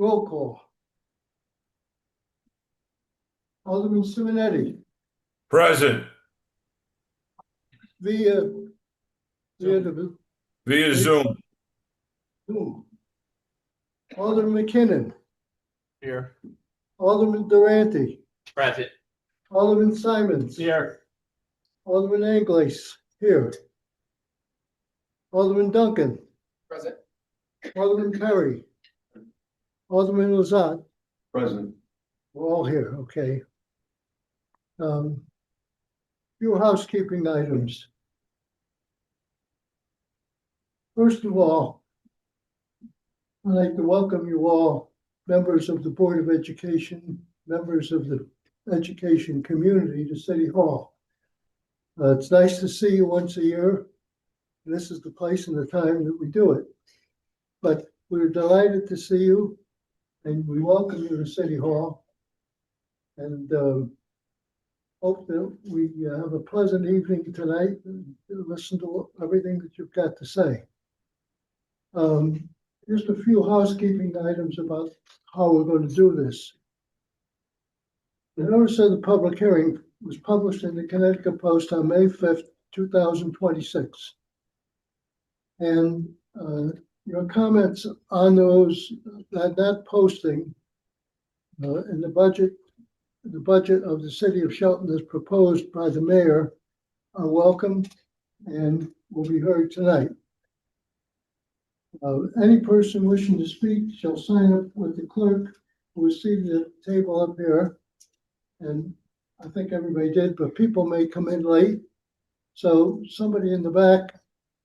Roll call. Alderman Simonetti, Present via the via Zoom. Zoom. Alderman McKinnon, Here. Alderman Durante, Present. Alderman Simons, Here. Alderman Anglais, here. Alderman Duncan, Present. Alderman Perry, Alderman Lazat, Present. we're all here, okay. Few housekeeping items. First of all, I'd like to welcome you all, members of the Board of Education, members of the education community to City Hall. It's nice to see you once a year. This is the place and the time that we do it. But we're delighted to see you and we welcome you to City Hall. And hope that we have a pleasant evening tonight and listen to everything that you've got to say. Just a few housekeeping items about how we're going to do this. The notice of the public hearing was published in the Connecticut Post on May 5th, 2026. And your comments on that posting and the budget of the city of Shelton as proposed by the mayor are welcome and will be heard tonight. Any person wishing to speak shall sign up with the clerk who is seated at the table up here. And I think everybody did, but people may come in late. So somebody in the back,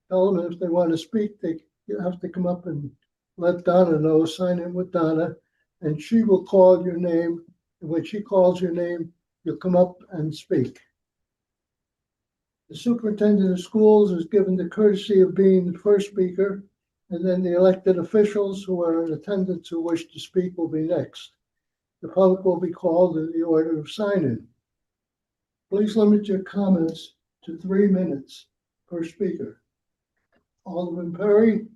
tell them if they want to speak, they have to come up and let Donna know, sign in with Donna, and she will call your name. And when she calls your name, you'll come up and speak. The superintendent of schools is given the courtesy of being the first speaker, and then the elected officials who are in attendance who wish to speak will be next. The public will be called in the order of sign-in. Please limit your comments to 3 minutes per speaker. Alderman Perry,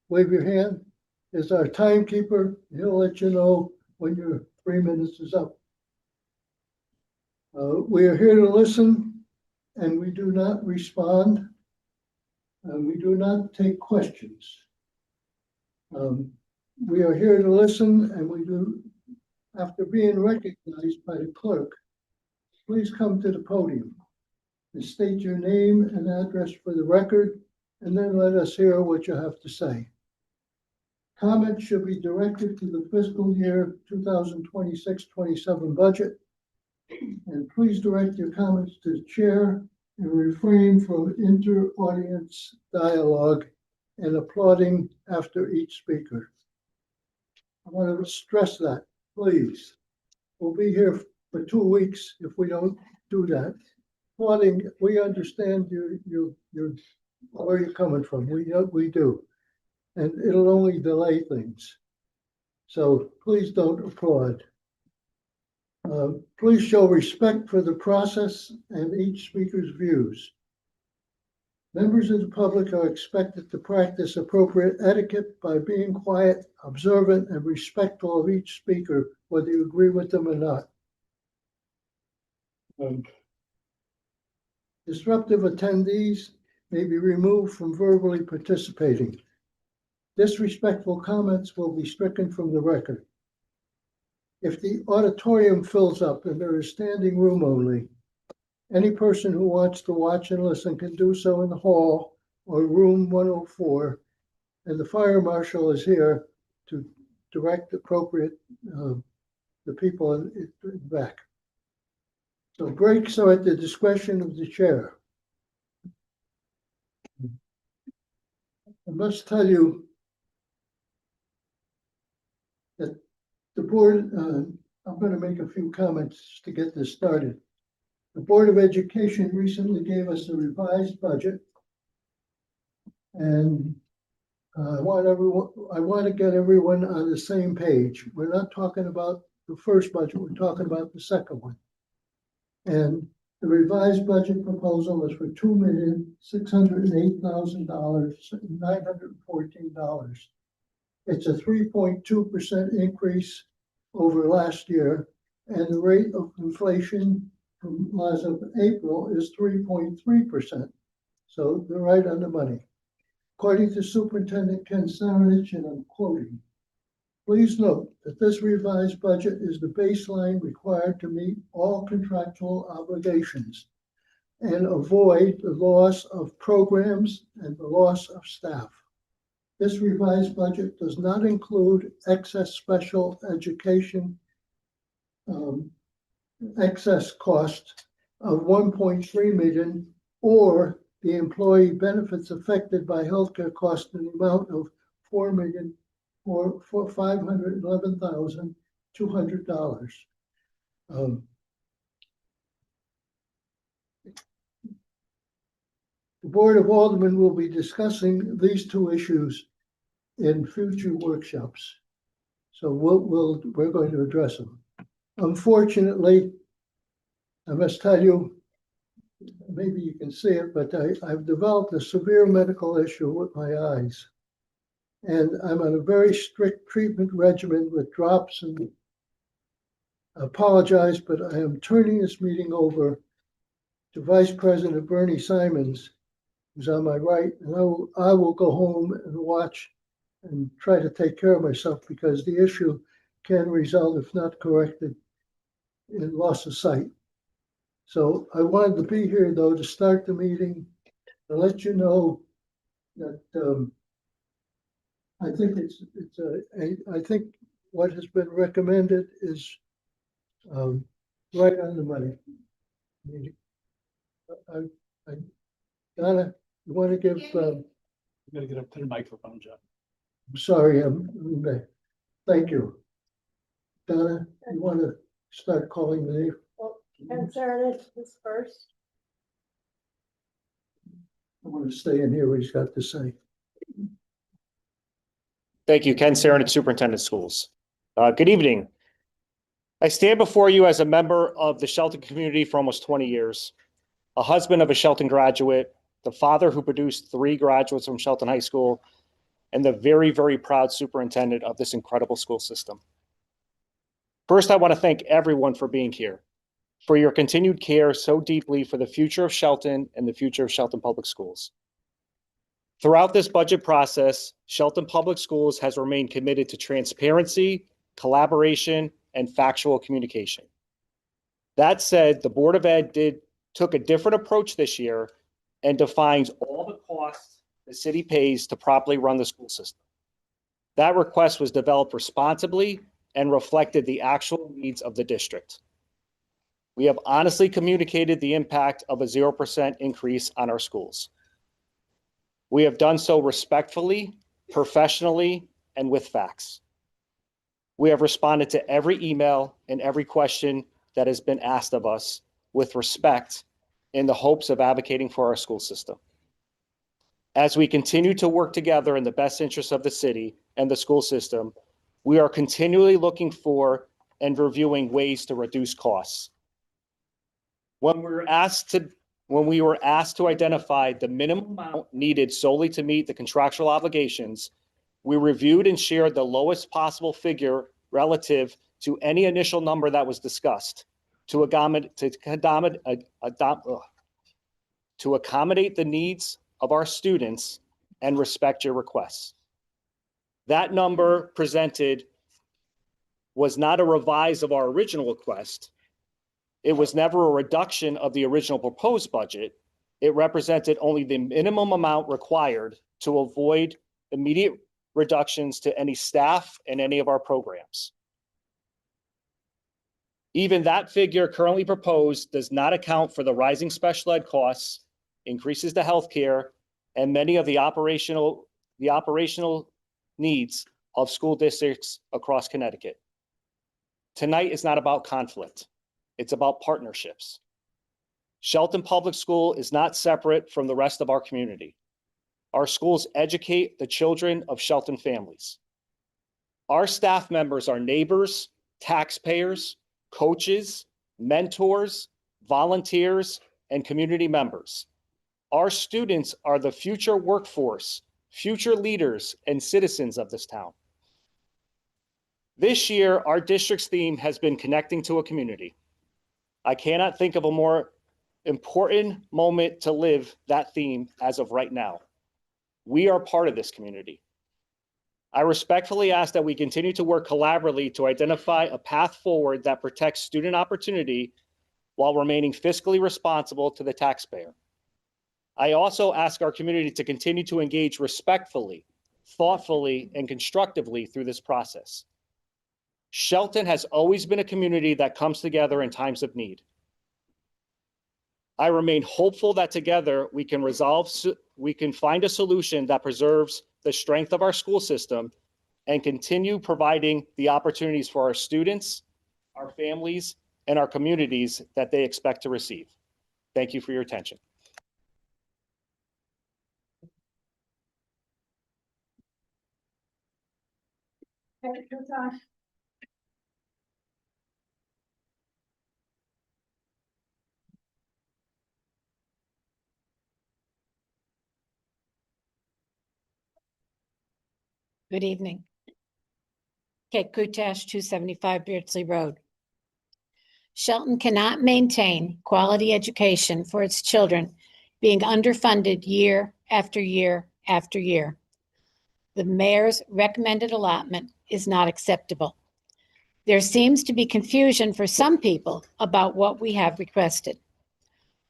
wave your hand, is our timekeeper. He'll let you know when your 3 minutes is up. We are here to listen, and we do not respond, and we do not take questions. We are here to listen, and we do, after being recognized by the clerk, please come to the podium and state your name and address for the record, and then let us hear what you have to say. Comments should be directed to the fiscal year 2026-27 budget, and please direct your comments to the chair and refrain from inter-audience dialogue and applauding after each speaker. I want to stress that, please. We'll be here for 2 weeks if we don't do that. Applauding, we understand where you're coming from. We do. And it'll only delay things. So please don't applaud. Please show respect for the process and each speaker's views. Members of the public are expected to practice appropriate etiquette by being quiet, observant, and respectful of each speaker, whether you agree with them or not. Disruptive attendees may be removed from verbally participating. Disrespectful comments will be stricken from the record. If the auditorium fills up and there is standing room only, any person who wants to watch and listen can do so in the hall or room 104, and the fire marshal is here to direct appropriate the people in the back. So breaks are at the discretion of the chair. I must tell you that the board, I'm going to make a few comments to get this started. The Board of Education recently gave us a revised budget, and I want to get everyone on the same page. We're not talking about the first budget, we're talking about the second one. And the revised budget proposal is for $2,608,914. It's a 3.2% increase over last year, and the rate of inflation from as of April is 3.3%. So they're right on the money. According to Superintendent Ken Saranich, and I'm quoting, "Please note that this revised budget is the baseline required to meet all contractual obligations and avoid the loss of programs and the loss of staff. This revised budget does not include excess special education excess cost of 1.3 million or the employee benefits affected by healthcare costs in the amount of $511,200. The Board of Aldermen will be discussing these two issues in future workshops. So we're going to address them. Unfortunately, I must tell you, maybe you can see it, but I've developed a severe medical issue with my eyes. And I'm on a very strict treatment regimen with drops, and I apologize, but I am turning this meeting over to Vice President Bernie Simons, who's on my right, and I will go home and watch and try to take care of myself, because the issue can result, if not corrected, in loss of sight. So I wanted to be here, though, to start the meeting, to let you know that I think I think what has been recommended is right on the money. Donna, you want to give? You gotta get up to the microphone, Jeff. I'm sorry, thank you. Donna, you want to start calling the name? And Sarah is first. I want to stay in here what he's got to say. Thank you, Ken Saranich, Superintendent Schools. Good evening. I stand before you as a member of the Shelton community for almost 20 years, a husband of a Shelton graduate, the father who produced 3 graduates from Shelton High School, and the very, very proud superintendent of this incredible school system. First, I want to thank everyone for being here, for your continued care so deeply for the future of Shelton and the future of Shelton Public Schools. Throughout this budget process, Shelton Public Schools has remained committed to transparency, collaboration, and factual communication. That said, the Board of Ed took a different approach this year and defines all the costs the city pays to properly run the school system. That request was developed responsibly and reflected the actual needs of the district. We have honestly communicated the impact of a 0% increase on our schools. We have done so respectfully, professionally, and with facts. We have responded to every email and every question that has been asked of us with respect in the hopes of advocating for our school system. As we continue to work together in the best interest of the city and the school system, we are continually looking for and reviewing ways to reduce costs. When we were asked to identify the minimum amount needed solely to meet the contractual obligations, we reviewed and shared the lowest possible figure relative to any initial number that was discussed to accommodate the needs of our students and respect your requests. That number presented was not a revise of our original request. It was never a reduction of the original proposed budget. It represented only the minimum amount required to avoid immediate reductions to any staff and any of our programs. Even that figure currently proposed does not account for the rising special ed costs, increases to healthcare, and many of the operational needs of school districts across Connecticut. Tonight is not about conflict. It's about partnerships. Shelton Public School is not separate from the rest of our community. Our schools educate the children of Shelton families. Our staff members are neighbors, taxpayers, coaches, mentors, volunteers, and community members. Our students are the future workforce, future leaders, and citizens of this town. This year, our district's theme has been connecting to a community. I cannot think of a more important moment to live that theme as of right now. We are part of this community. I respectfully ask that we continue to work collaboratively to identify a path forward that protects student opportunity while remaining fiscally responsible to the taxpayer. I also ask our community to continue to engage respectfully, thoughtfully, and constructively through this process. Shelton has always been a community that comes together in times of need. I remain hopeful that together we can find a solution that preserves the strength of our school system and continue providing the opportunities for our students, our families, and our communities that they expect to receive. Thank you for your attention. Good evening. Kate Kutash, 275 Beardsley Road. Shelton cannot maintain quality education for its children being underfunded year after year after year. The mayor's recommended allotment is not acceptable. There seems to be confusion for some people about what we have requested.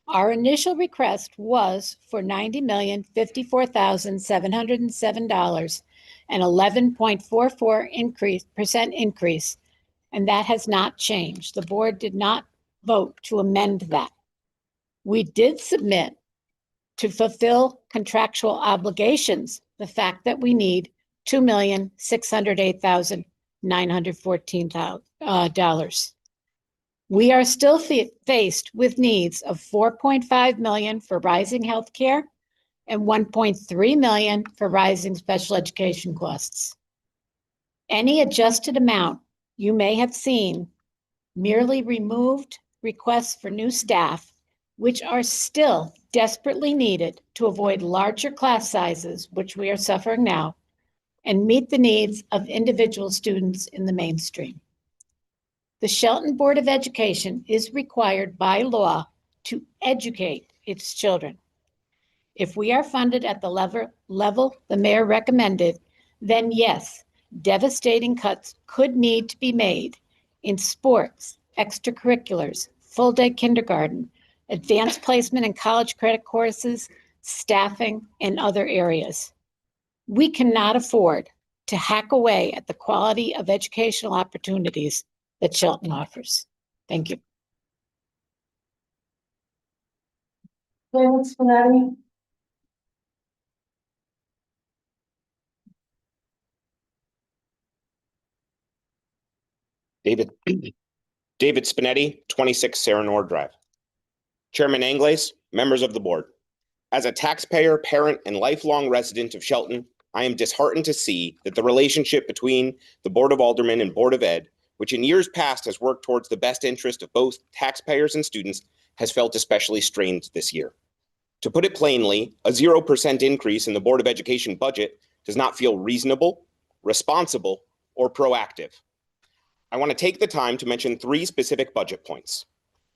Our initial request was for $90,054,707 an 11.44% increase, and that has not changed. The board did not vote to amend that. We did submit to fulfill contractual obligations the fact that we need $2,608,914. We are still faced with needs of $4.5 million for rising healthcare and $1.3 million for rising special education costs. Any adjusted amount you may have seen merely removed requests for new staff, which are still desperately needed to avoid larger class sizes, which we are suffering now, and meet the needs of individual students in the mainstream. The Shelton Board of Education is required by law to educate its children. If we are funded at the level the mayor recommended, then yes, devastating cuts could need to be made in sports, extracurriculars, full-day kindergarten, advanced placement and college credit courses, staffing, and other areas. We cannot afford to hack away at the quality of educational opportunities that Shelton offers. Thank you. David Spinetti, 26 Serenor Drive. Chairman Angles, members of the board. As a taxpayer, parent, and lifelong resident of Shelton, I am disheartened to see that the relationship between the Board of Aldermen and Board of Ed, which in years past has worked towards the best interest of both taxpayers and students, has felt especially strained this year. To put it plainly, a 0% increase in the Board of Education budget does not feel reasonable, responsible, or proactive. I want to take the time to mention 3 specific budget points.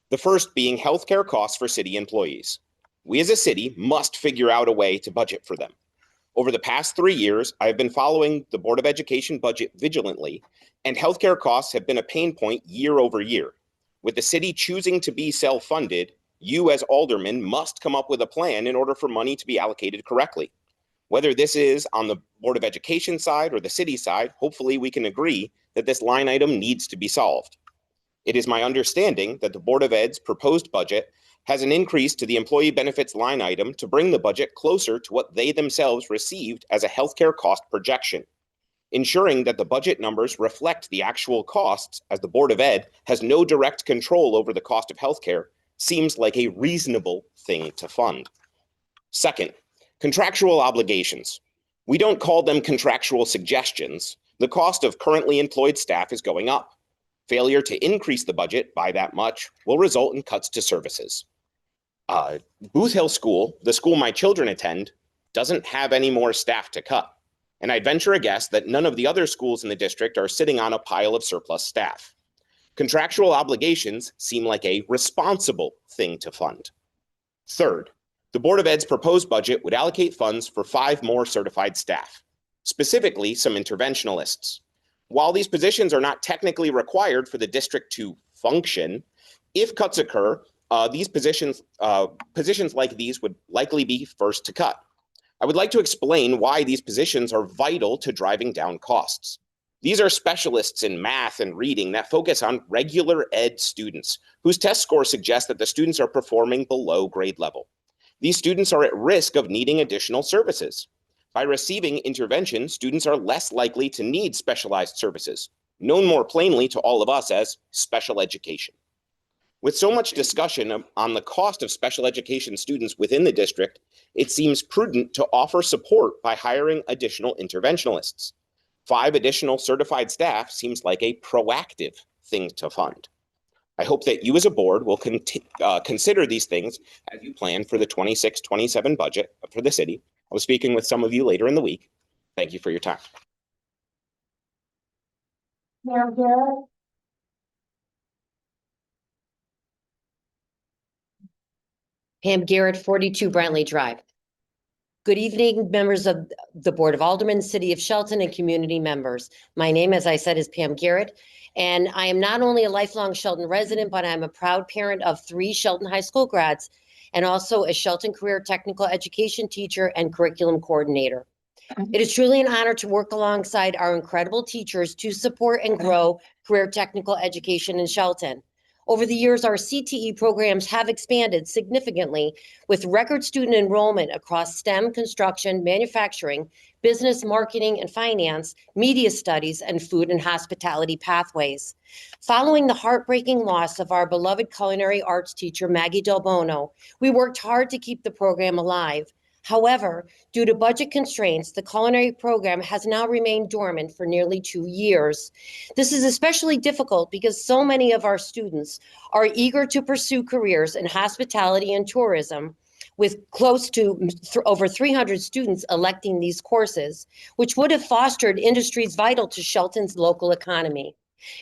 The first being healthcare costs for city employees. We as a city must figure out a way to budget for them. Over the past 3 years, I have been following the Board of Education budget vigilantly, and healthcare costs have been a pain point year over year. With the city choosing to be self-funded, you as aldermen must come up with a plan in order for money to be allocated correctly. Whether this is on the Board of Education side or the city side, hopefully we can agree that this line item needs to be solved. It is my understanding that the Board of Ed's proposed budget has an increase to the employee benefits line item to bring the budget closer to what they themselves received as a healthcare cost projection. Ensuring that the budget numbers reflect the actual costs, as the Board of Ed has no direct control over the cost of healthcare, seems like a reasonable thing to fund. Second, contractual obligations. We don't call them contractual suggestions. The cost of currently employed staff is going up. Failure to increase the budget by that much will result in cuts to services. Booth Hill School, the school my children attend, doesn't have any more staff to cut. and I'd venture a guess that none of the other schools in the district are sitting on a pile of surplus staff. Contractual obligations seem like a responsible thing to fund. Third, the Board of Ed's proposed budget would allocate funds for 5 more certified staff, specifically some interventionalists. While these positions are not technically required for the district to function, if cuts occur, these positions like these would likely be first to cut. I would like to explain why these positions are vital to driving down costs. These are specialists in math and reading that focus on regular ed students whose test scores suggest that the students are performing below grade level. These students are at risk of needing additional services. By receiving intervention, students are less likely to need specialized services, known more plainly to all of us as special education. With so much discussion on the cost of special education students within the district, it seems prudent to offer support by hiring additional interventionalists. 5 additional certified staff seems like a proactive thing to fund. I hope that you as a board will consider these things as you plan for the 26-27 budget for the city. I'll be speaking with some of you later in the week. Thank you for your time. Pam Garrett, Pam Garrett, 42 Brantley Drive. Good evening, members of the Board of Aldermen, City of Shelton, and community members. My name, as I said, is Pam Garrett, and I am not only a lifelong Shelton resident, but I'm a proud parent of 3 Shelton High School grads and also a Shelton Career Technical Education teacher and curriculum coordinator. It is truly an honor to work alongside our incredible teachers to support and grow career technical education in Shelton. Over the years, our CTE programs have expanded significantly with record student enrollment across STEM, construction, manufacturing, business, marketing, and finance, media studies, and food and hospitality pathways. Following the heartbreaking loss of our beloved culinary arts teacher, Maggie Del Bono, we worked hard to keep the program alive. However, due to budget constraints, the culinary program has now remained dormant for nearly 2 years. This is especially difficult because so many of our students are eager to pursue careers in hospitality and tourism, with close to over 300 students electing these courses, which would have fostered industries vital to Shelton's local economy.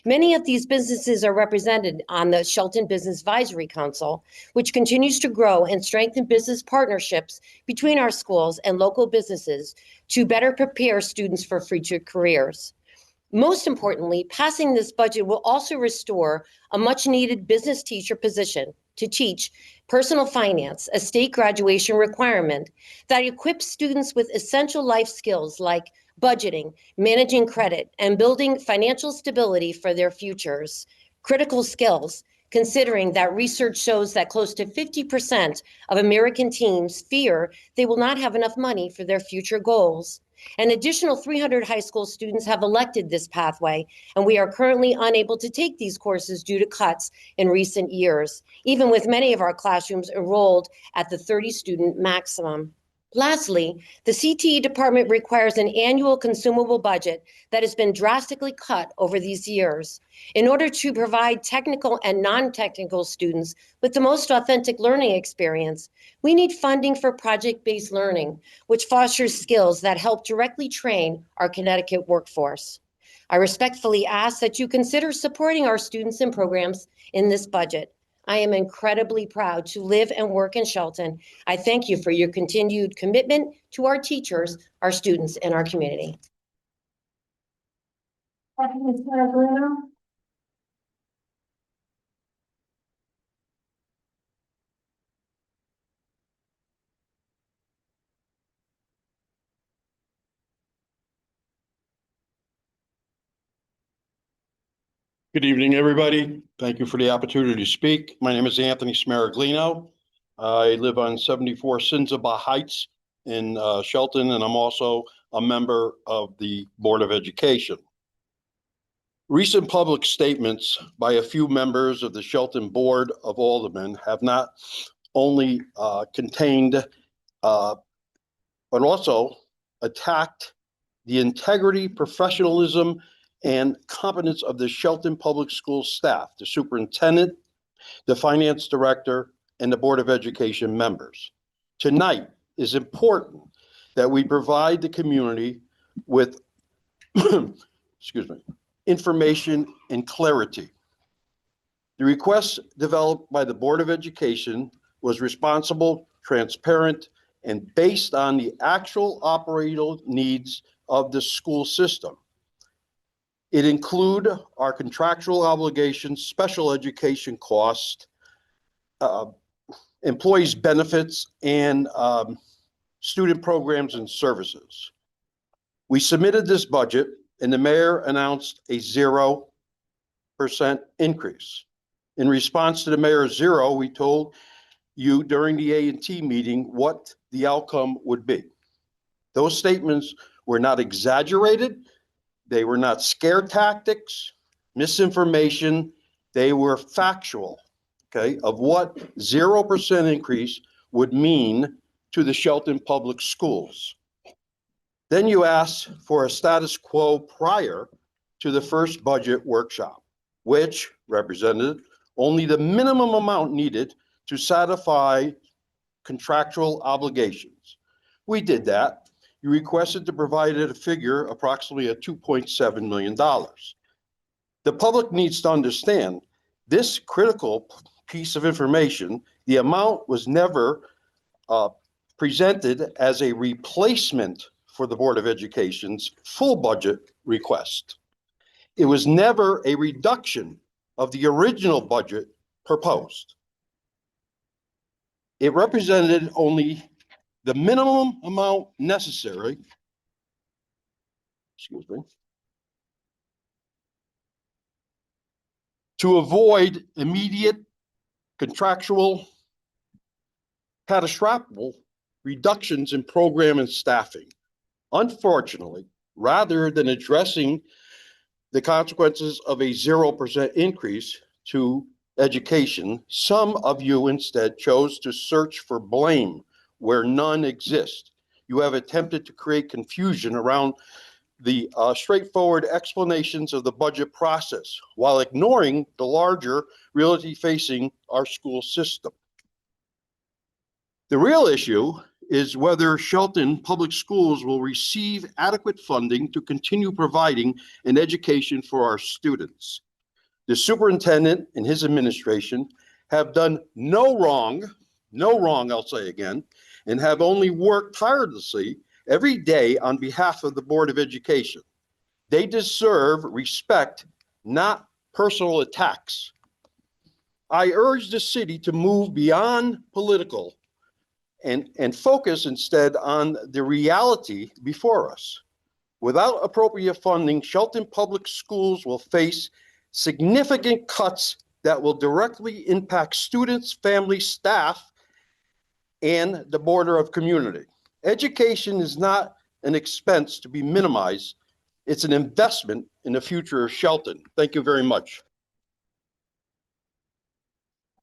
Many of these businesses are represented on the Shelton Business Advisory Council, which continues to grow and strengthen business partnerships between our schools and local businesses to better prepare students for future careers. Most importantly, passing this budget will also restore a much-needed business teacher position to teach personal finance, a state graduation requirement that equips students with essential life skills like budgeting, managing credit, and building financial stability for their futures. Critical skills, considering that research shows that close to 50% of American teens fear they will not have enough money for their future goals. An additional 300 high school students have elected this pathway, and we are currently unable to take these courses due to cuts in recent years, even with many of our classrooms enrolled at the 30-student maximum. Lastly, the CTE department requires an annual consumable budget that has been drastically cut over these years. In order to provide technical and non-technical students with the most authentic learning experience, we need funding for project-based learning, which fosters skills that help directly train our Connecticut workforce. I respectfully ask that you consider supporting our students and programs in this budget. I am incredibly proud to live and work in Shelton. I thank you for your continued commitment to our teachers, our students, and our community. Ms. Maraglino, Good evening, everybody. Thank you for the opportunity to speak. My name is Anthony Smaraglino. I live on 74 Sinzaba Heights in Shelton, and I'm also a member of the Board of Education. Recent public statements by a few members of the Shelton Board of Aldermen have not only contained, but also attacked the integrity, professionalism, and competence of the Shelton Public Schools staff, the superintendent, the finance director, and the Board of Education members. Tonight is important that we provide the community with, excuse me, information and clarity. The request developed by the Board of Education was responsible, transparent, and based on the actual operational needs of the school system. It include our contractual obligations, special education costs, employees' benefits, and student programs and services. We submitted this budget and the mayor announced a 0% increase. In response to the mayor's zero, we told you during the A&T meeting what the outcome would be. Those statements were not exaggerated. They were not scare tactics, misinformation. They were factual, okay, of what 0% increase would mean to the Shelton Public Schools. Then you asked for a status quo prior to the first budget workshop, which represented only the minimum amount needed to satisfy contractual obligations. We did that. You requested to provide a figure approximately at $2.7 million. The public needs to understand this critical piece of information. The amount was never presented as a replacement for the Board of Education's full budget request. It was never a reduction of the original budget proposed. It represented only the minimum amount necessary, excuse me, to avoid immediate contractual catastrophic reductions in program and staffing. Unfortunately, rather than addressing the consequences of a 0% increase to education, some of you instead chose to search for blame where none exist. You have attempted to create confusion around the straightforward explanations of the budget process while ignoring the larger reality facing our school system. The real issue is whether Shelton Public Schools will receive adequate funding to continue providing an education for our students. The superintendent and his administration have done no wrong, I'll say again, and have only worked tirelessly every day on behalf of the Board of Education. They deserve respect, not personal attacks. I urge the city to move beyond political and focus instead on the reality before us. Without appropriate funding, Shelton Public Schools will face significant cuts that will directly impact students, families, staff, and the border of community. Education is not an expense to be minimized. It's an investment in the future of Shelton. Thank you very much.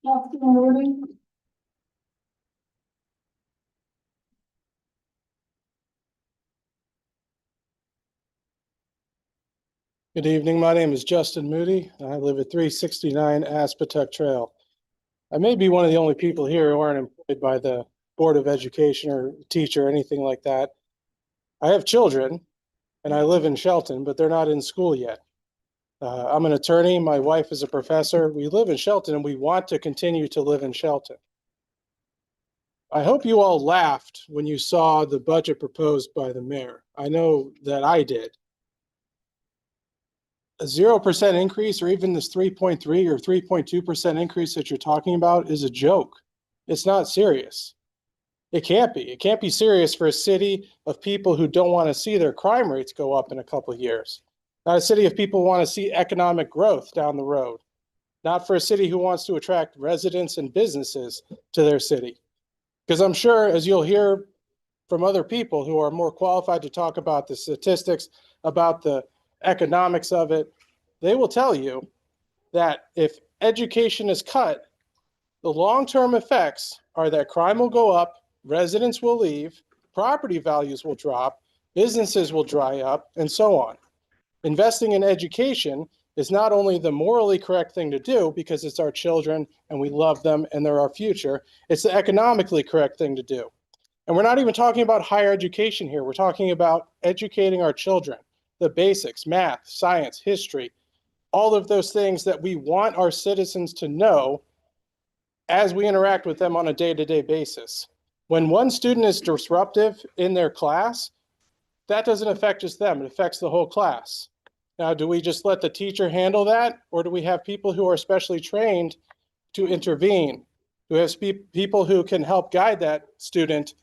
Trustee Moody, Good evening. My name is Justin Moody. I live at 369 Aspetuck Trail. I may be one of the only people here who aren't employed by the Board of Education or teacher or anything like that. I have children and I live in Shelton, but they're not in school yet. I'm an attorney. My wife is a professor. We live in Shelton and we want to continue to live in Shelton. I hope you all laughed when you saw the budget proposed by the mayor. I know that I did. A 0% increase or even this 3.3 or 3.2% increase that you're talking about is a joke. It's not serious. It can't be. It can't be serious for a city of people who don't want to see their crime rates go up in a couple of years. Not a city of people who want to see economic growth down the road. Not for a city who wants to attract residents and businesses to their city. Because I'm sure, as you'll hear from other people who are more qualified to talk about the statistics, about the economics of it, they will tell you that if education is cut, the long-term effects are that crime will go up, residents will leave, property values will drop, businesses will dry up, and so on. Investing in education is not only the morally correct thing to do because it's our children and we love them and they're our future, it's the economically correct thing to do. And we're not even talking about higher education here. We're talking about educating our children, the basics, math, science, history, all of those things that we want our citizens to know as we interact with them on a day-to-day basis. When one student is disruptive in their class, that doesn't affect just them, it affects the whole class. Now, do we just let the teacher handle that? Or do we have people who are specially trained to intervene? Do we have people who can help guide that student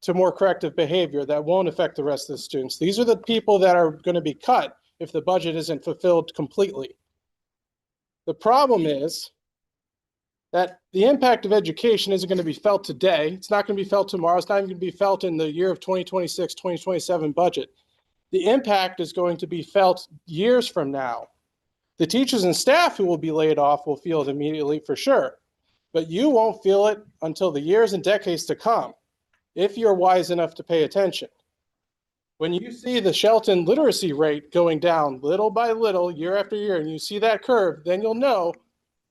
to more corrective behavior that won't affect the rest of the students? These are the people that are going to be cut if the budget isn't fulfilled completely. The problem is that the impact of education isn't going to be felt today. It's not going to be felt tomorrow. It's not even going to be felt in the year of 2026, 2027 budget. The impact is going to be felt years from now. The teachers and staff who will be laid off will feel it immediately for sure, but you won't feel it until the years and decades to come, if you're wise enough to pay attention. When you see the Shelton literacy rate going down little by little, year after year, and you see that curve, then you'll know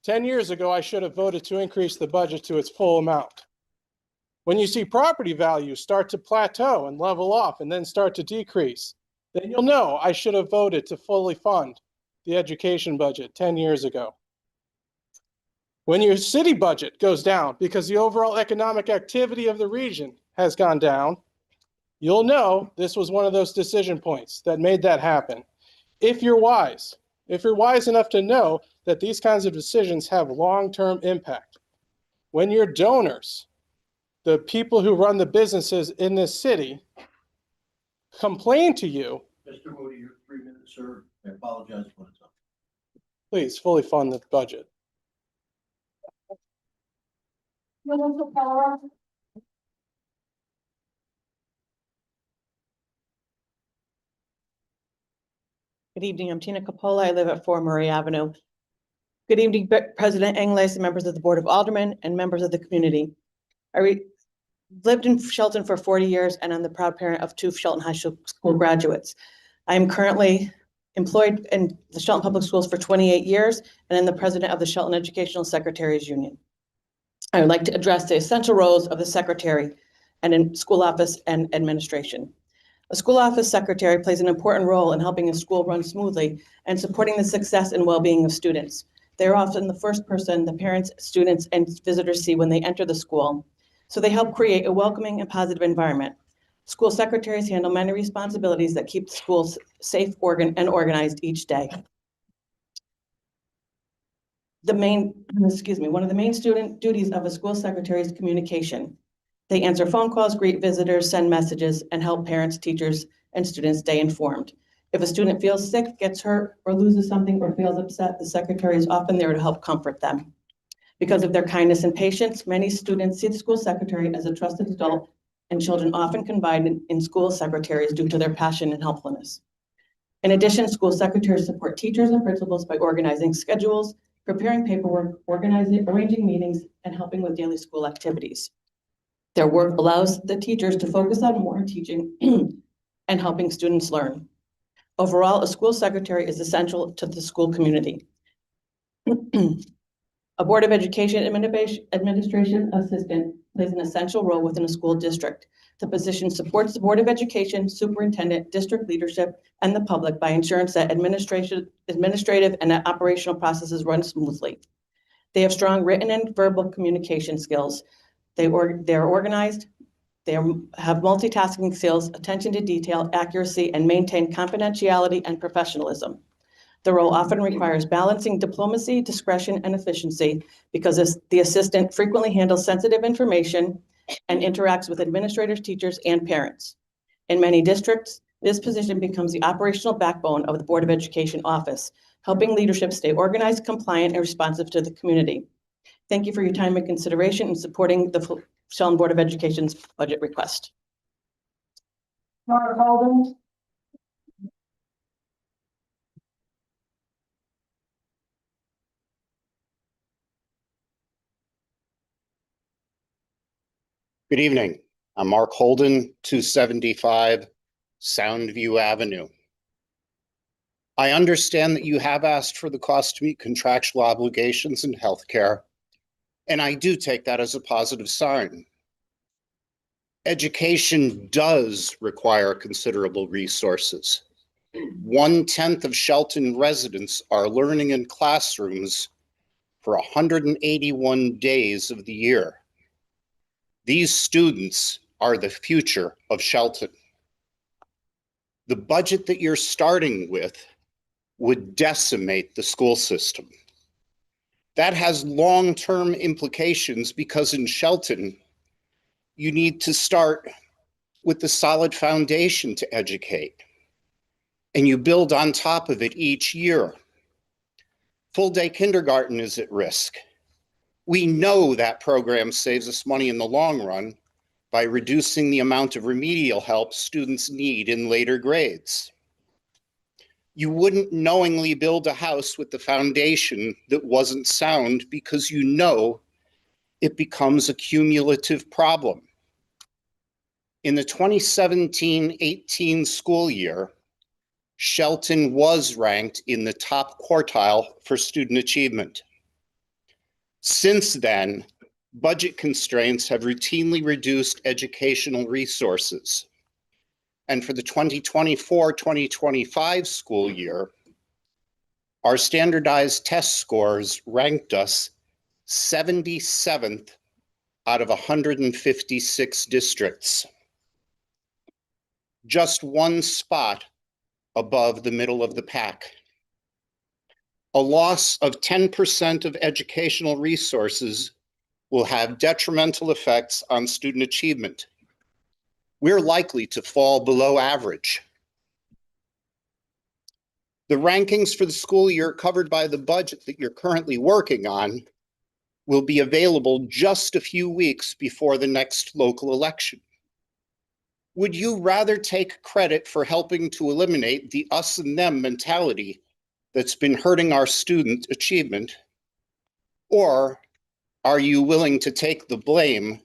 10 years ago, I should have voted to increase the budget to its full amount. When you see property values start to plateau and level off and then start to decrease, then you'll know I should have voted to fully fund the education budget 10 years ago. When your city budget goes down because the overall economic activity of the region has gone down, you'll know this was one of those decision points that made that happen. If you're wise enough to know that these kinds of decisions have long-term impact. When your donors, the people who run the businesses in this city, complain to you, Mr. Moody, you're 3 minutes, sir. I apologize for the time. please fully fund the budget. Minister Keller, Good evening. I'm Tina Capola. I live at 4 Murray Avenue. Good evening, President Inglis, members of the Board of Aldermen, and members of the community. I lived in Shelton for 40 years, and I'm the proud parent of 2 Shelton High School graduates. I am currently employed in the Shelton Public Schools for 28 years, and I'm the president of the Shelton Educational Secretaries Union. I would like to address the essential roles of the secretary and in school office and administration. A school office secretary plays an important role in helping a school run smoothly and supporting the success and well-being of students. They're often the first person the parents, students, and visitors see when they enter the school. So they help create a welcoming and positive environment. School secretaries handle many responsibilities that keep schools safe, and organized each day. One of the main student duties of a school secretary is communication. They answer phone calls, greet visitors, send messages, and help parents, teachers, and students stay informed. If a student feels sick, gets hurt, or loses something, or feels upset, the secretary is often there to help comfort them. Because of their kindness and patience, many students see the school secretary as a trusted adult, and children often confide in school secretaries due to their passion and helpfulness. In addition, school secretaries support teachers and principals by organizing schedules, preparing paperwork, arranging meetings, and helping with daily school activities. Their work allows the teachers to focus on more teaching and helping students learn. Overall, a school secretary is essential to the school community. A Board of Education administration assistant plays an essential role within a school district. The position supports the Board of Education, superintendent, district leadership, and the public by ensuring that administrative and operational processes run smoothly. They have strong written and verbal communication skills. They're organized, they have multitasking skills, attention to detail, accuracy, and maintain confidentiality and professionalism. The role often requires balancing diplomacy, discretion, and efficiency because the assistant frequently handles sensitive information and interacts with administrators, teachers, and parents. In many districts, this position becomes the operational backbone of the Board of Education office, helping leadership stay organized, compliant, and responsive to the community. Thank you for your time and consideration in supporting the Shelton Board of Education's budget request. Mark Holden, Good evening. I'm Mark Holden, 275 Soundview Avenue. I understand that you have asked for the cost to meet contractual obligations in healthcare, and I do take that as a positive sign. Education does require considerable resources. 1/10 of Shelton residents are learning in classrooms for 181 days of the year. These students are the future of Shelton. The budget that you're starting with would decimate the school system. That has long-term implications because in Shelton, you need to start with the solid foundation to educate, and you build on top of it each year. Full-day kindergarten is at risk. We know that program saves us money in the long run by reducing the amount of remedial help students need in later grades. You wouldn't knowingly build a house with the foundation that wasn't sound because you know it becomes a cumulative problem. In the 2017-18 school year, Shelton was ranked in the top quartile for student achievement. Since then, budget constraints have routinely reduced educational resources. And for the 2024-2025 school year, our standardized test scores ranked us 77th out of 156 districts. Just one spot above the middle of the pack. A loss of 10% of educational resources will have detrimental effects on student achievement. We're likely to fall below average. The rankings for the school year covered by the budget that you're currently working on will be available just a few weeks before the next local election. Would you rather take credit for helping to eliminate the us and them mentality that's been hurting our student achievement? Or are you willing to take the blame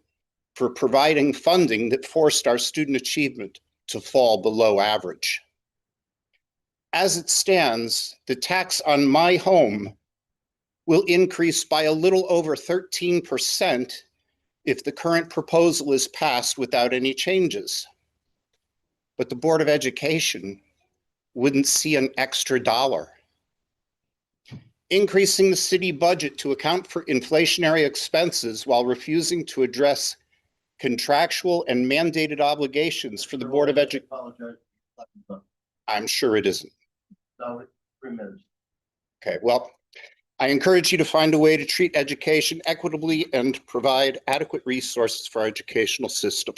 for providing funding that forced our student achievement to fall below average? As it stands, the tax on my home will increase by a little over 13% if the current proposal is passed without any changes. But the Board of Education wouldn't see an extra dollar. Increasing the city budget to account for inflationary expenses while refusing to address contractual and mandated obligations for the Board of Education. I'm sure it isn't. Okay, well, I encourage you to find a way to treat education equitably and provide adequate resources for our educational system.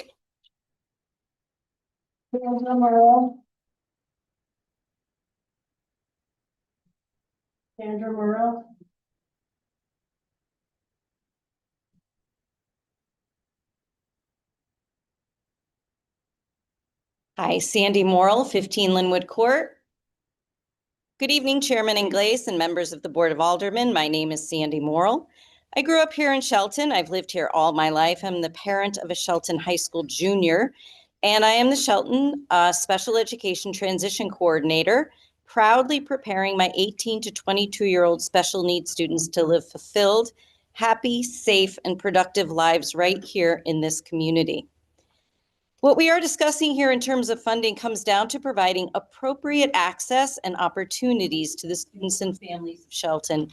Sandra Morrell. Sandra Morrell. Hi, Sandy Morrill, 15 Linwood Court. Good evening, Chairman Ingles and members of the Board of Aldermen. My name is Sandy Morrill. I grew up here in Shelton. I've lived here all my life. I'm the parent of a Shelton High School junior, and I am the Shelton Special Education Transition Coordinator, proudly preparing my 18 to 22-year-old special needs students to live fulfilled, happy, safe, and productive lives right here in this community. What we are discussing here in terms of funding comes down to providing appropriate access and opportunities to the students and families of Shelton,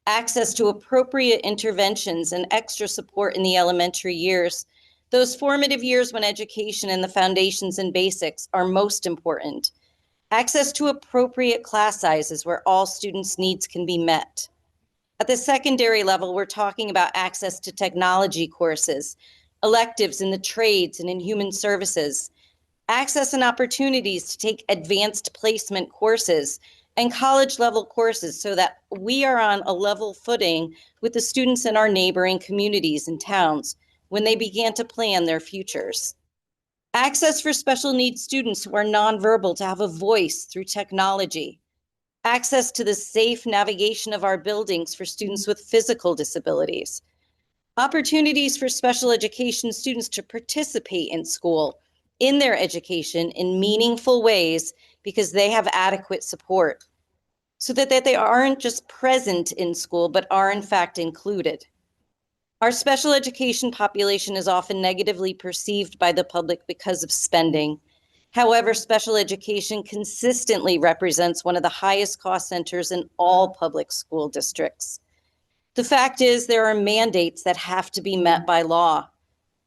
access to appropriate interventions and extra support in the elementary years, those formative years when education and the foundations and basics are most important, access to appropriate class sizes where all students' needs can be met. At the secondary level, we're talking about access to technology courses, electives in the trades and in human services, access and opportunities to take advanced placement courses and college level courses so that we are on a level footing with the students in our neighboring communities and towns when they began to plan their futures. Access for special needs students who are nonverbal to have a voice through technology. Access to the safe navigation of our buildings for students with physical disabilities. Opportunities for special education students to participate in school, in their education in meaningful ways because they have adequate support, so that they aren't just present in school, but are in fact included. Our special education population is often negatively perceived by the public because of spending. However, special education consistently represents one of the highest cost centers in all public school districts. The fact is, there are mandates that have to be met by law.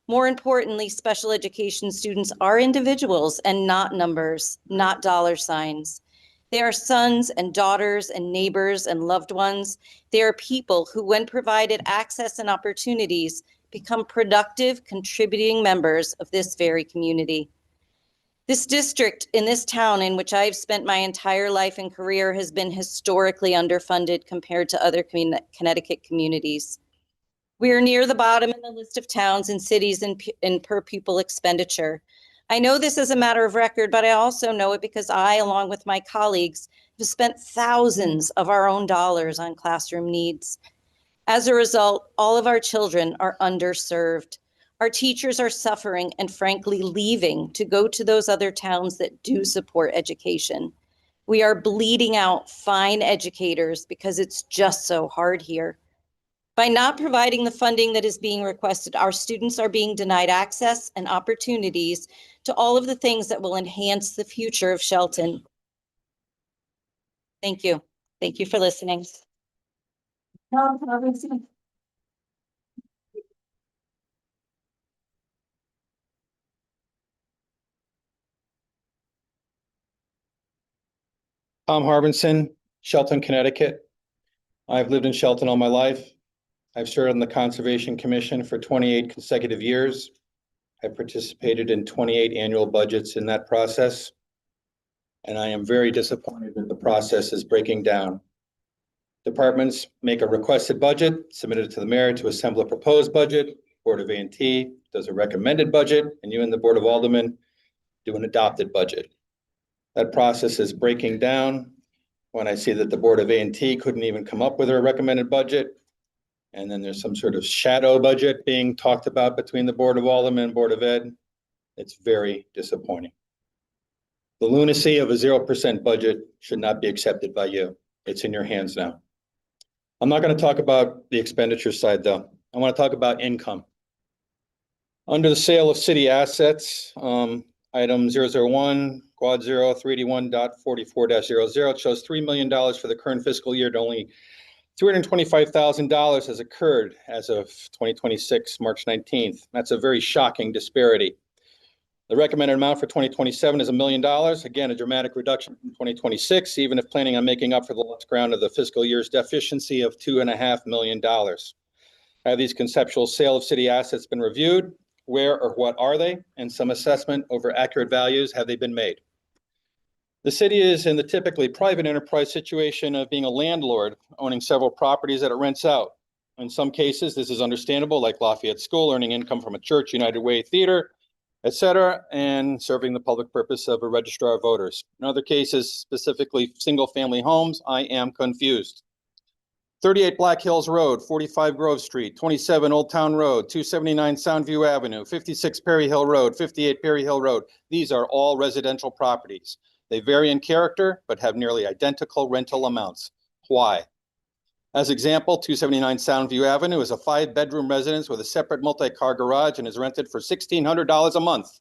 More importantly, special education students are individuals and not numbers, not dollar signs. They are sons and daughters and neighbors and loved ones. They are people who, when provided access and opportunities, become productive, contributing members of this very community. This district in this town in which I've spent my entire life and career has been historically underfunded compared to other Connecticut communities. We are near the bottom in the list of towns and cities in per pupil expenditure. I know this is a matter of record, but I also know it because I, along with my colleagues, have spent thousands of our own dollars on classroom needs. As a result, all of our children are underserved. Our teachers are suffering and frankly leaving to go to those other towns that do support education. We are bleeding out fine educators because it's just so hard here. By not providing the funding that is being requested, our students are being denied access and opportunities to all of the things that will enhance the future of Shelton. Thank you. Thank you for listening. Tom Harbinson, Shelton, Connecticut. I've lived in Shelton all my life. I've served on the Conservation Commission for 28 consecutive years. I participated in 28 annual budgets in that process. And I am very disappointed that the process is breaking down. Departments make a requested budget, submit it to the mayor to assemble a proposed budget. Board of A&T does a recommended budget, and you and the Board of Aldermen do an adopted budget. That process is breaking down when I see that the Board of A&T couldn't even come up with a recommended budget. And then there's some sort of shadow budget being talked about between the Board of Aldermen and Board of Ed. It's very disappointing. The lunacy of a 0% budget should not be accepted by you. It's in your hands now. I'm not going to talk about the expenditure side though. I want to talk about income. Under the sale of city assets, item 001, quad 0, 381.44-00, it shows $3 million for the current fiscal year to only $225,000 has occurred as of 2026, March 19th. That's a very shocking disparity. The recommended amount for 2027 is $1 million. Again, a dramatic reduction from 2026, even if planning on making up for the lost ground of the fiscal year's deficiency of $2.5 million. Have these conceptual sale of city assets been reviewed? Where or what are they? And some assessment over accurate values, have they been made? The city is in the typically private enterprise situation of being a landlord, owning several properties that it rents out. In some cases, this is understandable, like Lafayette School, earning income from a church, United Way Theater, etc., and serving the public purpose of a registrar of voters. In other cases, specifically single-family homes, I am confused. 38 Black Hills Road, 45 Grove Street, 27 Old Town Road, 279 Soundview Avenue, 56 Perry Hill Road, 58 Perry Hill Road. These are all residential properties. They vary in character, but have nearly identical rental amounts. Why? As example, 279 Soundview Avenue is a 5-bedroom residence with a separate multi-car garage and is rented for $1,600 a month.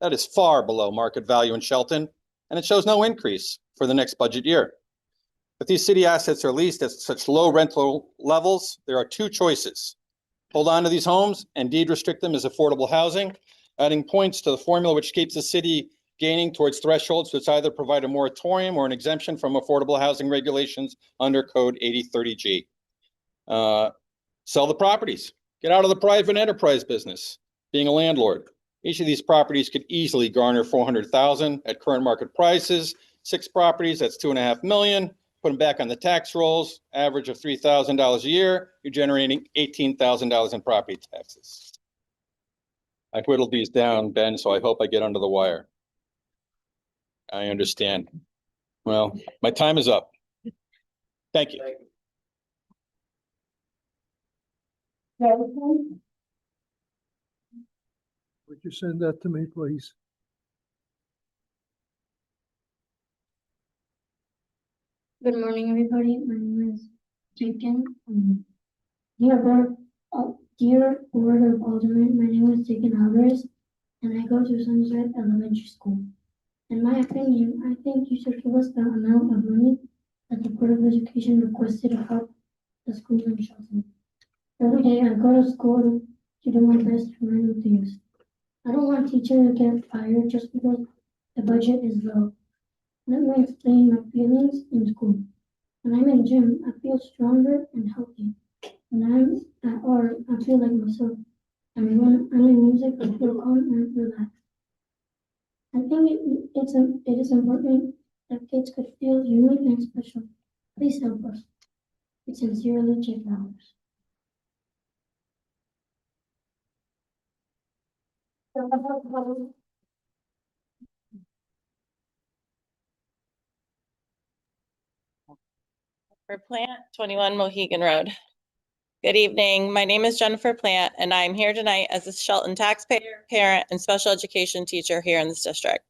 That is far below market value in Shelton, and it shows no increase for the next budget year. If these city assets are leased at such low rental levels, there are two choices. Hold on to these homes and deed restrict them as affordable housing, adding points to the formula which keeps the city gaining towards thresholds which either provide a moratorium or an exemption from affordable housing regulations under Code 8030G. Sell the properties. Get out of the private enterprise business, being a landlord. Each of these properties could easily garner $400,000 at current market prices. 6 properties, that's $2.5 million. Put them back on the tax rolls, average of $3,000 a year. You're generating $18,000 in property taxes. I whittled these down, Ben, so I hope I get under the wire. I understand. Well, my time is up. Thank you. Would you send that to me, please? Good morning, everybody. My name is Jacob. Yeah, Dear Board of Aldermen, my name is Deacon Alvarez, and I go to Sunset Elementary School. In my opinion, I think you should give us the amount of money that the Board of Education requested to help the schools in Shelton. Every day I go to school to do my best to learn new things. I don't want teachers to get fired just because the budget is low. Let me explain my feelings in school. When I'm in gym, I feel stronger and healthy. When I'm at art, I feel like myself. And when I'm in music, I feel calm and relaxed. I think it is important that kids could feel unique and special. Please help us. It's sincerely Jake Flowers. For Plant, 21 Mohegan Road. Good evening. My name is Jennifer Plant, and I'm here tonight as a Shelton taxpayer, parent, and special education teacher here in this district.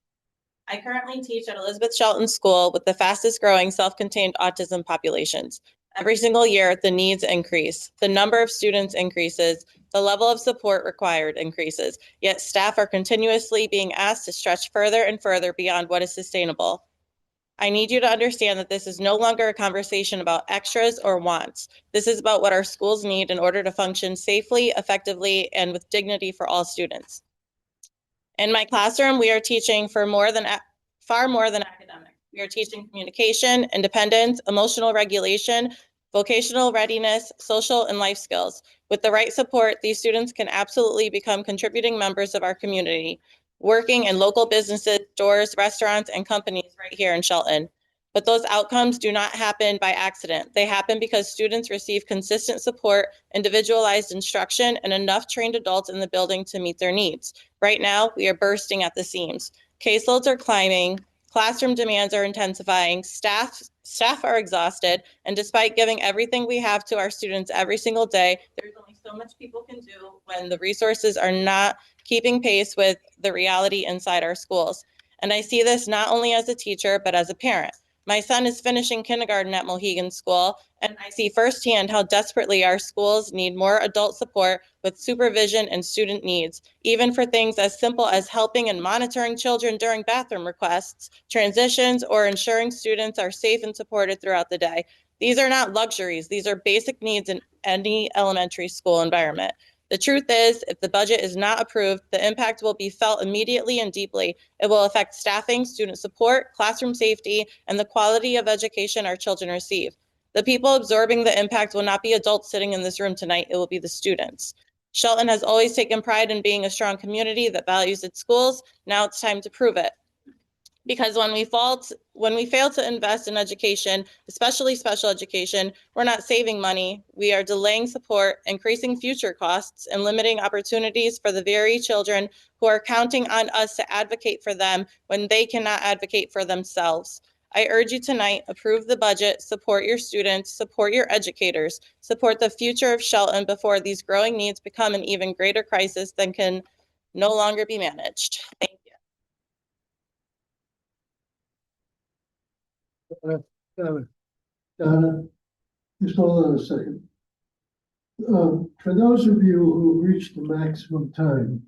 I currently teach at Elizabeth Shelton School with the fastest growing self-contained autism populations. Every single year, the needs increase, the number of students increases, the level of support required increases, yet staff are continuously being asked to stretch further and further beyond what is sustainable. I need you to understand that this is no longer a conversation about extras or wants. This is about what our schools need in order to function safely, effectively, and with dignity for all students. In my classroom, we are teaching far more than academic. We are teaching communication, independence, emotional regulation, vocational readiness, social and life skills. With the right support, these students can absolutely become contributing members of our community, working in local businesses, stores, restaurants, and companies right here in Shelton. But those outcomes do not happen by accident. They happen because students receive consistent support, individualized instruction, and enough trained adults in the building to meet their needs. Right now, we are bursting at the seams. Caseloads are climbing, classroom demands are intensifying, staff are exhausted, and despite giving everything we have to our students every single day, there's only so much people can do when the resources are not keeping pace with the reality inside our schools. And I see this not only as a teacher, but as a parent. My son is finishing kindergarten at Mohegan School, and I see firsthand how desperately our schools need more adult support with supervision and student needs, even for things as simple as helping and monitoring children during bathroom requests, transitions, or ensuring students are safe and supported throughout the day. These are not luxuries. These are basic needs in any elementary school environment. The truth is, if the budget is not approved, the impact will be felt immediately and deeply. It will affect staffing, student support, classroom safety, and the quality of education our children receive. The people absorbing the impact will not be adults sitting in this room tonight. It will be the students. Shelton has always taken pride in being a strong community that values its schools. Now it's time to prove it. Because when we fail to invest in education, especially special education, we're not saving money. We are delaying support, increasing future costs, and limiting opportunities for the very children who are counting on us to advocate for them when they cannot advocate for themselves. I urge you tonight, approve the budget, support your students, support your educators, support the future of Shelton before these growing needs become an even greater crisis than can no longer be managed. Thank you. Donna, just hold on a second. For those of you who reached the maximum time,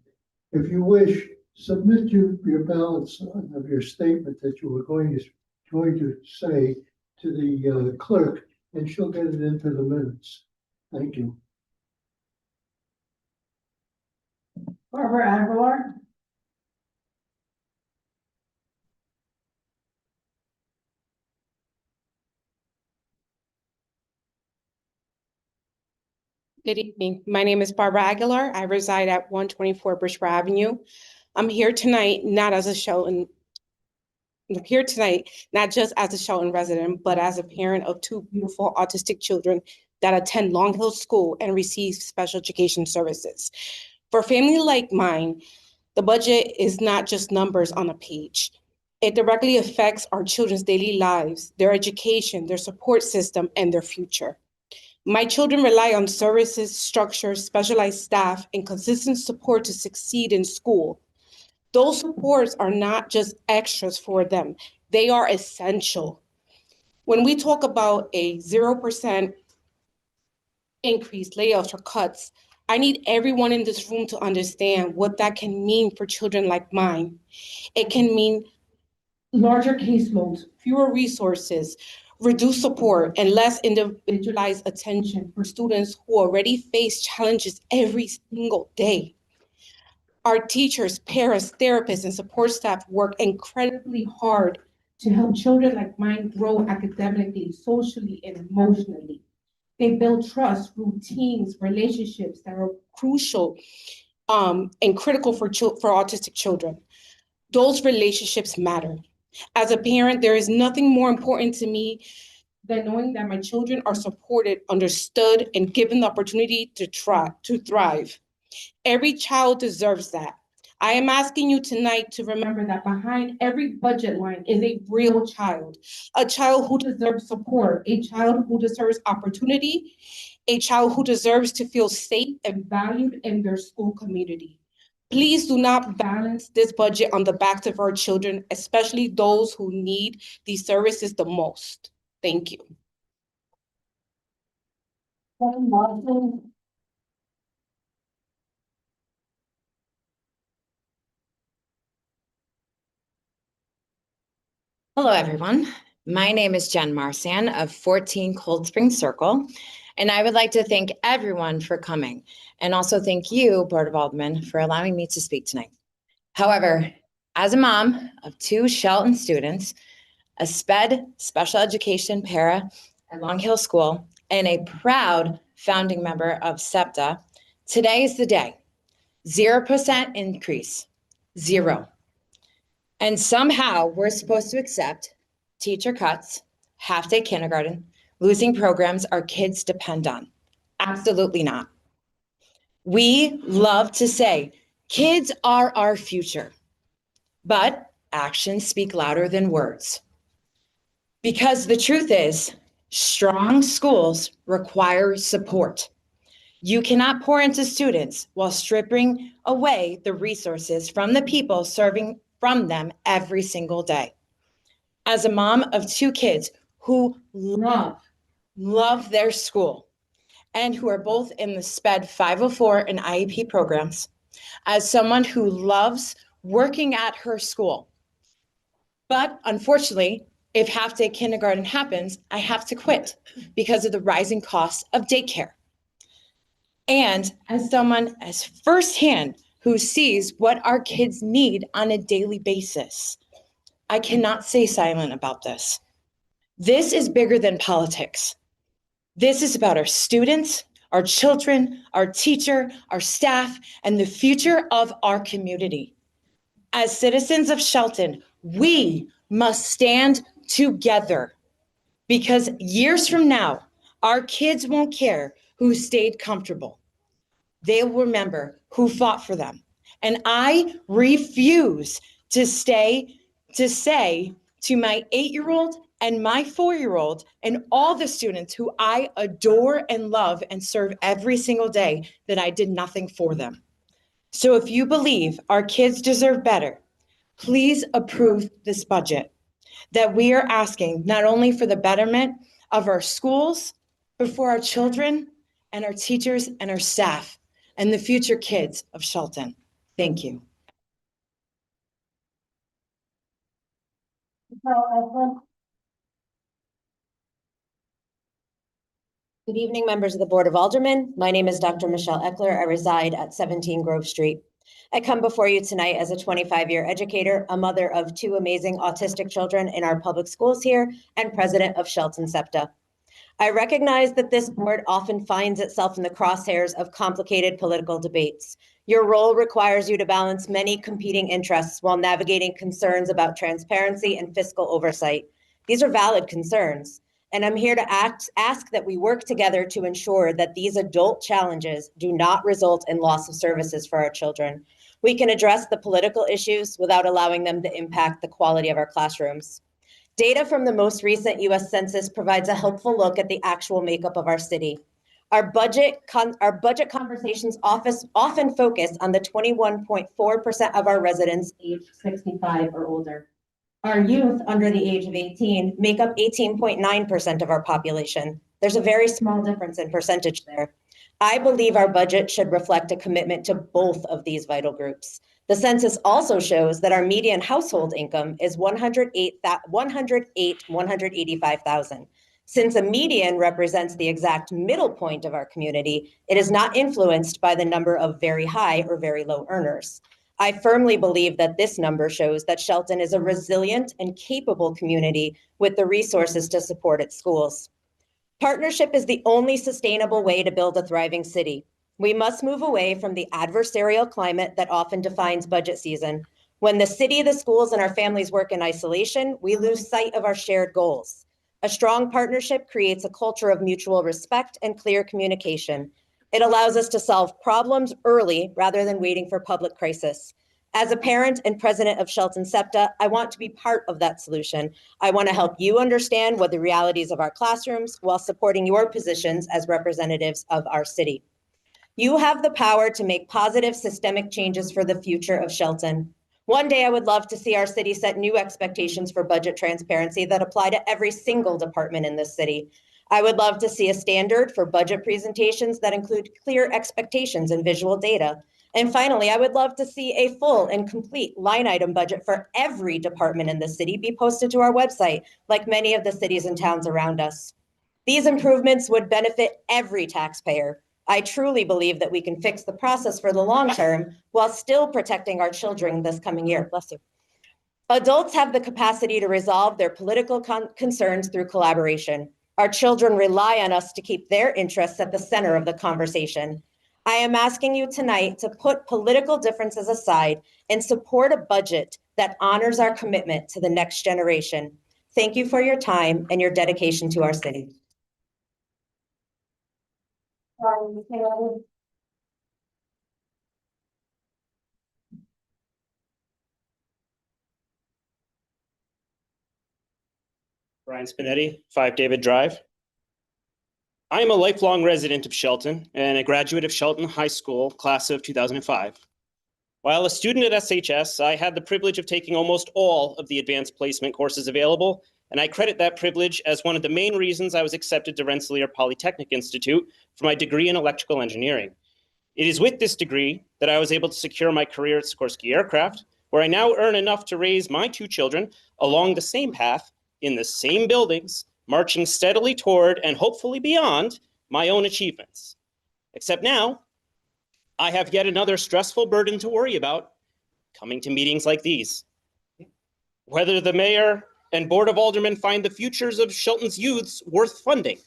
if you wish, submit your balance of your statement that you were going to say to the clerk, and she'll get it into the minutes. Thank you. Barbara Aguilar. Good evening. My name is Barbara Aguilar. I reside at 124 Bushra Avenue. I'm here tonight not just as a Shelton resident, but as a parent of two beautiful autistic children that attend Long Hill School and receive special education services. For a family like mine, the budget is not just numbers on a page. It directly affects our children's daily lives, their education, their support system, and their future. My children rely on services, structures, specialized staff, and consistent support to succeed in school. Those supports are not just extras for them. They are essential. When we talk about a 0% increase, layoffs, or cuts. I need everyone in this room to understand what that can mean for children like mine. It can mean larger caseloads, fewer resources, reduced support, and less individualized attention for students who already face challenges every single day. Our teachers, parents, therapists, and support staff work incredibly hard to help children like mine grow academically, socially, and emotionally. They build trust, routines, relationships that are crucial and critical for autistic children. Those relationships matter. As a parent, there is nothing more important to me than knowing that my children are supported, understood, and given the opportunity to thrive. Every child deserves that. I am asking you tonight to remember that behind every budget line is a real child, a child who deserves support, a child who deserves opportunity, a child who deserves to feel safe and valued in their school community. Please do not balance this budget on the backs of our children, especially those who need these services the most. Thank you. Hello, everyone. My name is Jen Marsan of 14 Cold Spring Circle, and I would like to thank everyone for coming, and also thank you, Board of Aldermen, for allowing me to speak tonight. However, as a mom of 2 Shelton students, a SPED special education para at Long Hill School, and a proud founding member of SEPTA, today is the day. 0% increase, 0. And somehow we're supposed to accept teacher cuts, half-day kindergarten, losing programs our kids depend on. Absolutely not. We love to say, kids are our future, but actions speak louder than words. Because the truth is, strong schools require support. You cannot pour into students while stripping away the resources from the people serving from them every single day. As a mom of 2 kids who love their school and who are both in the SPED 504 and IEP programs, as someone who loves working at her school, but unfortunately, if half-day kindergarten happens, I have to quit because of the rising costs of daycare. And as someone as firsthand who sees what our kids need on a daily basis, I cannot stay silent about this. This is bigger than politics. This is about our students, our children, our teacher, our staff, and the future of our community. As citizens of Shelton, we must stand together because years from now, our kids won't care who stayed comfortable. They will remember who fought for them. And I refuse to say to my 8-year-old and my 4-year-old and all the students who I adore and love and serve every single day that I did nothing for them. So if you believe our kids deserve better, please approve this budget that we are asking not only for the betterment of our schools, but for our children and our teachers and our staff and the future kids of Shelton. Thank you. Good evening, members of the Board of Aldermen. My name is Dr. Michelle Eckler. I reside at 17 Grove Street. I come before you tonight as a 25-year educator, a mother of 2 amazing autistic children in our public schools here, and president of Shelton SEPTA. I recognize that this board often finds itself in the crosshairs of complicated political debates. Your role requires you to balance many competing interests while navigating concerns about transparency and fiscal oversight. These are valid concerns, and I'm here to ask that we work together to ensure that these adult challenges do not result in loss of services for our children. We can address the political issues without allowing them to impact the quality of our classrooms. Data from the most recent U.S. Census provides a helpful look at the actual makeup of our city. Our budget conversations often focus on the 21.4% of our residents aged 65 or older. Our youth under the age of 18 make up 18.9% of our population. There's a very small difference in percentage there. I believe our budget should reflect a commitment to both of these vital groups. The census also shows that our median household income is 185,000. Since a median represents the exact middle point of our community, it is not influenced by the number of very high or very low earners. I firmly believe that this number shows that Shelton is a resilient and capable community with the resources to support its schools. Partnership is the only sustainable way to build a thriving city. We must move away from the adversarial climate that often defines budget season. When the city, the schools, and our families work in isolation, we lose sight of our shared goals. A strong partnership creates a culture of mutual respect and clear communication. It allows us to solve problems early rather than waiting for public crisis. As a parent and president of Shelton SEPTA, I want to be part of that solution. I want to help you understand what the realities of our classrooms while supporting your positions as representatives of our city. You have the power to make positive systemic changes for the future of Shelton. One day, I would love to see our city set new expectations for budget transparency that apply to every single department in this city. I would love to see a standard for budget presentations that include clear expectations and visual data. And finally, I would love to see a full and complete line item budget for every department in the city be posted to our website, like many of the cities and towns around us. These improvements would benefit every taxpayer. I truly believe that we can fix the process for the long term while still protecting our children this coming year. Bless you. Adults have the capacity to resolve their political concerns through collaboration. Our children rely on us to keep their interests at the center of the conversation. I am asking you tonight to put political differences aside and support a budget that honors our commitment to the next generation. Thank you for your time and your dedication to our city. Brian Spinetti, 5 David Drive. I am a lifelong resident of Shelton and a graduate of Shelton High School, class of 2005. While a student at SHS, I had the privilege of taking almost all of the advanced placement courses available, and I credit that privilege as one of the main reasons I was accepted to Rensselaer Polytechnic Institute for my degree in electrical engineering. It is with this degree that I was able to secure my career at Sikorsky Aircraft, where I now earn enough to raise my 2 children along the same path, in the same buildings, marching steadily toward and hopefully beyond my own achievements. Except now, I have yet another stressful burden to worry about, coming to meetings like these. Whether the mayor and board of aldermen find the futures of Shelton's youths worth funding.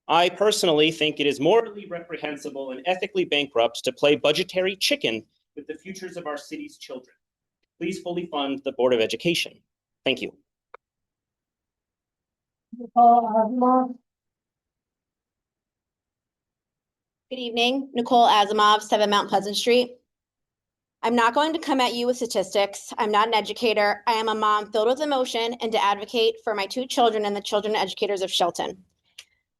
I personally think it is morally reprehensible and ethically bankrupt to play budgetary chicken with the futures of our city's children. Please fully fund the Board of Education. Thank you. Good evening, Nicole Asimov, 7 Mount Pleasant Street. I'm not going to come at you with statistics. I'm not an educator. I am a mom filled with emotion and to advocate for my 2 children and the children and educators of Shelton.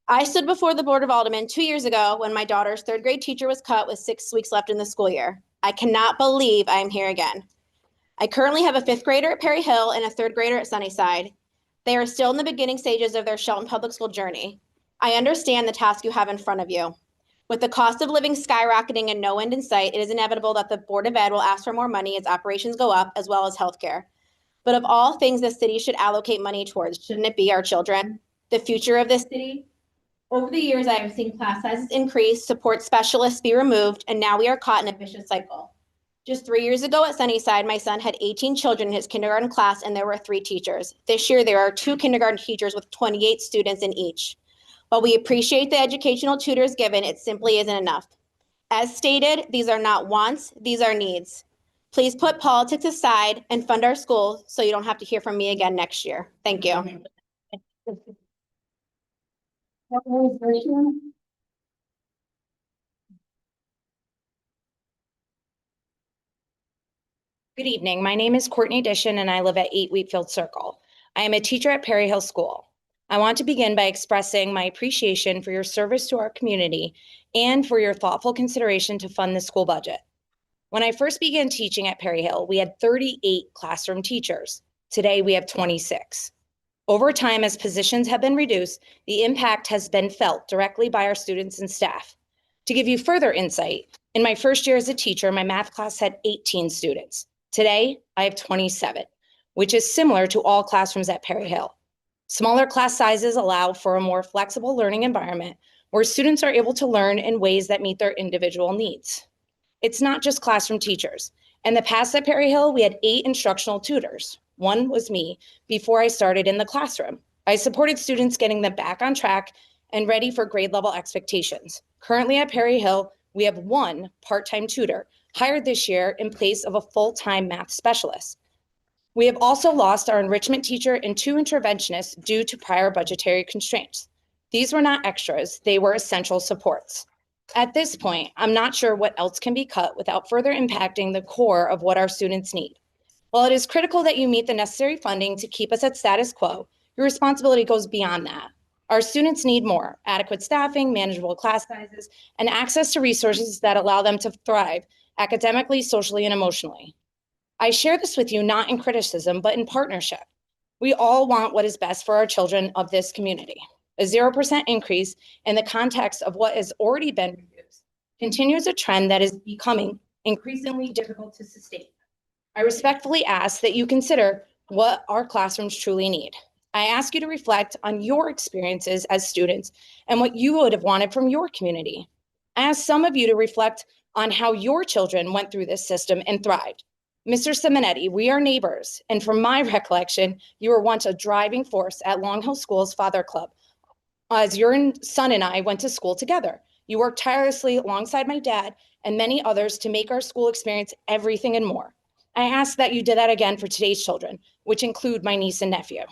I stood before the Board of Aldermen 2 years ago when my daughter's 3rd grade teacher was cut with 6 weeks left in the school year. I cannot believe I am here again. I currently have a 5th grader at Perry Hill and a 3rd grader at Sunnyside. They are still in the beginning stages of their Shelton Public School journey. I understand the task you have in front of you. With the cost of living skyrocketing and no end in sight, it is inevitable that the Board of Ed will ask for more money as operations go up, as well as healthcare. But of all things the city should allocate money towards, shouldn't it be our children? The future of this city? Over the years, I have seen class sizes increase, support specialists be removed, and now we are caught in a vicious cycle. Just 3 years ago at Sunnyside, my son had 18 children in his kindergarten class, and there were 3 teachers. This year, there are 2 kindergarten teachers with 28 students in each. While we appreciate the educational tutors given, it simply isn't enough. As stated, these are not wants, these are needs. Please put politics aside and fund our schools so you don't have to hear from me again next year. Thank you. Good evening. My name is Courtney Dishon and I live at 8 Wheatfield Circle. I am a teacher at Perry Hill School. I want to begin by expressing my appreciation for your service to our community and for your thoughtful consideration to fund the school budget. When I first began teaching at Perry Hill, we had 38 classroom teachers. Today we have 26. Over time, as positions have been reduced, the impact has been felt directly by our students and staff. To give you further insight, in my first year as a teacher, my math class had 18 students. Today, I have 27, which is similar to all classrooms at Perry Hill. Smaller class sizes allow for a more flexible learning environment where students are able to learn in ways that meet their individual needs. It's not just classroom teachers. In the past at Perry Hill, we had 8 instructional tutors. One was me before I started in the classroom. I supported students getting them back on track and ready for grade level expectations. Currently at Perry Hill, we have 1 part-time tutor hired this year in place of a full-time math specialist. We have also lost our enrichment teacher and 2 interventionists due to prior budgetary constraints. These were not extras, they were essential supports. At this point, I'm not sure what else can be cut without further impacting the core of what our students need. While it is critical that you meet the necessary funding to keep us at status quo, your responsibility goes beyond that. Our students need more: adequate staffing, manageable class sizes, and access to resources that allow them to thrive academically, socially, and emotionally. I share this with you not in criticism, but in partnership. We all want what is best for our children of this community. A 0% increase in the context of what has already been reduced continues a trend that is becoming increasingly difficult to sustain. I respectfully ask that you consider what our classrooms truly need. I ask you to reflect on your experiences as students and what you would have wanted from your community. I ask some of you to reflect on how your children went through this system and thrived. Mr. Simonetti, we are neighbors, and from my recollection, you were once a driving force at Long Hill School's Father Club, as your son and I went to school together. You worked tirelessly alongside my dad and many others to make our school experience everything and more. I ask that you do that again for today's children, which include my niece and nephew.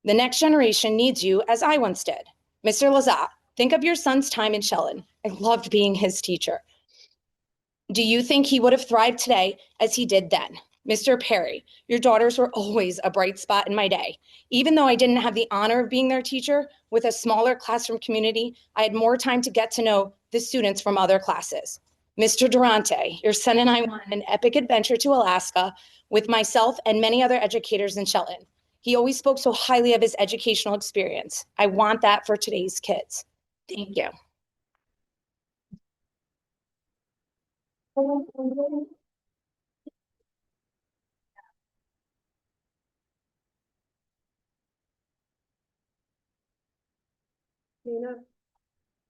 The next generation needs you as I once did. Mr. Lazat, think of your son's time in Shelton. I loved being his teacher. Do you think he would have thrived today as he did then? Mr. Perry, your daughters were always a bright spot in my day. Even though I didn't have the honor of being their teacher, with a smaller classroom community, I had more time to get to know the students from other classes. Mr. Durante, your son and I went on an epic adventure to Alaska with myself and many other educators in Shelton. He always spoke so highly of his educational experience. I want that for today's kids. Thank you.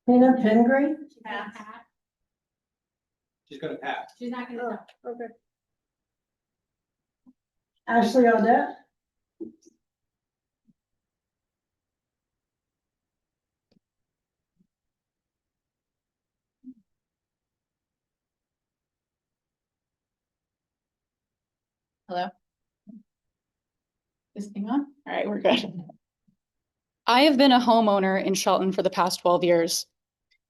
Tina Pingree? She's gonna pass. She's not gonna talk. Okay. Ashley Audette? Hello? This thing on? All right, we're good. I have been a homeowner in Shelton for the past 12 years.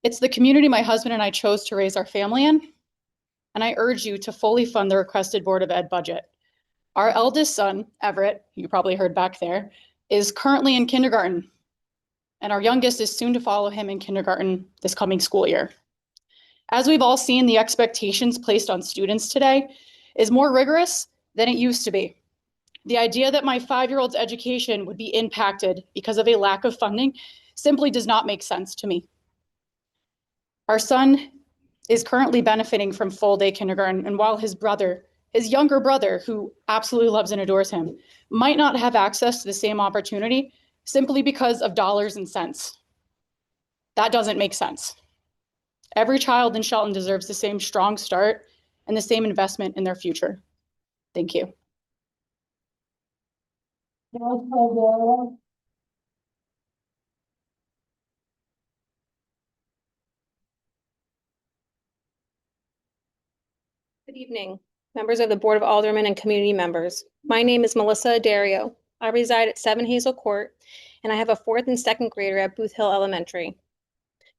It's the community my husband and I chose to raise our family in, and I urge you to fully fund the requested Board of Ed budget. Our eldest son, Everett, you probably heard back there, is currently in kindergarten, and our youngest is soon to follow him in kindergarten this coming school year. As we've all seen, the expectations placed on students today is more rigorous than it used to be. The idea that my 5-year-old's education would be impacted because of a lack of funding simply does not make sense to me. Our son is currently benefiting from full-day kindergarten, and while his younger brother, who absolutely loves and adores him, might not have access to the same opportunity simply because of dollars and cents. That doesn't make sense. Every child in Shelton deserves the same strong start and the same investment in their future. Thank you. Good evening, members of the Board of Aldermen and community members. My name is Melissa Dario. I reside at 7 Hazel Court, and I have a 4th and 2nd grader at Booth Hill Elementary.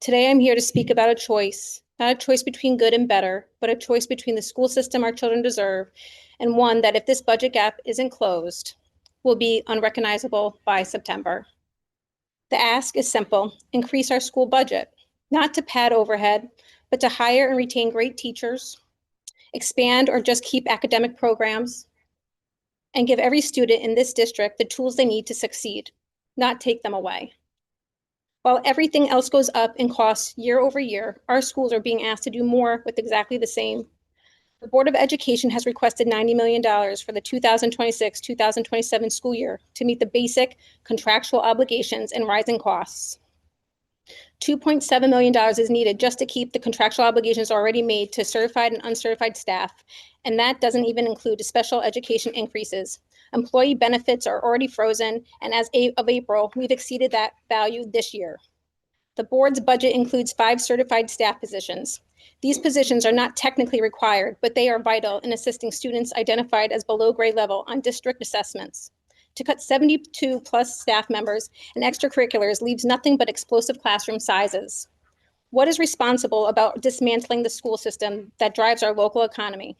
Today, I'm here to speak about a choice, not a choice between good and better, but a choice between the school system our children deserve, and one that, if this budget gap isn't closed, will be unrecognizable by September. The ask is simple: increase our school budget, not to pad overhead, but to hire and retain great teachers, expand or just keep academic programs, and give every student in this district the tools they need to succeed, not take them away. While everything else goes up in costs year over year, our schools are being asked to do more with exactly the same. The Board of Education has requested $90 million for the 2026-2027 school year to meet the basic contractual obligations and rising costs. $2.7 million is needed just to keep the contractual obligations already made to certified and uncertified staff, and that doesn't even include the special education increases. Employee benefits are already frozen, and as of April, we've exceeded that value this year. The board's budget includes 5 certified staff positions. These positions are not technically required, but they are vital in assisting students identified as below grade level on district assessments. To cut 72 plus staff members and extracurriculars leaves nothing but explosive classroom sizes. What is responsible about dismantling the school system that drives our local economy?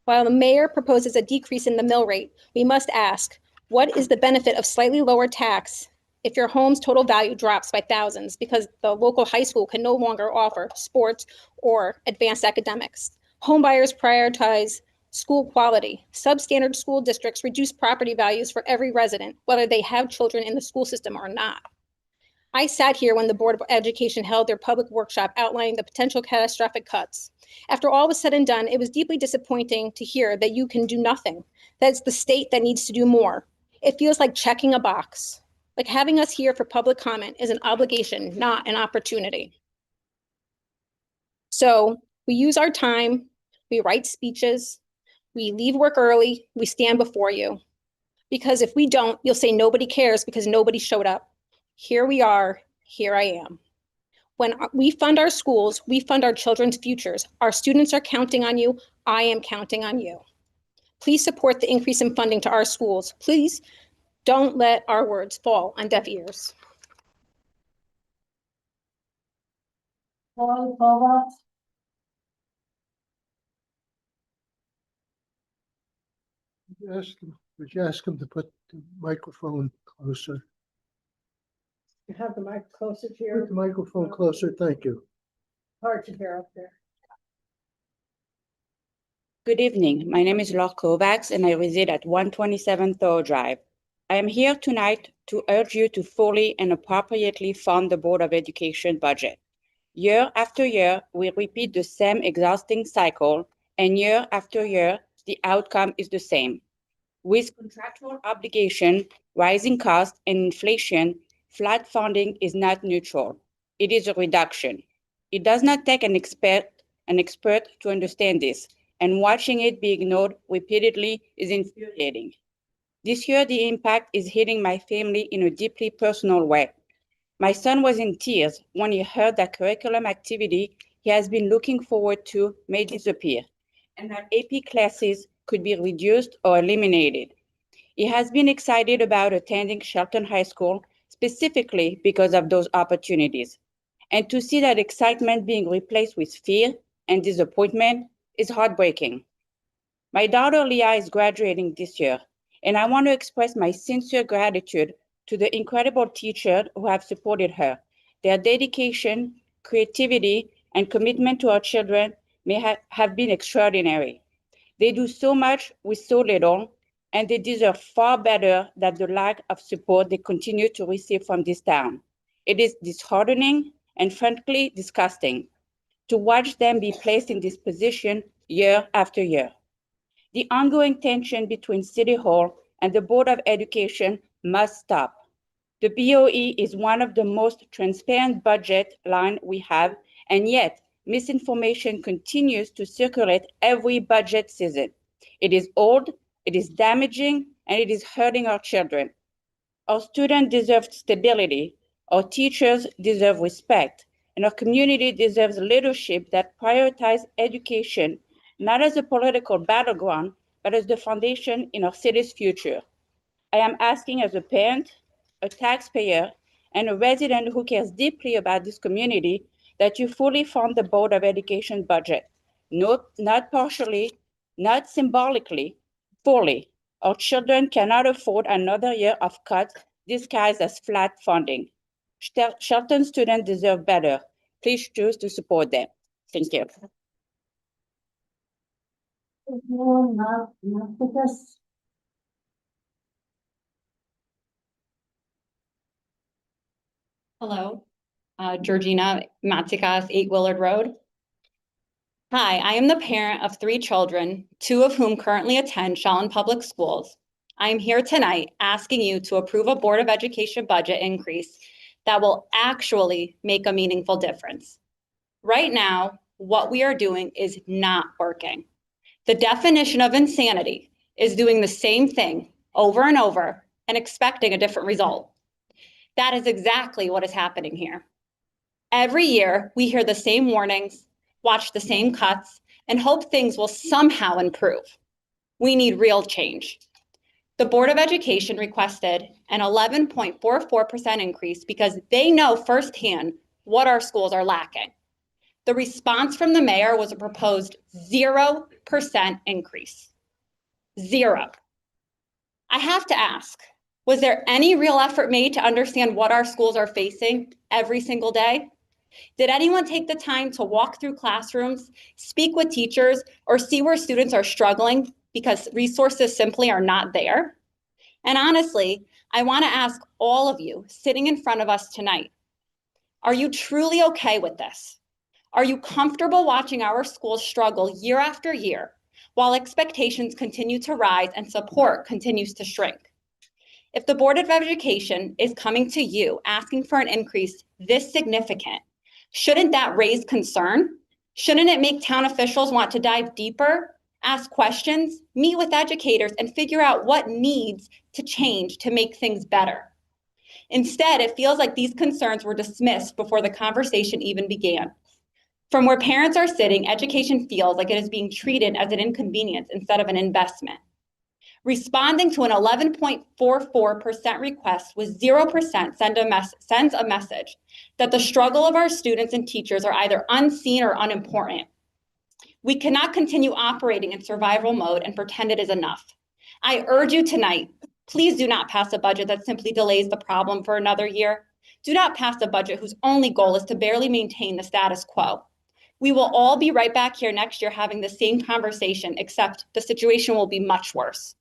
While the mayor proposes a decrease in the mill rate, we must ask, what is the benefit of slightly lower tax if your home's total value drops by thousands because the local high school can no longer offer sports or advanced academics? Homebuyers prioritize school quality. Substandard school districts reduce property values for every resident, whether they have children in the school system or not. I sat here when the Board of Education held their public workshop outlining the potential catastrophic cuts. After all was said and done, it was deeply disappointing to hear that you can do nothing, that it's the state that needs to do more. It feels like checking a box. Like having us here for public comment is an obligation, not an opportunity. So we use our time, we write speeches, we leave work early, we stand before you. Because if we don't, you'll say nobody cares because nobody showed up. Here we are, here I am. When we fund our schools, we fund our children's futures. Our students are counting on you. I am counting on you. Please support the increase in funding to our schools. Please don't let our words fall on deaf ears. Would you ask him to put the microphone closer? You have the mic closer to Put your, the microphone closer, thank you. hard to hear up there. Good evening. My name is Laura Kovacs and I reside at 127 Thor Drive. I am here tonight to urge you to fully and appropriately fund the Board of Education budget. Year after year, we repeat the same exhausting cycle, and year after year, the outcome is the same. With contractual obligation, rising costs, and inflation, flat funding is not neutral. It is a reduction. It does not take an expert to understand this, and watching it be ignored repeatedly is infuriating. This year, the impact is hitting my family in a deeply personal way. My son was in tears when he heard that curriculum activity he has been looking forward to may disappear, and that AP classes could be reduced or eliminated. He has been excited about attending Shelton High School specifically because of those opportunities. And to see that excitement being replaced with fear and disappointment is heartbreaking. My daughter Leah is graduating this year, and I want to express my sincere gratitude to the incredible teachers who have supported her. Their dedication, creativity, and commitment to our children may have been extraordinary. They do so much with so little, and they deserve far better than the lack of support they continue to receive from this town. It is disheartening and frankly disgusting to watch them be placed in this position year after year. The ongoing tension between City Hall and the Board of Education must stop. The BOE is one of the most transparent budget lines we have, and yet misinformation continues to circulate every budget season. It is old, it is damaging, and it is hurting our children. Our students deserve stability, our teachers deserve respect, and our community deserves leadership that prioritizes education, not as a political battleground, but as the foundation in our city's future. I am asking as a parent, a taxpayer, and a resident who cares deeply about this community that you fully fund the Board of Education budget. Not partially, not symbolically, fully. Our children cannot afford another year of cuts disguised as flat funding. Shelton students deserve better. Please choose to support them. Thank you. Hello, Georgina Matsikas, 8 Willard Road. Hi, I am the parent of 3 children, 2 of whom currently attend Shelton Public Schools. I am here tonight asking you to approve a Board of Education budget increase that will actually make a meaningful difference. Right now, what we are doing is not working. The definition of insanity is doing the same thing over and over and expecting a different result. That is exactly what is happening here. Every year, we hear the same warnings, watch the same cuts, and hope things will somehow improve. We need real change. The Board of Education requested an 11.44% increase because they know firsthand what our schools are lacking. The response from the mayor was a proposed 0% increase. 0. I have to ask, was there any real effort made to understand what our schools are facing every single day? Did anyone take the time to walk through classrooms, speak with teachers, or see where students are struggling because resources simply are not there? And honestly, I want to ask all of you sitting in front of us tonight, are you truly okay with this? Are you comfortable watching our schools struggle year after year while expectations continue to rise and support continues to shrink? If the Board of Education is coming to you asking for an increase this significant, shouldn't that raise concern? Shouldn't it make town officials want to dive deeper, ask questions, meet with educators, and figure out what needs to change to make things better? Instead, it feels like these concerns were dismissed before the conversation even began. From where parents are sitting, education feels like it is being treated as an inconvenience instead of an investment. Responding to an 11.44% request with 0% sends a message that the struggle of our students and teachers are either unseen or unimportant. We cannot continue operating in survival mode and pretend it is enough. I urge you tonight, please do not pass a budget that simply delays the problem for another year. Do not pass a budget whose only goal is to barely maintain the status quo. We will all be right back here next year having the same conversation, except the situation will be much worse.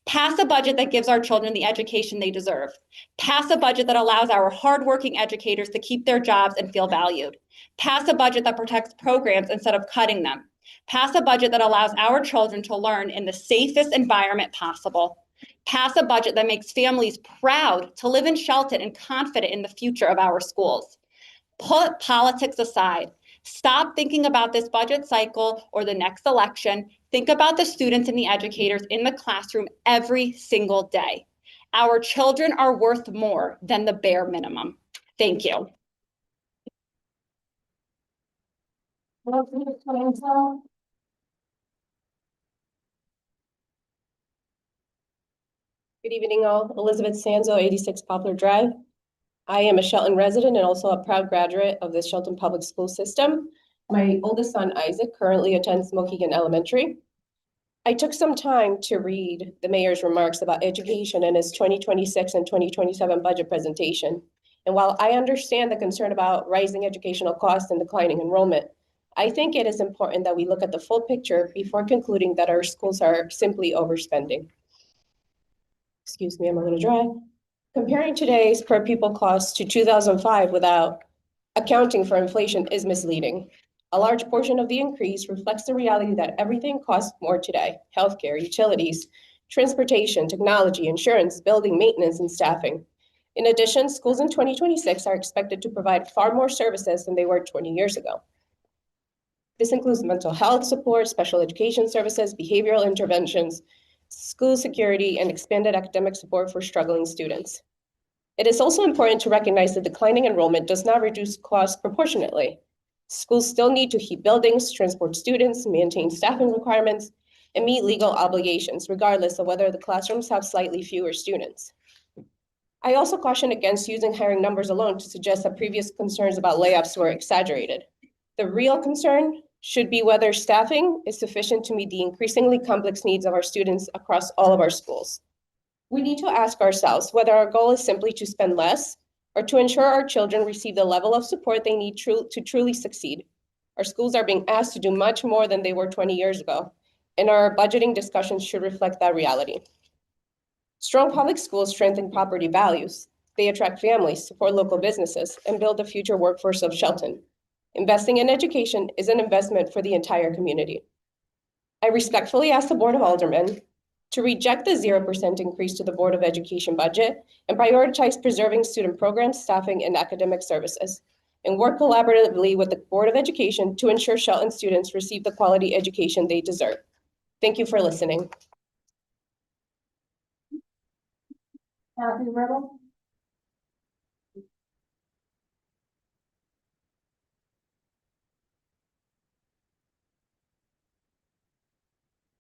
Pass a budget that gives our children the education they deserve. Pass a budget that allows our hardworking educators to keep their jobs and feel valued. Pass a budget that protects programs instead of cutting them. Pass a budget that allows our children to learn in the safest environment possible. Pass a budget that makes families proud to live in Shelton and confident in the future of our schools. Put politics aside. Stop thinking about this budget cycle or the next election. Think about the students and the educators in the classroom every single day. Our children are worth more than the bare minimum. Thank you. Good evening all. Elizabeth Sanzo, 86 Poplar Drive. I am a Shelton resident and also a proud graduate of the Shelton Public School System. My oldest son, Isaac, currently attends Mohegan Elementary. I took some time to read the mayor's remarks about education in his 2026 and 2027 budget presentation. And while I understand the concern about rising educational costs and declining enrollment, I think it is important that we look at the full picture before concluding that our schools are simply overspending. Excuse me, I'm a little dry. Comparing today's per pupil costs to 2005 without accounting for inflation is misleading. A large portion of the increase reflects the reality that everything costs more today: healthcare, utilities, transportation, technology, insurance, building maintenance, and staffing. In addition, schools in 2026 are expected to provide far more services than they were 20 years ago. This includes mental health support, special education services, behavioral interventions, school security, and expanded academic support for struggling students. It is also important to recognize that declining enrollment does not reduce costs proportionately. Schools still need to heat buildings, transport students, maintain staffing requirements, and meet legal obligations, regardless of whether the classrooms have slightly fewer students. I also caution against using hiring numbers alone to suggest that previous concerns about layoffs were exaggerated. The real concern should be whether staffing is sufficient to meet the increasingly complex needs of our students across all of our schools. We need to ask ourselves whether our goal is simply to spend less or to ensure our children receive the level of support they need to truly succeed. Our schools are being asked to do much more than they were 20 years ago, and our budgeting discussions should reflect that reality. Strong public schools strengthen property values. They attract families, support local businesses, and build the future workforce of Shelton. Investing in education is an investment for the entire community. I respectfully ask the Board of Aldermen to reject the 0% increase to the Board of Education budget and prioritize preserving student programs, staffing, and academic services, and work collaboratively with the Board of Education to ensure Shelton students receive the quality education they deserve. Thank you for listening. Kathy Riddle.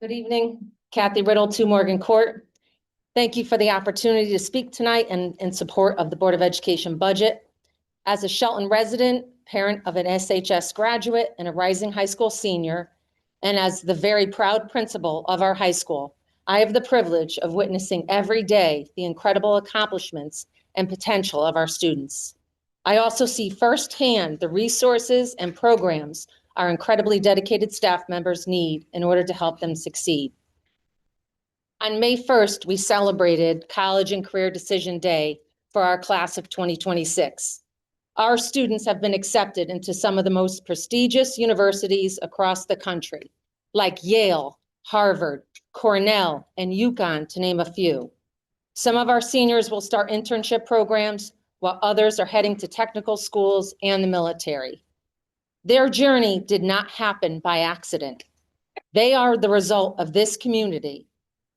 Good evening, Kathy Riddle, 2 Morgan Court. Thank you for the opportunity to speak tonight and in support of the Board of Education budget. As a Shelton resident, parent of an SHS graduate and a rising high school senior, and as the very proud principal of our high school, I have the privilege of witnessing every day the incredible accomplishments and potential of our students. I also see firsthand the resources and programs our incredibly dedicated staff members need in order to help them succeed. On May 1st, we celebrated College and Career Decision Day for our class of 2026. Our students have been accepted into some of the most prestigious universities across the country, like Yale, Harvard, Cornell, and UConn, to name a few. Some of our seniors will start internship programs, while others are heading to technical schools and the military. Their journey did not happen by accident. They are the result of this community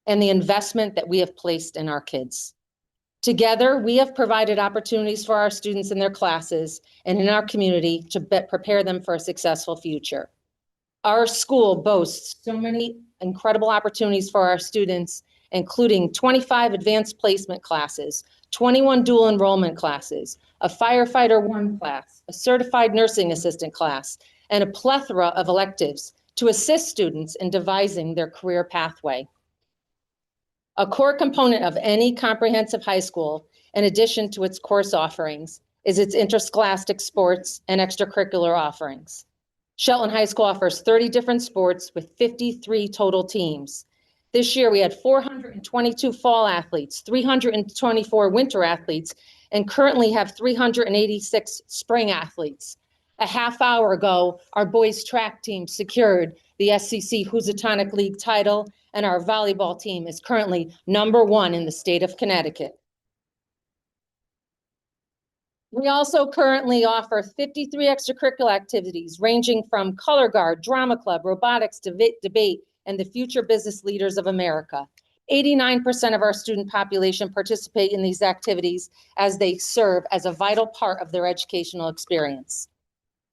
and the investment that we have placed in our kids. Together, we have provided opportunities for our students in their classes and in our community to prepare them for a successful future. Our school boasts so many incredible opportunities for our students, including 25 advanced placement classes, 21 dual enrollment classes, a firefighter 1 class, a certified nursing assistant class, and a plethora of electives to assist students in devising their career pathway. A core component of any comprehensive high school, in addition to its course offerings, is its interscholastic sports and extracurricular offerings. Shelton High School offers 30 different sports with 53 total teams. This year, we had 422 fall athletes, 324 winter athletes, and currently have 386 spring athletes. A half hour ago, our boys track team secured the SCC Housatonic League title, and our volleyball team is currently #1 in the state of Connecticut. We also currently offer 53 extracurricular activities ranging from color guard, drama club, robotics, debate, and the future business leaders of America. 89% of our student population participate in these activities as they serve as a vital part of their educational experience.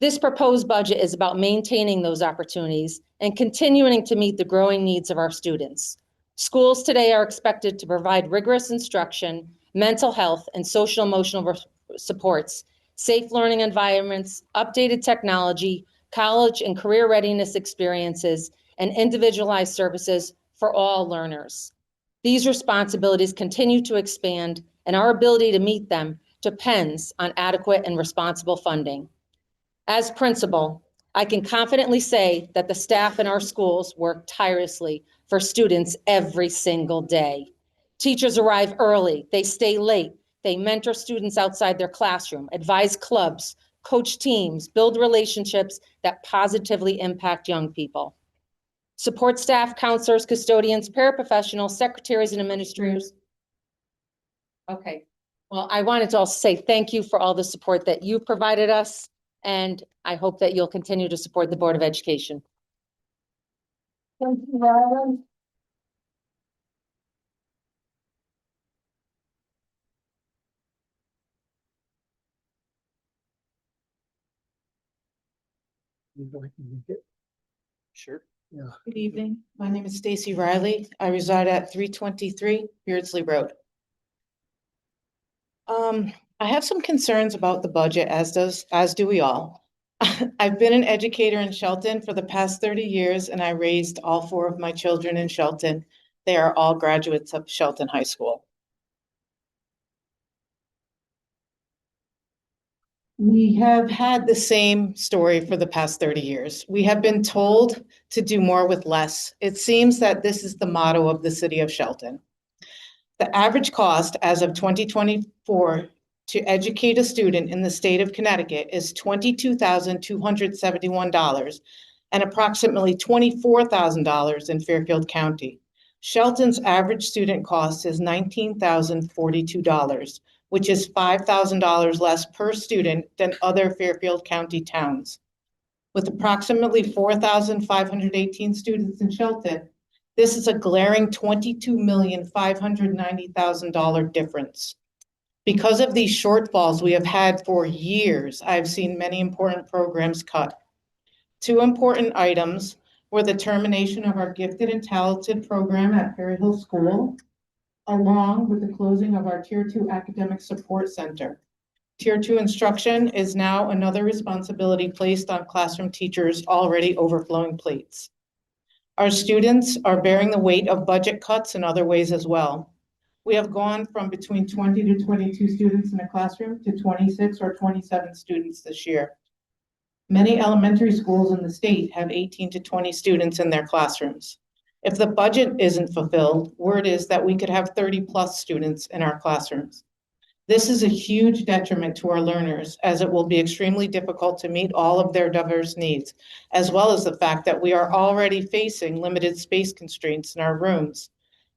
This proposed budget is about maintaining those opportunities and continuing to meet the growing needs of our students. Schools today are expected to provide rigorous instruction, mental health, and social emotional supports, safe learning environments, updated technology, college and career readiness experiences, and individualized services for all learners. These responsibilities continue to expand, and our ability to meet them depends on adequate and responsible funding. As principal, I can confidently say that the staff in our schools work tirelessly for students every single day. Teachers arrive early, they stay late, they mentor students outside their classroom, advise clubs, coach teams, build relationships that positively impact young people. Support staff, counselors, custodians, paraprofessionals, secretaries, and administrators. Okay, well, I wanted to also say thank you for all the support that you provided us, and I hope that you'll continue to support the Board of Education. Thank you, Robin. Sure. Yeah. Good evening. My name is Stacy Riley. I reside at 323 Beardsley Road. I have some concerns about the budget, as do we all. I've been an educator in Shelton for the past 30 years, and I raised all 4 of my children in Shelton. They are all graduates of Shelton High School. We have had the same story for the past 30 years. We have been told to do more with less. It seems that this is the motto of the city of Shelton. The average cost as of 2024 to educate a student in the state of Connecticut is $22,271 and approximately $24,000 in Fairfield County. Shelton's average student cost is $19,042, which is $5,000 less per student than other Fairfield County towns. With approximately 4,518 students in Shelton, this is a glaring $22,590,000 difference. Because of these shortfalls we have had for years, I've seen many important programs cut. Two important items were the termination of our gifted and talented program at Perry Hill School, along with the closing of our Tier 2 Academic Support Center. Tier 2 instruction is now another responsibility placed on classroom teachers' already overflowing plates. Our students are bearing the weight of budget cuts in other ways as well. We have gone from between 20 to 22 students in a classroom to 26 or 27 students this year. Many elementary schools in the state have 18 to 20 students in their classrooms. If the budget isn't fulfilled, word is that we could have 30+ students in our classrooms. This is a huge detriment to our learners, as it will be extremely difficult to meet all of their diverse needs, as well as the fact that we are already facing limited space constraints in our rooms.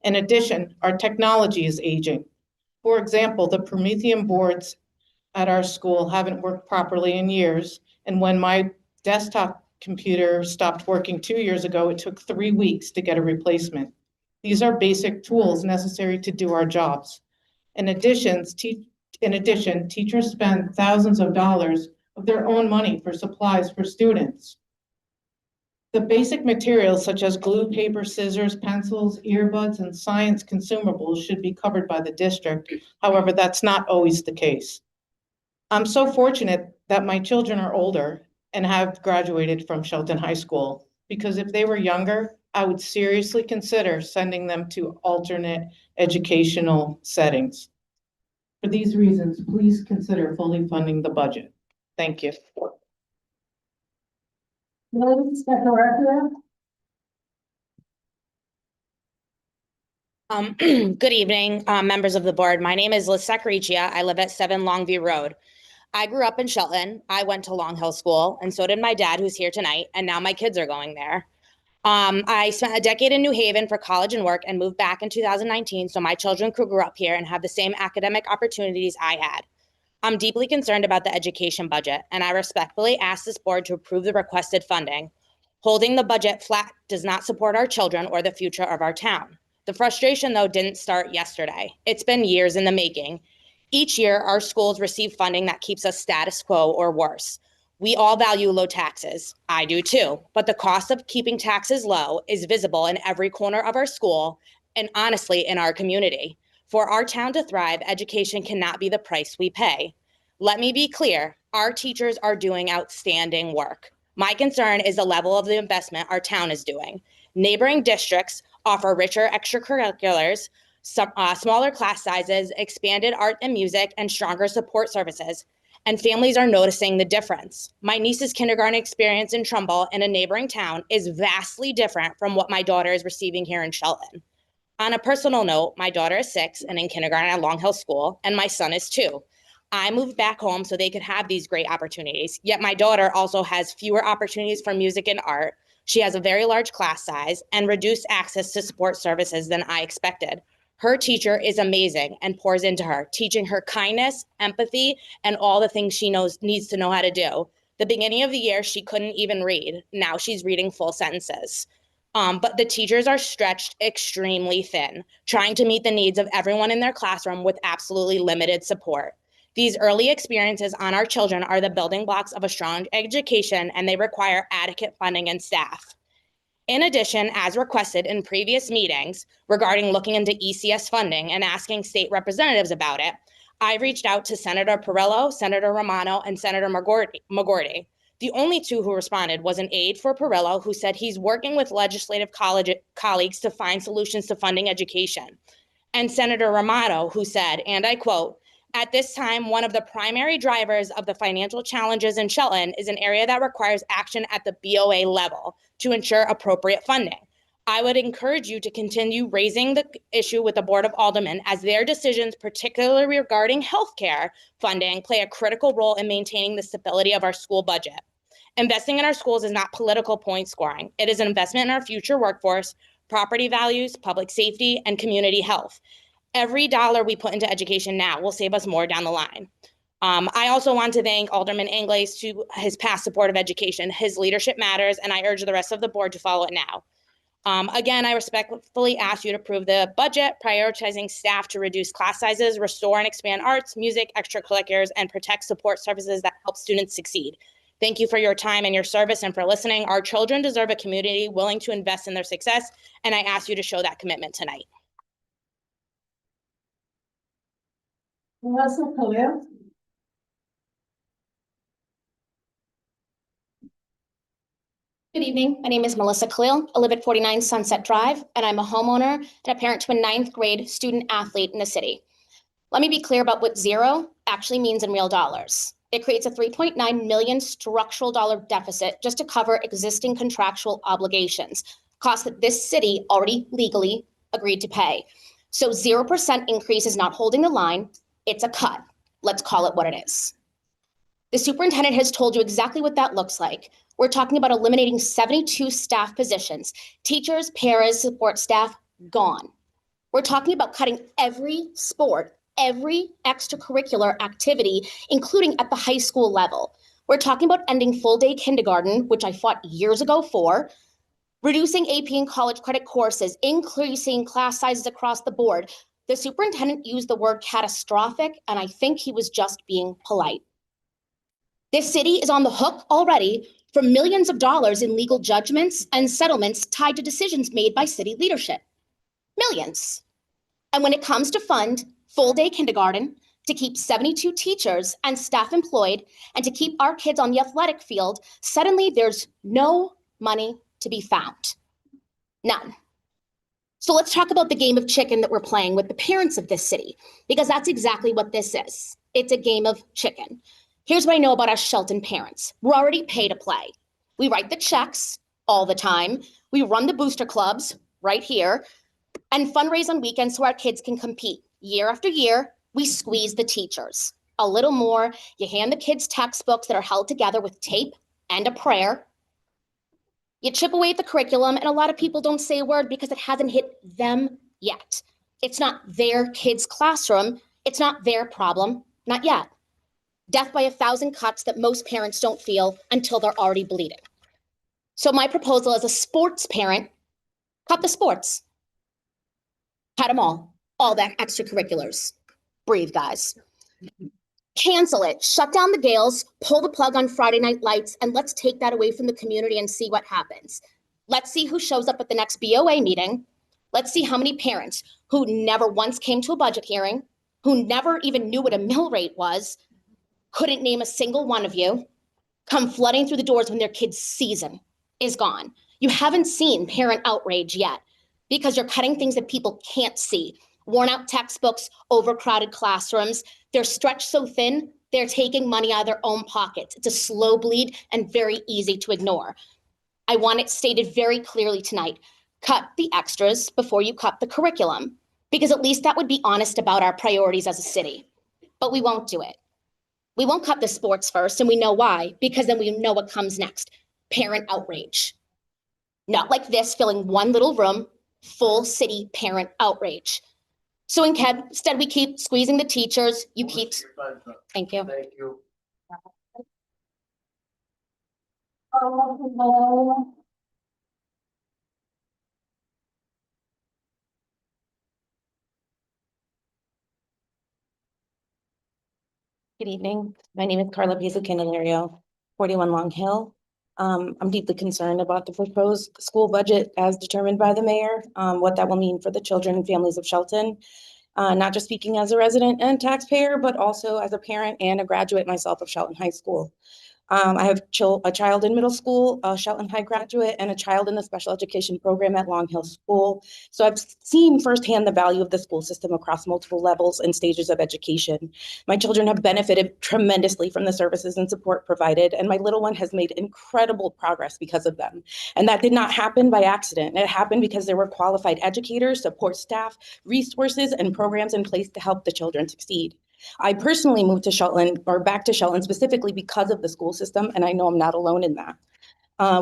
In addition, our technology is aging. For example, the Promethean boards at our school haven't worked properly in years, and when my desktop computer stopped working 2 years ago, it took 3 weeks to get a replacement. These are basic tools necessary to do our jobs. In addition, teachers spend thousands of dollars of their own money for supplies for students. The basic materials such as glue, paper, scissors, pencils, earbuds, and science consumables should be covered by the district. However, that's not always the case. I'm so fortunate that my children are older and have graduated from Shelton High School, because if they were younger, I would seriously consider sending them to alternate educational settings. For these reasons, please consider fully funding the budget. Thank you. Good evening, members of the board. My name is Liz Sacaricia. I live at 7 Longview Road. I grew up in Shelton. I went to Long Hill School, and so did my dad, who's here tonight, and now my kids are going there. I spent a decade in New Haven for college and work and moved back in 2019, so my children could grow up here and have the same academic opportunities I had. I'm deeply concerned about the education budget, and I respectfully ask this board to approve the requested funding. Holding the budget flat does not support our children or the future of our town. The frustration, though, didn't start yesterday. It's been years in the making. Each year, our schools receive funding that keeps us status quo or worse. We all value low taxes. I do too. But the cost of keeping taxes low is visible in every corner of our school and honestly in our community. For our town to thrive, education cannot be the price we pay. Let me be clear, our teachers are doing outstanding work. My concern is the level of the investment our town is doing. Neighboring districts offer richer extracurriculars, smaller class sizes, expanded art and music, and stronger support services. And families are noticing the difference. My niece's kindergarten experience in Trumbull in a neighboring town is vastly different from what my daughter is receiving here in Shelton. On a personal note, my daughter is 6 and in kindergarten at Long Hill School, and my son is 2. I moved back home so they could have these great opportunities, yet my daughter also has fewer opportunities for music and art. She has a very large class size and reduced access to support services than I expected. Her teacher is amazing and pours into her, teaching her kindness, empathy, and all the things she needs to know how to do. The beginning of the year, she couldn't even read. Now she's reading full sentences. But the teachers are stretched extremely thin, trying to meet the needs of everyone in their classroom with absolutely limited support. These early experiences on our children are the building blocks of a strong education, and they require adequate funding and staff. In addition, as requested in previous meetings regarding looking into ECS funding and asking state representatives about it, I reached out to Senator Perillo, Senator Romano, and Senator McGorty. The only two who responded was an aide for Perillo, who said he's working with legislative colleagues to find solutions to funding education, and Senator Romano, who said, and I quote, "At this time, one of the primary drivers of the financial challenges in Shelton is an area that requires action at the BOA level to ensure appropriate funding. I would encourage you to continue raising the issue with the Board of Aldermen, as their decisions, particularly regarding healthcare funding, play a critical role in maintaining the stability of our school budget. Investing in our schools is not political point scoring. It is an investment in our future workforce, property values, public safety, and community health. Every dollar we put into education now will save us more down the line. I also want to thank Alderman Ingles to his past support of education. His leadership matters, and I urge the rest of the board to follow it now. Again, I respectfully ask you to approve the budget, prioritizing staff to reduce class sizes, restore and expand arts, music, extracurriculars, and protect support services that help students succeed. Thank you for your time and your service and for listening. Our children deserve a community willing to invest in their success, and I ask you to show that commitment tonight. Melissa Khalil. Good evening. My name is Melissa Khalil. I live at 49 Sunset Drive, and I'm a homeowner and a parent to a 9th grade student athlete in the city. Let me be clear about what zero actually means in real dollars. It creates a $3.9 million structural dollar deficit just to cover existing contractual obligations, costs that this city already legally agreed to pay. So 0% increase is not holding the line. It's a cut. Let's call it what it is. The superintendent has told you exactly what that looks like. We're talking about eliminating 72 staff positions, teachers, paras, support staff, gone. We're talking about cutting every sport, every extracurricular activity, including at the high school level. We're talking about ending full-day kindergarten, which I fought years ago for, reducing AP and college credit courses, increasing class sizes across the board. The superintendent used the word catastrophic, and I think he was just being polite. This city is on the hook already for millions of dollars in legal judgments and settlements tied to decisions made by city leadership. Millions. And when it comes to fund full-day kindergarten, to keep 72 teachers and staff employed, and to keep our kids on the athletic field, suddenly there's no money to be found. None. So let's talk about the game of chicken that we're playing with the parents of this city, because that's exactly what this is. It's a game of chicken. Here's what I know about us Shelton parents. We're already pay to play. We write the checks all the time. We run the booster clubs right here and fundraise on weekends so our kids can compete. Year after year, we squeeze the teachers. A little more, you hand the kids textbooks that are held together with tape and a prayer. You chip away at the curriculum, and a lot of people don't say a word because it hasn't hit them yet. It's not their kid's classroom. It's not their problem, not yet. Death by 1,000 cuts that most parents don't feel until they're already bleeding. So my proposal as a sports parent, cut the sports. Cut them all the extracurriculars. Breathe, guys. Cancel it, shut down the Gales, pull the plug on Friday night lights, and let's take that away from the community and see what happens. Let's see who shows up at the next BOA meeting. Let's see how many parents who never once came to a budget hearing, who never even knew what a mill rate was, couldn't name a single one of you, come flooding through the doors when their kid's season is gone. You haven't seen parent outrage yet because you're cutting things that people can't see. Worn out textbooks, overcrowded classrooms. They're stretched so thin, they're taking money out of their own pockets. It's a slow bleed and very easy to ignore. I want it stated very clearly tonight. Cut the extras before you cut the curriculum, because at least that would be honest about our priorities as a city. But we won't do it. We won't cut the sports first, and we know why, because then we know what comes next. Parent outrage. Not like this, filling one little room, full city parent outrage. So instead we keep squeezing the teachers, you keep, thank you. Thank you. Good evening. My name is Carla Pisa Candelario, 41 Long Hill. I'm deeply concerned about the proposed school budget as determined by the mayor, what that will mean for the children and families of Shelton. Not just speaking as a resident and taxpayer, but also as a parent and a graduate myself of Shelton High School. I have a child in middle school, a Shelton High graduate, and a child in the special education program at Long Hill School. So I've seen firsthand the value of the school system across multiple levels and stages of education. My children have benefited tremendously from the services and support provided, and my little one has made incredible progress because of them. And that did not happen by accident. It happened because there were qualified educators, support staff, resources, and programs in place to help the children succeed. I personally moved to Shelton, or back to Shelton specifically because of the school system, and I know I'm not alone in that.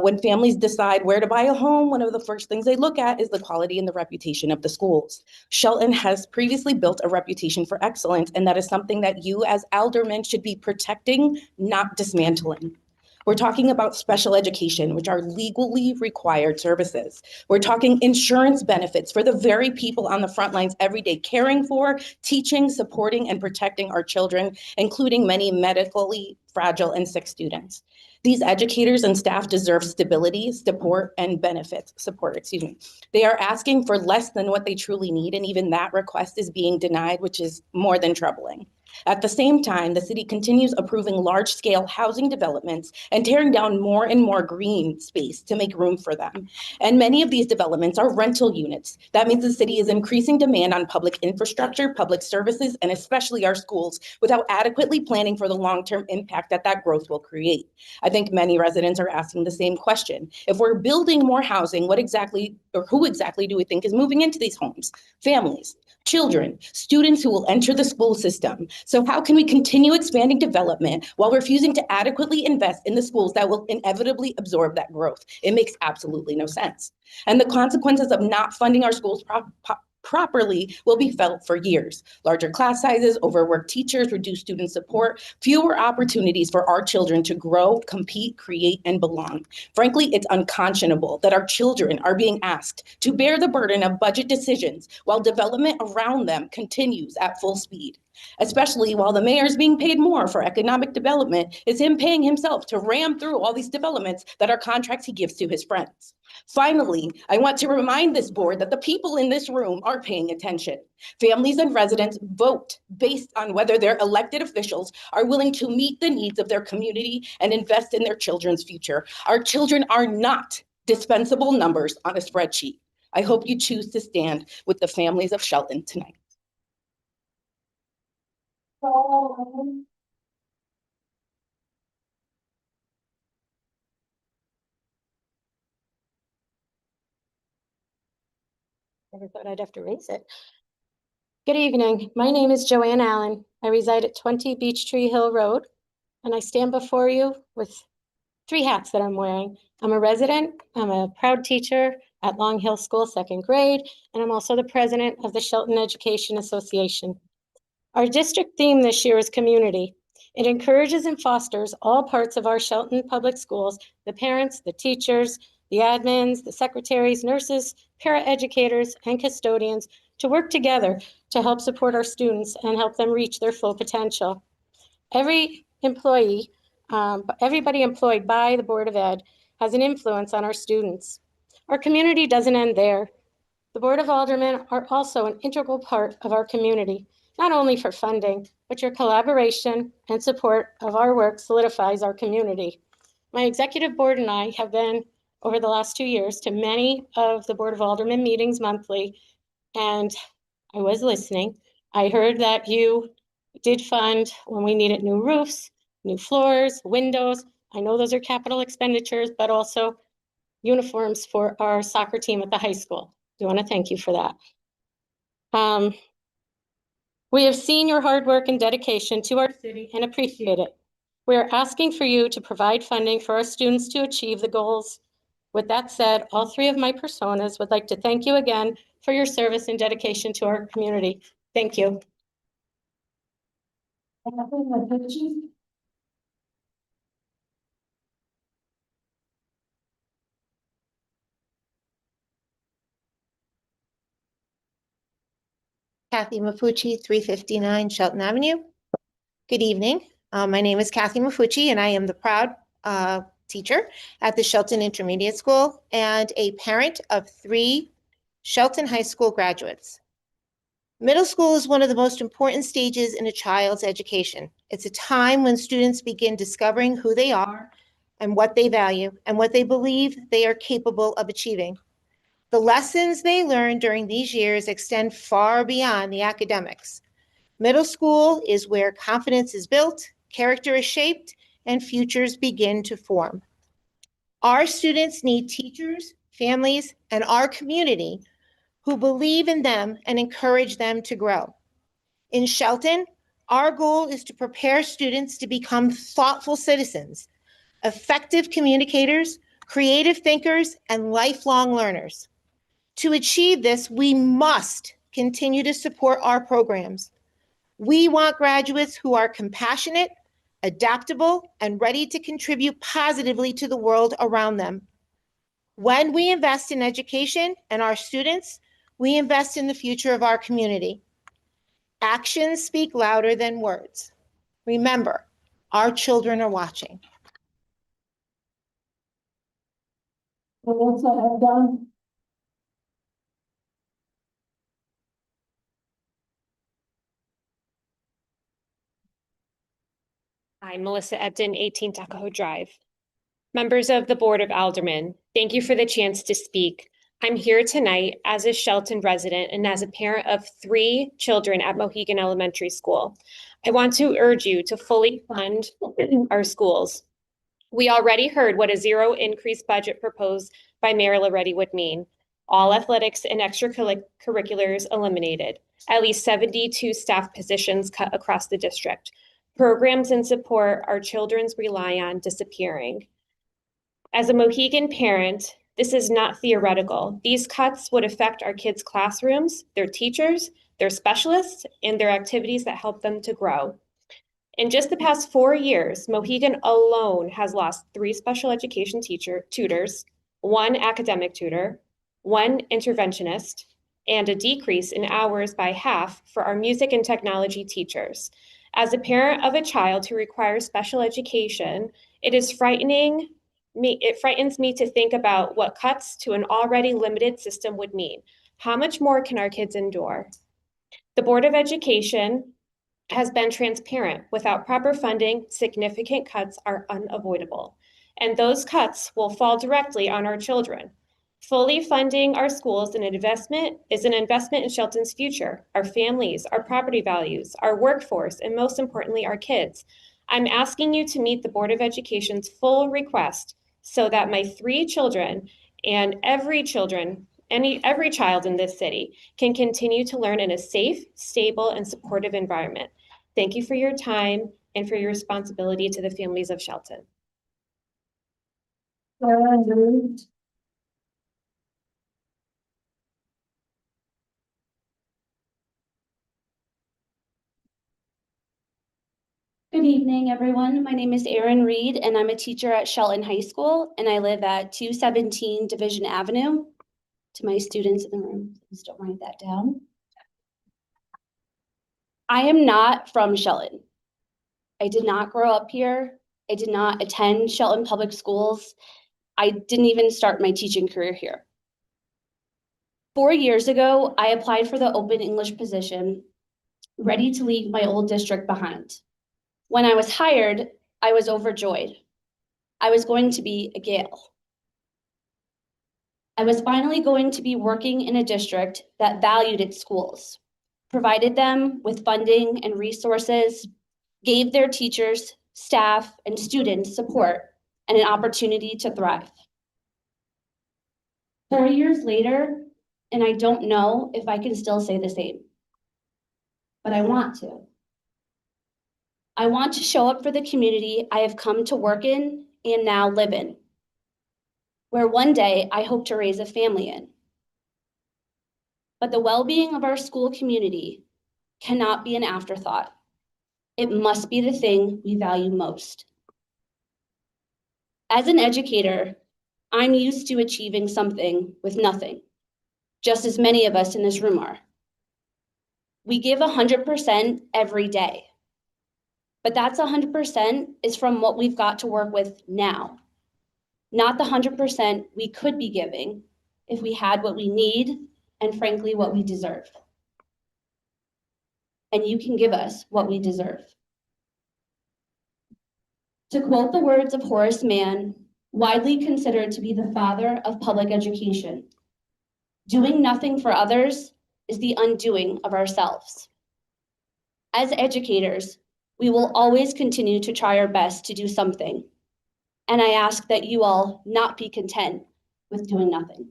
When families decide where to buy a home, one of the first things they look at is the quality and the reputation of the schools. Shelton has previously built a reputation for excellence, and that is something that you as aldermen should be protecting, not dismantling. We're talking about special education, which are legally required services. We're talking insurance benefits for the very people on the front lines every day, caring for, teaching, supporting, and protecting our children, including many medically fragile and sick students. These educators and staff deserve stability, support. They are asking for less than what they truly need, and even that request is being denied, which is more than troubling. At the same time, the city continues approving large-scale housing developments and tearing down more and more green space to make room for them. And many of these developments are rental units. That means the city is increasing demand on public infrastructure, public services, and especially our schools without adequately planning for the long-term impact that growth will create. I think many residents are asking the same question. If we're building more housing, what exactly, or who exactly do we think is moving into these homes? Families, children, students who will enter the school system. So how can we continue expanding development while refusing to adequately invest in the schools that will inevitably absorb that growth? It makes absolutely no sense. And the consequences of not funding our schools properly will be felt for years. Larger class sizes, overworked teachers, reduced student support, fewer opportunities for our children to grow, compete, create, and belong. Frankly, it's unconscionable that our children are being asked to bear the burden of budget decisions while development around them continues at full speed. Especially while the mayor is being paid more for economic development, is him paying himself to ram through all these developments that are contracts he gives to his friends. Finally, I want to remind this board that the people in this room are paying attention. Families and residents vote based on whether their elected officials are willing to meet the needs of their community and invest in their children's future. Our children are not dispensable numbers on a spreadsheet. I hope you choose to stand with the families of Shelton tonight. Never thought I'd have to raise it. Good evening. My name is Joanne Allen. I reside at 20 Beech Tree Hill Road, and I stand before you with 3 hats that I'm wearing. I'm a resident, I'm a proud teacher at Long Hill School, 2nd grade, and I'm also the president of the Shelton Education Association. Our district theme this year is community. It encourages and fosters all parts of our Shelton Public Schools, the parents, the teachers, the admins, the secretaries, nurses, paraeducators, and custodians to work together to help support our students and help them reach their full potential. Every employee, everybody employed by the Board of Ed has an influence on our students. Our community doesn't end there. The Board of Aldermen are also an integral part of our community, not only for funding, but your collaboration and support of our work solidifies our community. My executive board and I have been, over the last 2 years, to many of the Board of Aldermen meetings monthly, and I was listening. I heard that you did fund when we needed new roofs, new floors, windows. I know those are capital expenditures, but also uniforms for our soccer team at the high school. We want to thank you for that. We have seen your hard work and dedication to our city and appreciate it. We are asking for you to provide funding for our students to achieve the goals. With that said, all 3 of my personas would like to thank you again for your service and dedication to our community. Thank you. Kathy Mafucci, 359 Shelton Avenue. Good evening. My name is Kathy Mafucci, and I am the proud teacher at the Shelton Intermediate School and a parent of 3 Shelton High School graduates. Middle school is one of the most important stages in a child's education, It's a time when students begin discovering who they are and what they value and what they believe they are capable of achieving. The lessons they learn during these years extend far beyond the academics. Middle school is where confidence is built, character is shaped, and futures begin to form. Our students need teachers, families, and our community who believe in them and encourage them to grow. In Shelton, our goal is to prepare students to become thoughtful citizens, effective communicators, creative thinkers, and lifelong learners. To achieve this, we must continue to support our programs. We want graduates who are compassionate, adaptable, and ready to contribute positively to the world around them. When we invest in education and our students, we invest in the future of our community. Actions speak louder than words. Remember, our children are watching. Melissa Ebden. I'm Melissa Ebden, 18 Tuckahoe Drive. Members of the Board of Aldermen, thank you for the chance to speak. I'm here tonight as a Shelton resident and as a parent of 3 children at Mohegan Elementary School. I want to urge you to fully fund our schools. We already heard what a 0 increase budget proposed by Mayor Loretti would mean. All athletics and extracurriculars eliminated, at least 72 staff positions cut across the district. Programs and support our children's rely on disappearing. As a Mohegan parent, this is not theoretical. These cuts would affect our kids' classrooms, their teachers, their specialists, and their activities that help them to grow. In just the past 4 years, Mohegan alone has lost 3 special education tutors, 1 academic tutor, 1 interventionist, and a decrease in hours by half for our music and technology teachers. As a parent of a child who requires special education, it frightens me to think about what cuts to an already limited system would mean. How much more can our kids endure? The Board of Education has been transparent. Without proper funding, significant cuts are unavoidable. And those cuts will fall directly on our children. Fully funding our schools is an investment in Shelton's future, our families, our property values, our workforce, and most importantly, our kids. I'm asking you to meet the Board of Education's full request so that my 3 children and every child in this city can continue to learn in a safe, stable, and supportive environment. Thank you for your time and for your responsibility to the families of Shelton. Good evening, everyone. My name is Erin Reed, and I'm a teacher at Shelton High School, and I live at 217 Division Avenue. To my students in the room, please don't write that down. I am not from Shelton. I did not grow up here. I did not attend Shelton Public Schools. I didn't even start my teaching career here. 4 years ago, I applied for the open English position, ready to leave my old district behind. When I was hired, I was overjoyed. I was going to be a Gale. I was finally going to be working in a district that valued its schools, provided them with funding and resources, gave their teachers, staff, and students support and an opportunity to thrive. 4 years later, and I don't know if I can still say the same, but I want to. I want to show up for the community I have come to work in and now live in, where one day I hope to raise a family in. But the well-being of our school community cannot be an afterthought. It must be the thing we value most. As an educator, I'm used to achieving something with nothing, just as many of us in this room are. We give 100% every day, but that's 100% is from what we've got to work with now, not the 100% we could be giving if we had what we need and frankly, what we deserve. And you can give us what we deserve. To quote the words of Horace Mann, widely considered to be the father of public education, doing nothing for others is the undoing of ourselves. As educators, we will always continue to try our best to do something. And I ask that you all not be content with doing nothing.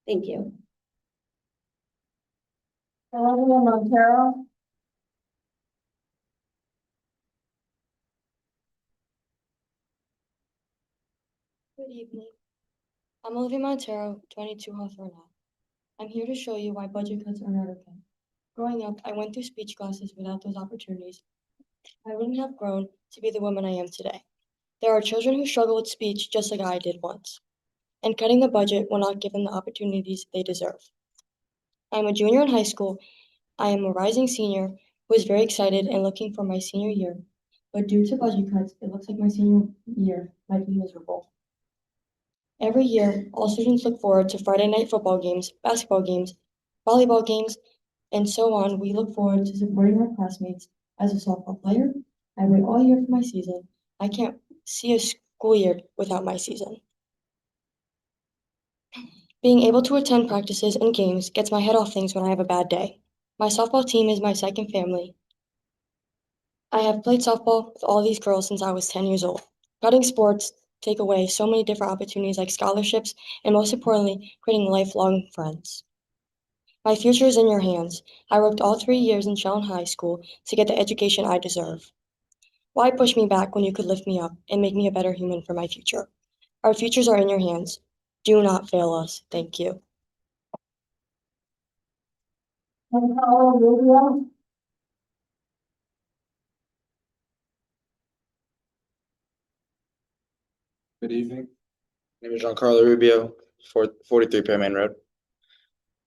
Thank you. Olivia Montero. Good evening. I'm Olivia Montero, 22 Hawthorne Ave. I'm here to show you why budget cuts are not okay. Growing up, I went through speech classes without those opportunities. I wouldn't have grown to be the woman I am today. There are children who struggle with speech just like I did once, and cutting the budget will not give them the opportunities they deserve. I'm a junior in high school. I am a rising senior who is very excited and looking for my senior year, but due to budget cuts, it looks like my senior year might be miserable. Every year, all students look forward to Friday night football games, basketball games, volleyball games, and so on. We look forward to supporting our classmates. As a softball player, I wait all year for my season. I can't see a school year without my season. Being able to attend practices and games gets my head off things when I have a bad day. My softball team is my second family. I have played softball with all these girls since I was 10 years old. Cutting sports take away so many different opportunities like scholarships and most importantly, creating lifelong friends. My future is in your hands. I worked all 3 years in Shelton High School to get the education I deserve. Why push me back when you could lift me up and make me a better human for my future? Our futures are in your hands. Do not fail us. Thank you. Good evening. My name is Giancarlo Rubio, 43 Pearman Road.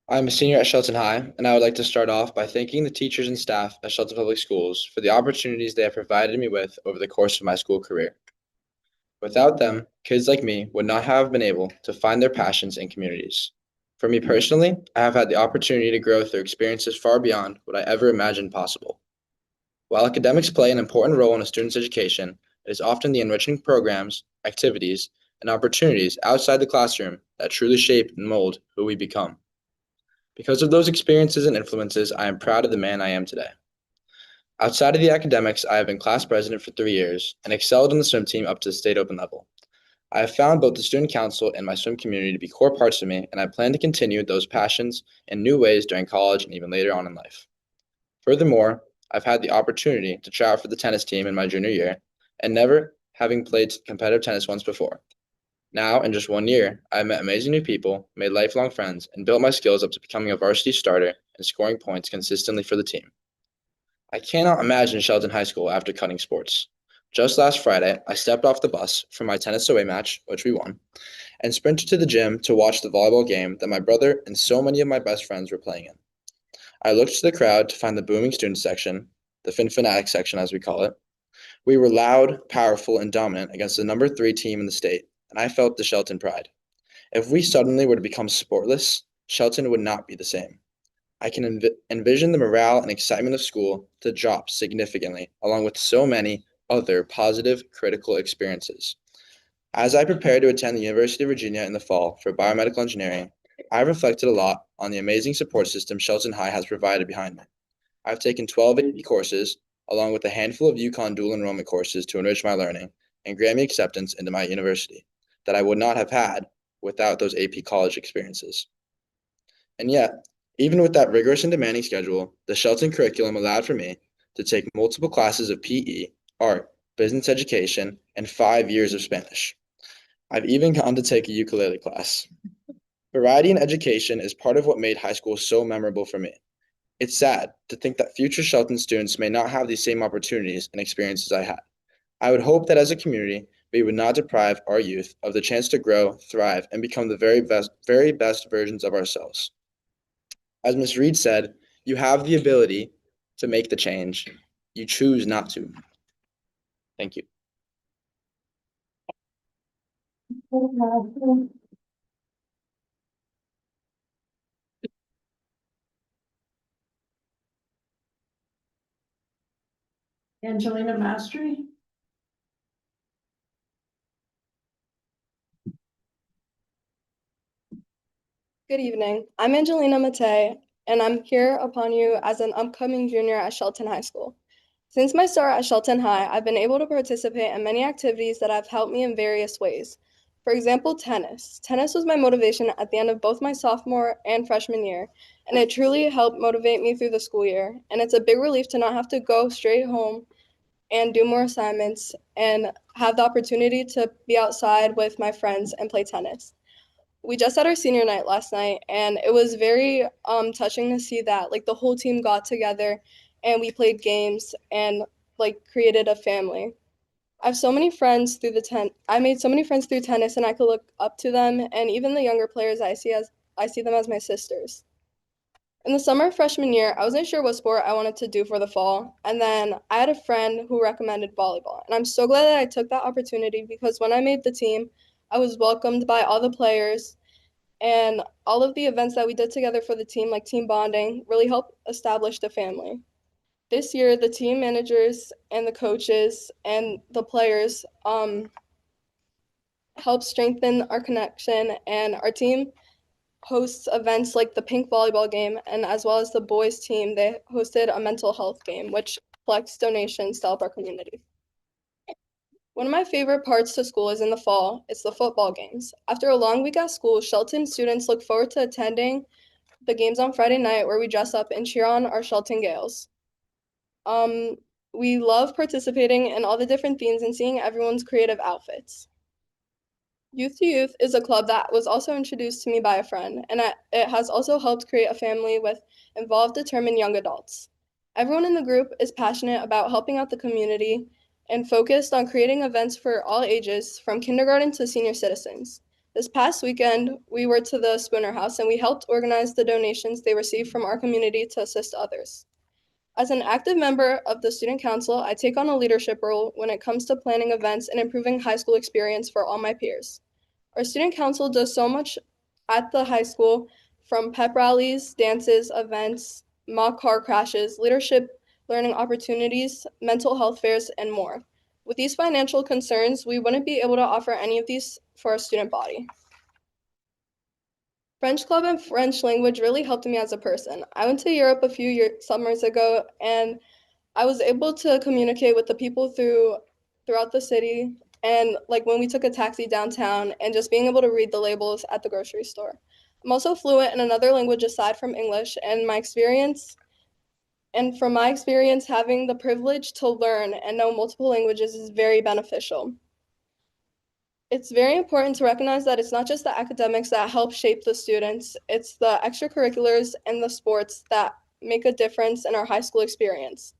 I'm a senior at Shelton High, and I would like to start off by thanking the teachers and staff at Shelton Public Schools for the opportunities they have provided me with over the course of my school career. Without them, kids like me would not have been able to find their passions and communities. For me personally, I have had the opportunity to grow through experiences far beyond what I ever imagined possible. While academics play an important role in a student's education, it is often the enriching programs, activities, and opportunities outside the classroom that truly shape and mold who we become. Because of those experiences and influences, I am proud of the man I am today. Outside of the academics, I have been class president for 3 years and excelled in the swim team up to the state open level. I have found both the student council and my swim community to be core parts of me, and I plan to continue those passions in new ways during college and even later on in life. Furthermore, I've had the opportunity to try out for the tennis team in my junior year, and never having played competitive tennis once before. Now, in just 1 year, I've met amazing new people, made lifelong friends, and built my skills up to becoming a varsity starter and scoring points consistently for the team. I cannot imagine Shelton High School after cutting sports. Just last Friday, I stepped off the bus from my tennis away match, which we won, and sprinted to the gym to watch the volleyball game that my brother and so many of my best friends were playing in. I looked to the crowd to find the booming student section, the Fin Fanatic section as we call it. We were loud, powerful, and dominant against the number 3 team in the state, and I felt the Shelton pride. If we suddenly were to become sportless, Shelton would not be the same. I can envision the morale and excitement of school to drop significantly, along with so many other positive, critical experiences. As I prepare to attend the University of Virginia in the fall for biomedical engineering, I reflected a lot on the amazing support system Shelton High has provided behind me. I've taken 12 AP courses, along with a handful of UConn dual enrollment courses to enrich my learning and grant me acceptance into my university that I would not have had without those AP college experiences. And yet, even with that rigorous and demanding schedule, the Shelton curriculum allowed for me to take multiple classes of PE, art, business education, and 5 years of Spanish. I've even gone to take a ukulele class. Variety in education is part of what made high school so memorable for me. It's sad to think that future Shelton students may not have these same opportunities and experiences I had. I would hope that as a community, we would not deprive our youth of the chance to grow, thrive, and become the very best versions of ourselves. As Ms. Reed said, you have the ability to make the change. You choose not to. Thank you. Angelina Mastery. Good evening. I'm Angelina Matei, and I'm here upon you as an upcoming junior at Shelton High School. Since my start at Shelton High, I've been able to participate in many activities that have helped me in various ways. For example, tennis. Tennis was my motivation at the end of both my sophomore and freshman year, and it truly helped motivate me through the school year. And it's a big relief to not have to go straight home and do more assignments and have the opportunity to be outside with my friends and play tennis. We just had our senior night last night, and it was very touching to see that like the whole team got together and we played games and like created a family. I have so many friends through I made so many friends through tennis, and I could look up to them, and even the younger players I see them as my sisters. In the summer of freshman year, I wasn't sure what sport I wanted to do for the fall, and then I had a friend who recommended volleyball. And I'm so glad that I took that opportunity because when I made the team, I was welcomed by all the players, and all of the events that we did together for the team, like team bonding, really helped establish the family. This year, the team managers and the coaches and the players helped strengthen our connection, and our team hosts events like the pink volleyball game, and as well as the boys team, they hosted a mental health game, which collects donations to help our community. One of my favorite parts to school is in the fall. It's the football games. After a long week at school, Shelton students look forward to attending the games on Friday night where we dress up and cheer on our Shelton Gales. We love participating in all the different themes and seeing everyone's creative outfits. Youth to Youth is a club that was also introduced to me by a friend, and it has also helped create a family with involved, determined young adults. Everyone in the group is passionate about helping out the community and focused on creating events for all ages, from kindergarten to senior citizens. This past weekend, we were to the Spooner House, and we helped organize the donations they received from our community to assist others. As an active member of the Student Council, I take on a leadership role when it comes to planning events and improving high school experience for all my peers. Our Student Council does so much at the high school, from pep rallies, dances, events, mock car crashes, leadership learning opportunities, mental health fairs, and more. With these financial concerns, we wouldn't be able to offer any of these for our student body. French club and French language really helped me as a person. I went to Europe a few summers ago, and I was able to communicate with the people throughout the city, and like when we took a taxi downtown and just being able to read the labels at the grocery store. I'm also fluent in another language aside from English, and from my experience, having the privilege to learn and know multiple languages is very beneficial. It's very important to recognize that it's not just the academics that help shape the students, it's the extracurriculars and the sports that make a difference in our high school experience.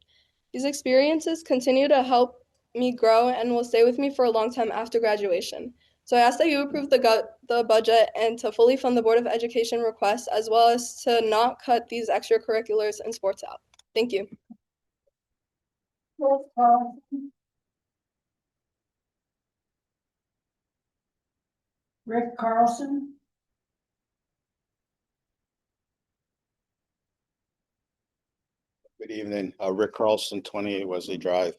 These experiences continue to help me grow and will stay with me for a long time after graduation. So I ask that you approve the budget and to fully fund the Board of Education request, as well as to not cut these extracurriculars and sports out. Thank you. Rick Carlson. Good evening, Rick Carlson, 28 Wesley Drive.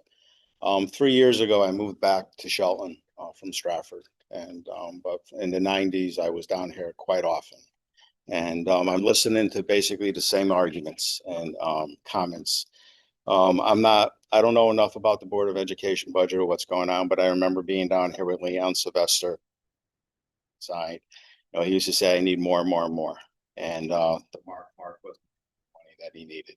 3 years ago, I moved back to Shelton from Stratford, and but in the 90s, I was down here quite often. And I'm listening to basically the same arguments and comments. I don't know enough about the Board of Education budget or what's going on, but I remember being down here with Leon Sylvester. Side, he used to say, I need more and more and more. And the mark was the money that he needed.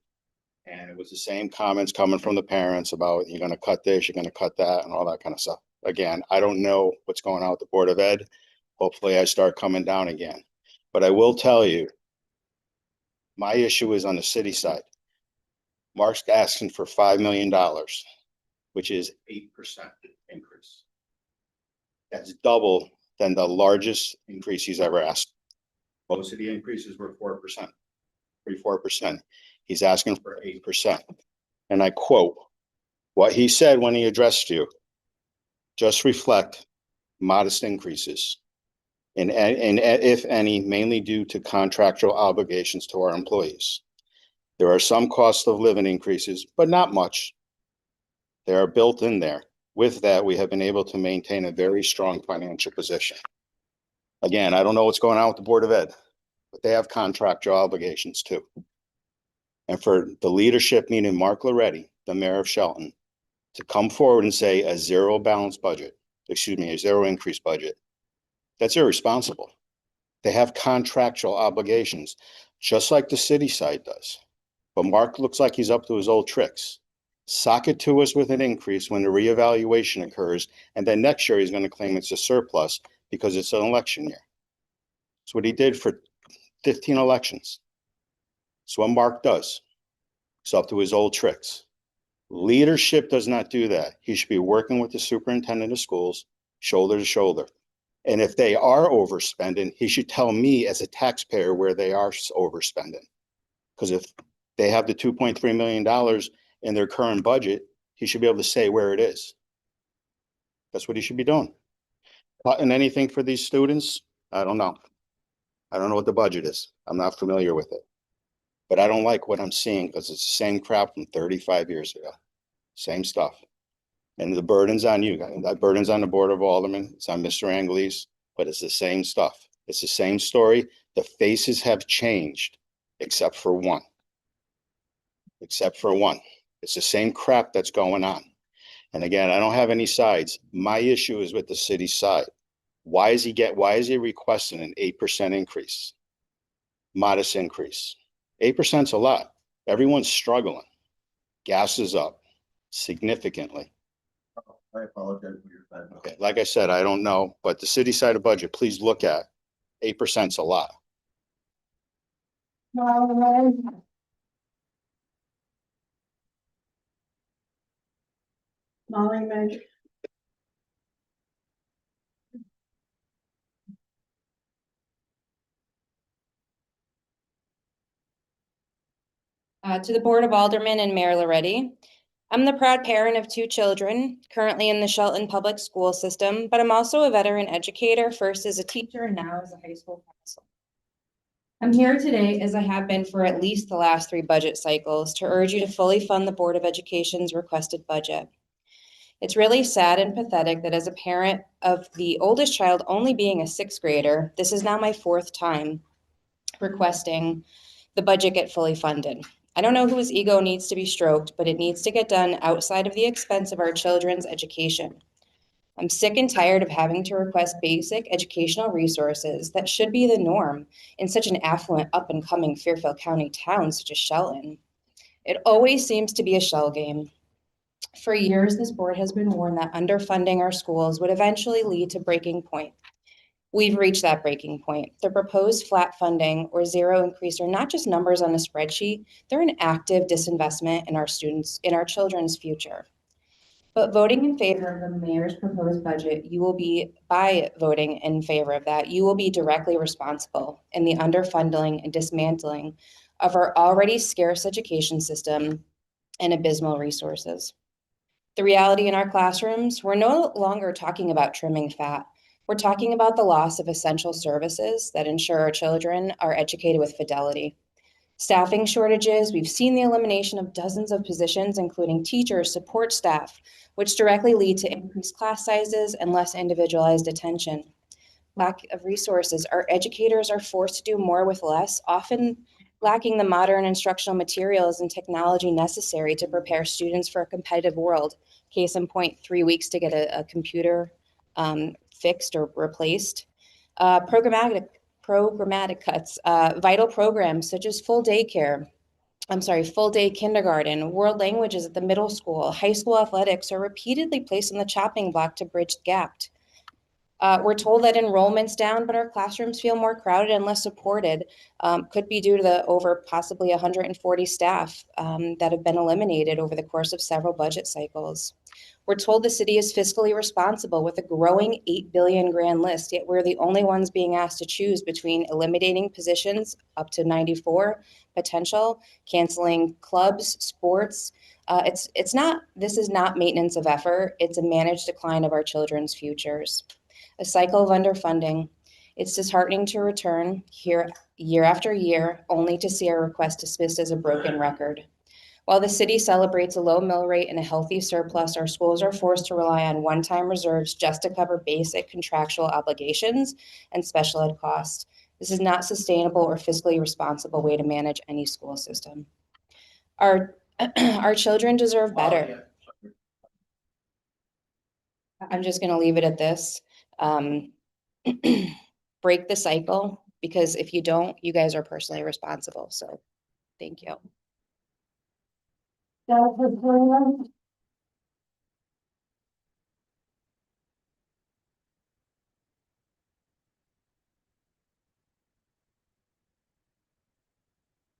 And it was the same comments coming from the parents about, you're going to cut this, you're going to cut that, and all that kind of stuff. Again, I don't know what's going on with the Board of Ed. Hopefully I start coming down again. But I will tell you, my issue is on the city side. Mark's asking for $5 million, which is 8% increase. That's double than the largest increase he's ever asked. Most of the increases were 4%, 3-4%. He's asking for 8%. And I quote, what he said when he addressed you, just reflect modest increases, and if any, mainly due to contractual obligations to our employees. There are some cost of living increases, but not much. They are built in there. With that, we have been able to maintain a very strong financial position. Again, I don't know what's going on with the Board of Ed. but they have contractual obligations too. And for the leadership, meaning Mark Loretti, the mayor of Shelton, to come forward and say a zero increase budget, that's irresponsible. They have contractual obligations, just like the city side does. But Mark looks like he's up to his old tricks. Sock it to us with an increase when the reevaluation occurs, and then next year he's going to claim it's a surplus because it's an election year. That's what he did for 15 elections. That's what Mark does. It's up to his old tricks. Leadership does not do that. He should be working with the superintendent of schools, shoulder to shoulder. And if they are overspending, he should tell me as a taxpayer where they are overspending. Because if they have the $2.3 million in their current budget, he should be able to say where it is. That's what he should be doing. And anything for these students, I don't know. I don't know what the budget is. I'm not familiar with it. But I don't like what I'm seeing because it's the same crap from 35 years ago. Same stuff. And the burden's on you. That burden's on the Board of Aldermen. It's on Mr. Angeles, but it's the same stuff. It's the same story. The faces have changed, except for one. Except for one. It's the same crap that's going on. And again, I don't have any sides. My issue is with the city side. Why is he requesting an 8% increase? Modest increase. 8%'s a lot. Everyone's struggling. Gas is up significantly. I apologize for your time. Okay, like I said, I don't know, but the city side of budget, please look at 8%'s a lot. Molly Meg. To the Board of Aldermen and Mayor Loretti, I'm the proud parent of 2 children, currently in the Shelton Public School System, but I'm also a veteran educator, first as a teacher and now as a high school counselor. I'm here today, as I have been for at least the last 3 budget cycles, to urge you to fully fund the Board of Education's requested budget. It's really sad and pathetic that as a parent of the oldest child only being a 6th grader, this is now my 4th time requesting the budget get fully funded. I don't know whose ego needs to be stroked, but it needs to get done outside of the expense of our children's education. I'm sick and tired of having to request basic educational resources that should be the norm in such an affluent, up-and-coming Fairfield County town such as Shelton. It always seems to be a shell game. For years, this board has been warned that underfunding our schools would eventually lead to breaking point. We've reached that breaking point. The proposed flat funding or zero increase are not just numbers on a spreadsheet, they're an active disinvestment in our students, in our children's future. But voting in favor of the mayor's proposed budget, by voting in favor of that, you will be directly responsible in the underfunding and dismantling of our already scarce education system and abysmal resources. The reality in our classrooms, we're no longer talking about trimming fat. We're talking about the loss of essential services that ensure our children are educated with fidelity. Staffing shortages, we've seen the elimination of dozens of positions, including teachers, support staff, which directly lead to increased class sizes and less individualized attention. Lack of resources, our educators are forced to do more with less, often lacking the modern instructional materials and technology necessary to prepare students for a competitive world. Case in point, 3 weeks to get a computer fixed or replaced. Programmatic cuts, vital programs such as full day kindergarten, world languages at the middle school, high school athletics are repeatedly placed on the chopping block to bridge the gap. We're told that enrollment's down, but our classrooms feel more crowded and less supported. Could be due to the over possibly 140 staff that have been eliminated over the course of several budget cycles. We're told the city is fiscally responsible with a growing 8 billion grand list, yet we're the only ones being asked to choose between eliminating positions up to 94 potential, canceling clubs, sports. This is not maintenance of effort. It's a managed decline of our children's futures. A cycle of underfunding. It's disheartening to return here year after year, only to see our request dismissed as a broken record. While the city celebrates a low mill rate and a healthy surplus, our schools are forced to rely on one-time reserves just to cover basic contractual obligations and special ed costs. This is not sustainable or fiscally responsible way to manage any school system. Our children deserve better. I'm just gonna leave it at this. Break the cycle, because if you don't, you guys are personally responsible. So thank you.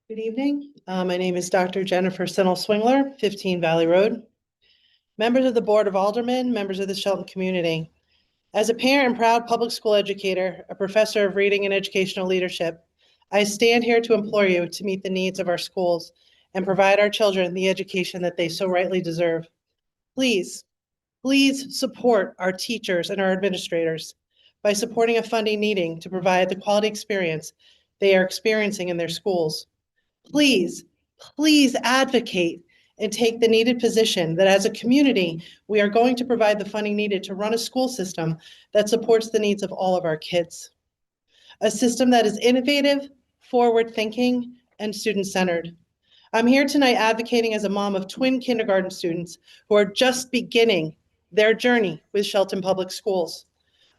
Good evening. My name is Dr. Jennifer Sinnel Swingler, 15 Valley Road. Members of the Board of Aldermen, members of the Shelton community. As a parent and proud public school educator, a professor of reading and educational leadership, I stand here to implore you to meet the needs of our schools and provide our children the education that they so rightly deserve. Please, please support our teachers and our administrators by supporting a funding needing to provide the quality experience they are experiencing in their schools. Please, please advocate and take the needed position that as a community, we are going to provide the funding needed to run a school system that supports the needs of all of our kids. A system that is innovative, forward-thinking, and student-centered. I'm here tonight advocating as a mom of twin kindergarten students who are just beginning their journey with Shelton Public Schools.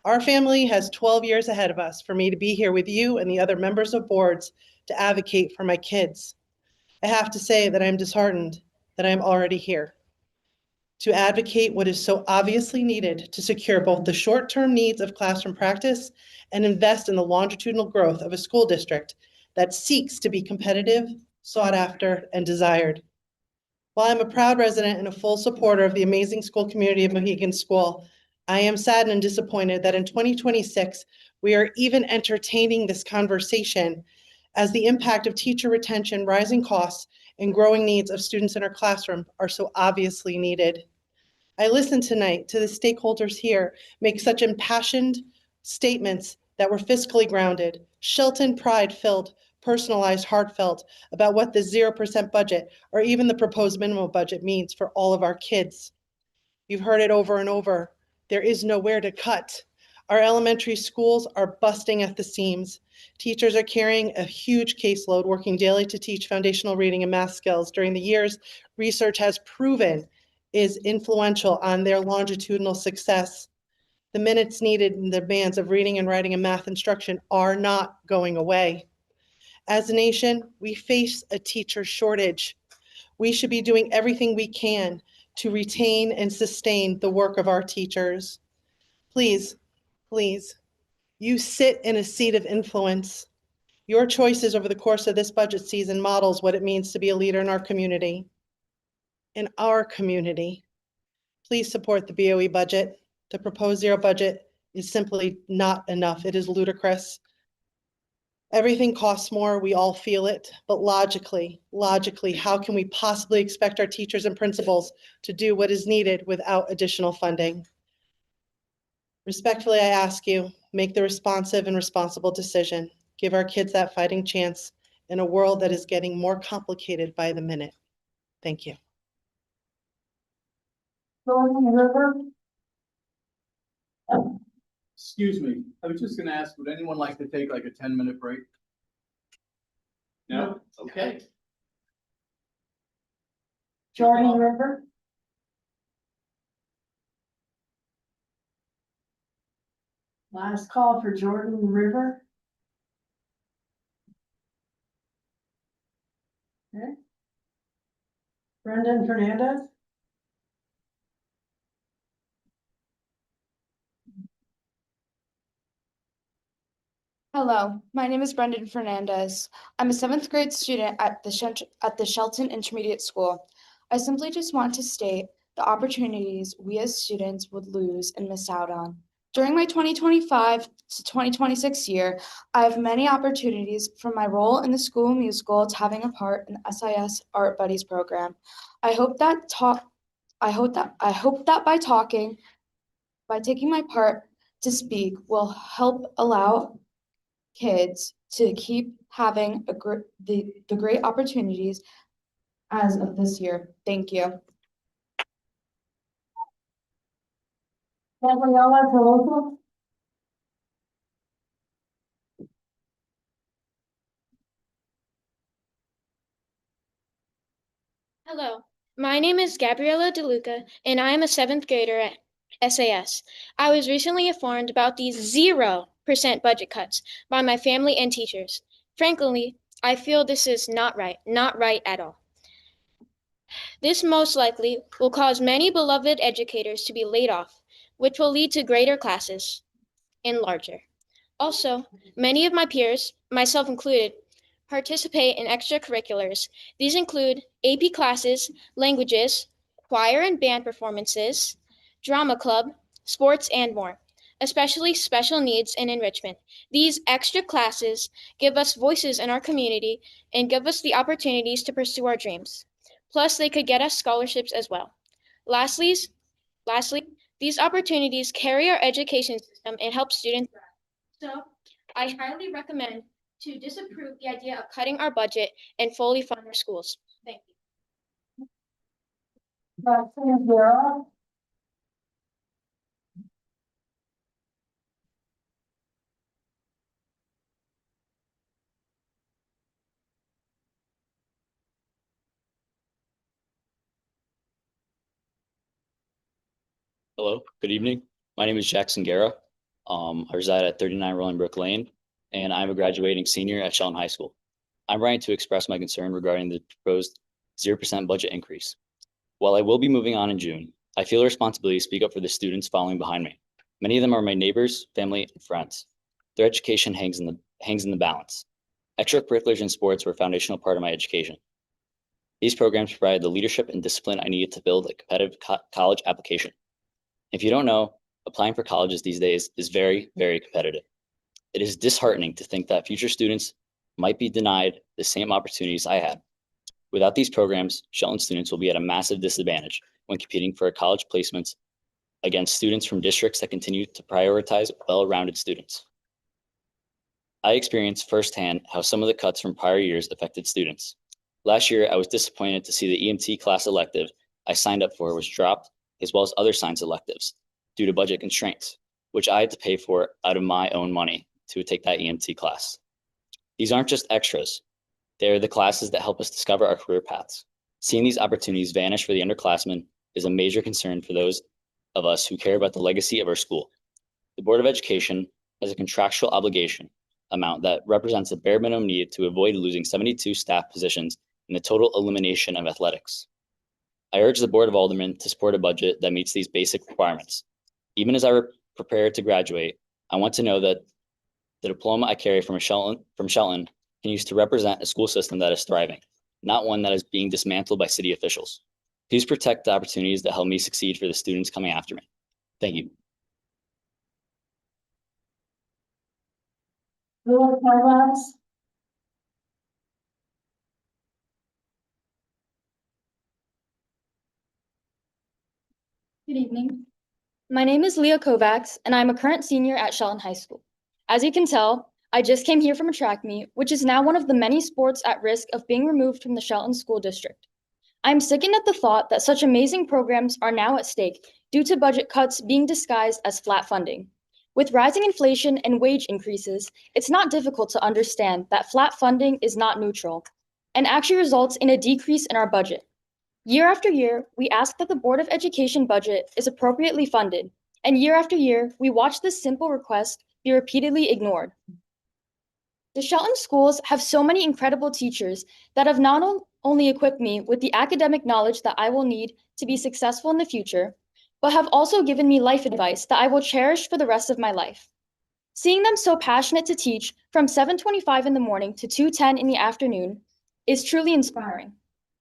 Our family has 12 years ahead of us for me to be here with you and the other members of boards to advocate for my kids. I have to say that I'm disheartened that I'm already here to advocate what is so obviously needed to secure both the short-term needs of classroom practice and invest in the longitudinal growth of a school district that seeks to be competitive, sought after, and desired. While I'm a proud resident and a full supporter of the amazing school community of Mohegan School, I am saddened and disappointed that in 2026, we are even entertaining this conversation as the impact of teacher retention, rising costs, and growing needs of students in our classroom are so obviously needed. I listened tonight to the stakeholders here make such impassioned statements that were fiscally grounded, Shelton pride-filled, personalized, heartfelt about what the 0% budget or even the proposed minimum budget means for all of our kids. You've heard it over and over. There is nowhere to cut. Our elementary schools are busting at the seams. Teachers are carrying a huge caseload, working daily to teach foundational reading and math skills during the years research has proven is influential on their longitudinal success. The minutes needed and the demands of reading and writing and math instruction are not going away. As a nation, we face a teacher shortage. We should be doing everything we can to retain and sustain the work of our teachers. Please, please, you sit in a seat of influence. Your choices over the course of this budget season models what it means to be a leader in our community. In our community, please support the BOE budget. The proposed zero budget is simply not enough. It is ludicrous. Everything costs more, we all feel it, but logically, how can we possibly expect our teachers and principals to do what is needed without additional funding? Respectfully, I ask you, make the responsive and responsible decision. Give our kids that fighting chance in a world that is getting more complicated by the minute. Thank you. Excuse me, I was just gonna ask, would anyone like to take like a 10-minute break? No? Okay. Jordan River. Last call for Jordan River. Okay. Brendan Fernandez. Hello, my name is Brendan Fernandez. I'm a 7th grade student at the Shelton Intermediate School. I simply just want to state the opportunities we as students would lose and miss out on. During my 2025 to 2026 year, I have many opportunities from my role in the school musical to having a part in the SIS Art Buddies program. I hope that by taking my part to speak will help allow kids to keep having the great opportunities as of this year. Thank you. Gabriella Veloso. Hello, my name is Gabriela DeLuca, and I am a seventh grader at SAS. I was recently informed about these 0% budget cuts by my family and teachers. Frankly, I feel this is not right at all. This most likely will cause many beloved educators to be laid off, which will lead to greater classes and larger. Also, many of my peers, myself included, participate in extracurriculars. These include AP classes, languages, choir and band performances, drama club, sports, and more, especially special needs and enrichment. These extra classes give us voices in our community and give us the opportunities to pursue our dreams. Plus, they could get us scholarships as well. Lastly, these opportunities carry our education system and help students thrive. So, I highly recommend to disapprove the idea of cutting our budget and fully fund our schools. Thank you. Hello, good evening. My name is Jackson Guerra. I reside at 39 Rolling Brook Lane, and I'm a graduating senior at Shelton High School. I'm writing to express my concern regarding the proposed 0% budget increase. While I will be moving on in June, I feel a responsibility to speak up for the students following behind me. Many of them are my neighbors, family, and friends. Their education hangs in the balance. Extracurriculars and sports were a foundational part of my education. These programs provided the leadership and discipline I needed to build a competitive college application. If you don't know, applying for colleges these days is very, very competitive. It is disheartening to think that future students might be denied the same opportunities I had. Without these programs, Shelton students will be at a massive disadvantage when competing for college placements against students from districts that continue to prioritize well-rounded students. I experienced firsthand how some of the cuts from prior years affected students. Last year, I was disappointed to see the EMT class elective I signed up for was dropped, as well as other science electives, due to budget constraints, which I had to pay for out of my own money to take that EMT class. These aren't just extras. They're the classes that help us discover our career paths. Seeing these opportunities vanish for the underclassmen is a major concern for those of us who care about the legacy of our school. The Board of Education has a contractual obligation amount that represents the bare minimum needed to avoid losing 72 staff positions in the total elimination of athletics. I urge the Board of Aldermen to support a budget that meets these basic requirements. Even as I prepare to graduate, I want to know that the diploma I carry from Shelton can use to represent a school system that is thriving, not one that is being dismantled by city officials. Please protect the opportunities that help me succeed for the students coming after me. Thank you. Good evening. My name is Leah Kovacs, and I'm a current senior at Shelton High School. As you can tell, I just came here from a track meet, which is now one of the many sports at risk of being removed from the Shelton School District. I'm sickened at the thought that such amazing programs are now at stake due to budget cuts being disguised as flat funding. With rising inflation and wage increases, it's not difficult to understand that flat funding is not neutral and actually results in a decrease in our budget. Year after year, we ask that the Board of Education budget is appropriately funded, and year after year, we watch this simple request be repeatedly ignored. The Shelton schools have so many incredible teachers that have not only equipped me with the academic knowledge that I will need to be successful in the future, but have also given me life advice that I will cherish for the rest of my life. Seeing them so passionate to teach from 7:25 in the morning to 2:10 in the afternoon is truly inspiring.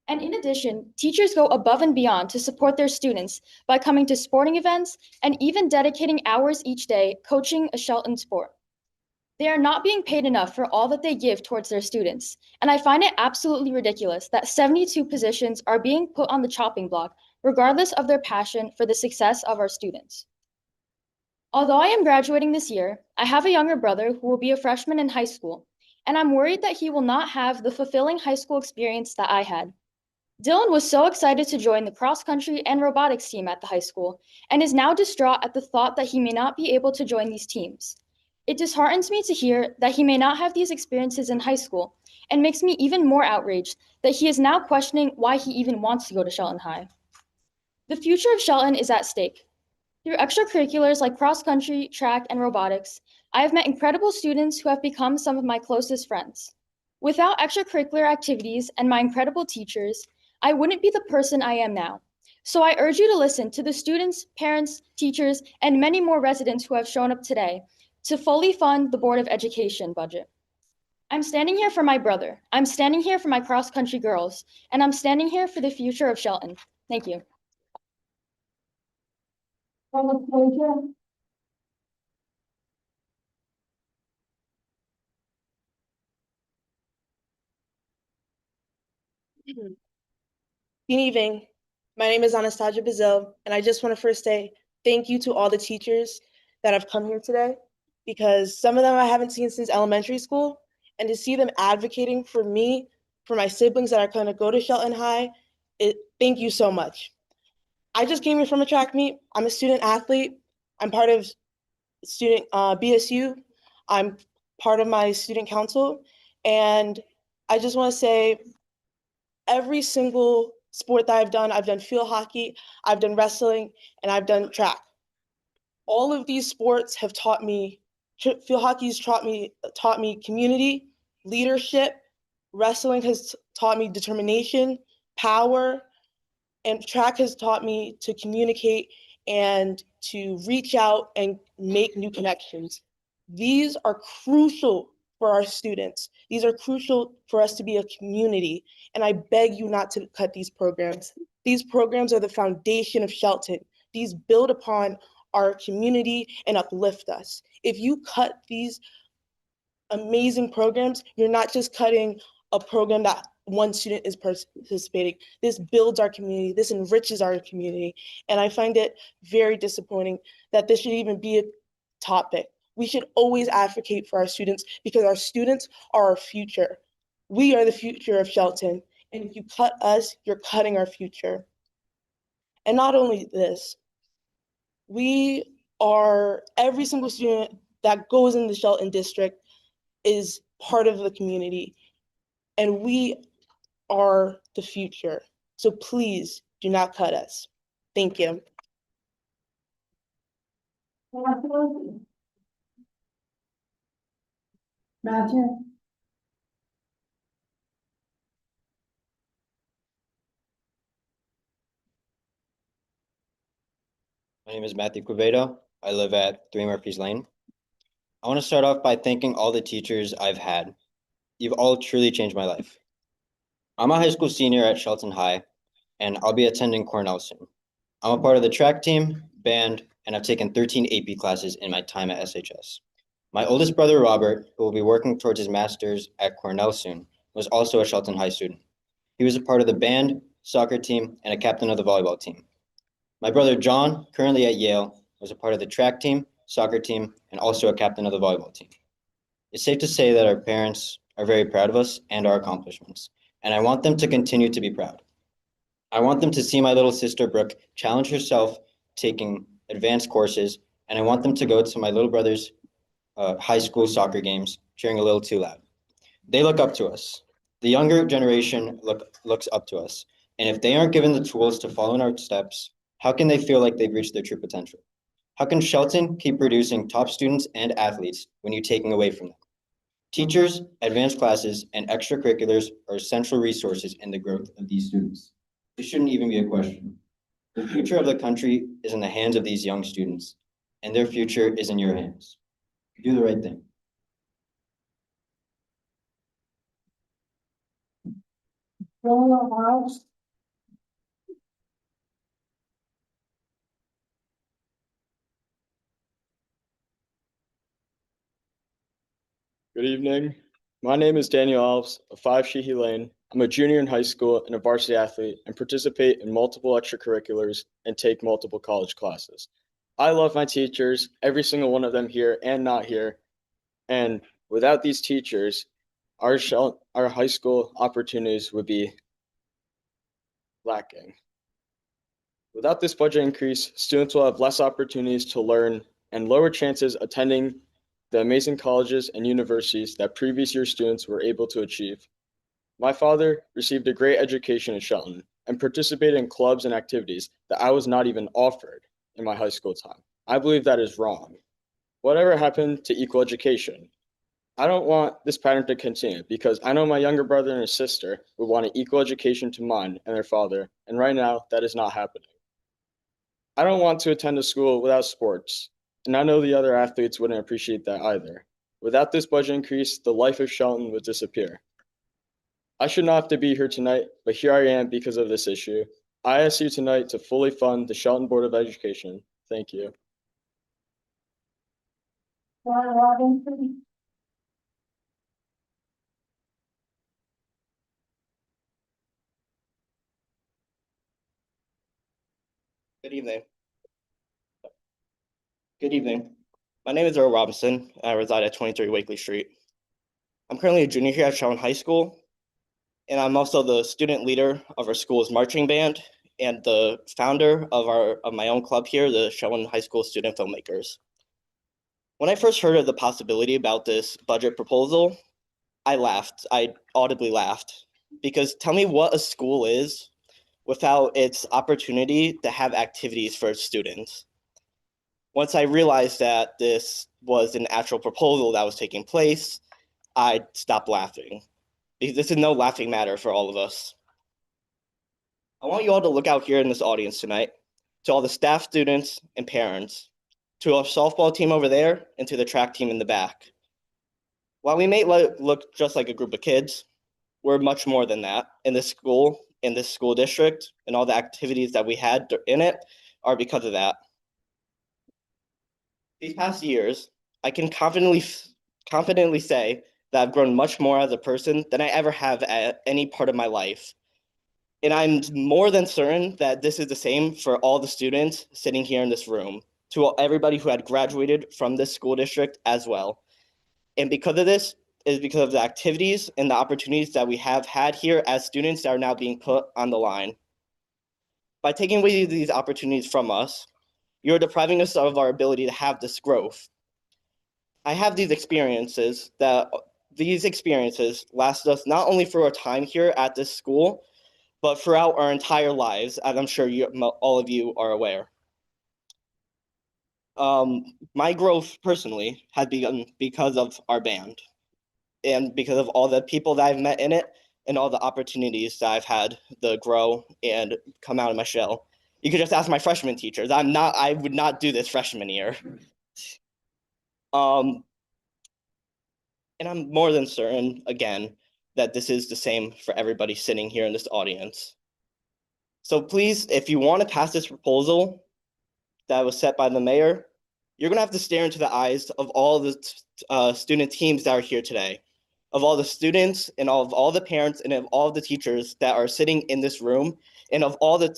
And in addition, teachers go above and beyond to support their students by coming to sporting events and even dedicating hours each day coaching a Shelton sport. They are not being paid enough for all that they give towards their students, and I find it absolutely ridiculous that 72 positions are being put on the chopping block, regardless of their passion for the success of our students. Although I am graduating this year, I have a younger brother who will be a freshman in high school, and I'm worried that he will not have the fulfilling high school experience that I had. Dylan was so excited to join the cross-country and robotics team at the high school and is now distraught at the thought that he may not be able to join these teams. It disheartens me to hear that he may not have these experiences in high school and makes me even more outraged that he is now questioning why he even wants to go to Shelton High. The future of Shelton is at stake. Through extracurriculars like cross-country, track, and robotics, I have met incredible students who have become some of my closest friends. Without extracurricular activities and my incredible teachers, I wouldn't be the person I am now. So I urge you to listen to the students, parents, teachers, and many more residents who have shown up today to fully fund the Board of Education budget. I'm standing here for my brother. I'm standing here for my cross-country girls, and I'm standing here for the future of Shelton. Thank you. Good evening. My name is Anastasia Bazil, and I just want to first say thank you to all the teachers that have come here today, because some of them I haven't seen since elementary school, and to see them advocating for me, for my siblings that are going to go to Shelton High, thank you so much. I just came here from a track meet. I'm a student athlete. I'm part of student BSU. I'm part of my student council, and I just want to say every single sport that I've done field hockey, I've done wrestling, and I've done track. All of these sports have taught me, field hockey's taught me community, leadership, wrestling has taught me determination, power, and track has taught me to communicate and to reach out and make new connections. These are crucial for our students. These are crucial for us to be a community. And I beg you not to cut these programs. These programs are the foundation of Shelton. These build upon our community and uplift us. If you cut these amazing programs, you're not just cutting a program that one student is participating. This builds our community. This enriches our community. And I find it very disappointing that this should even be a topic. We should always advocate for our students, because our students are our future. We are the future of Shelton. And if you cut us, you're cutting our future. And not only this, every single student that goes in the Shelton district is part of the community. And we are the future. So please do not cut us. Thank you. Matthew? My name is Matthew Quevedo. I live at 3 Murphy's Lane. I want to start off by thanking all the teachers I've had. You've all truly changed my life. I'm a high school senior at Shelton High, and I'll be attending Cornell soon. I'm a part of the track team, band, and I've taken 13 AP classes in my time at SHS. My oldest brother, Robert, who will be working towards his master's at Cornell soon, was also a Shelton High student. He was a part of the band, soccer team, and a captain of the volleyball team. My brother, John, currently at Yale, was a part of the track team, soccer team, and also a captain of the volleyball team. It's safe to say that our parents are very proud of us and our accomplishments, and I want them to continue to be proud. I want them to see my little sister, Brooke, challenge herself taking advanced courses, and I want them to go to my little brother's high school soccer games, cheering a little too loud. They look up to us. The younger generation looks up to us, and if they aren't given the tools to follow in our steps, how can they feel like they've reached their true potential? How can Shelton keep producing top students and athletes when you're taking away from them? Teachers, advanced classes, and extracurriculars are essential resources in the growth of these students. It shouldn't even be a question. The future of the country is in the hands of these young students, and their future is in your hands. Do the right thing. Good evening. My name is Daniel Alves of 5 Sheehy Lane. I'm a junior in high school and a varsity athlete and participate in multiple extracurriculars and take multiple college classes. I love my teachers, every single one of them here and not here. And without these teachers, our high school opportunities would be lacking. Without this budget increase, students will have less opportunities to learn and lower chances attending the amazing colleges and universities that previous year students were able to achieve. My father received a great education in Shelton and participated in clubs and activities that I was not even offered in my high school time. I believe that is wrong. Whatever happened to equal education? I don't want this pattern to continue because I know my younger brother and his sister would want an equal education to mine and their father, and right now that is not happening. I don't want to attend a school without sports, and I know the other athletes wouldn't appreciate that either. Without this budget increase, the life of Shelton would disappear. I should not have to be here tonight, but here I am because of this issue. I ask you tonight to fully fund the Shelton Board of Education. Thank you. Ron Robinson. Good evening. Good evening. My name is Earl Robinson. I reside at 23 Wakely Street. I'm currently a junior here at Shelton High School, and I'm also the student leader of our school's marching band and the founder of my own club here, the Shelton High School Student Filmmakers. When I first heard of the possibility about this budget proposal, I laughed. I audibly laughed, because tell me what a school is without its opportunity to have activities for its students. Once I realized that this was an actual proposal that was taking place, I stopped laughing, because this is no laughing matter for all of us. I want you all to look out here in this audience tonight, to all the staff, students, and parents, to our softball team over there, and to the track team in the back. While we may look just like a group of kids, we're much more than that in this school district, and all the activities that we had in it are because of that. These past years, I can confidently say that I've grown much more as a person than I ever have at any part of my life. And I'm more than certain that this is the same for all the students sitting here in this room, to everybody who had graduated from this school district as well. And because of this, is because of the activities and the opportunities that we have had here as students that are now being put on the line. By taking away these opportunities from us, you're depriving us of our ability to have this growth. I have these experiences last us not only for our time here at this school, but throughout our entire lives, as I'm sure all of you are aware. My growth personally has begun because of our band, and because of all the people that I've met in it, and all the opportunities that I've had to grow and come out of my shell. You could just ask my freshman teachers. I would not do this freshman year. And I'm more than certain, again, that this is the same for everybody sitting here in this audience. So please, if you want to pass this proposal that was set by the mayor, you're gonna have to stare into the eyes of all the student teams that are here today, of all the students and of all the parents and of all the teachers that are sitting in this room, and of all the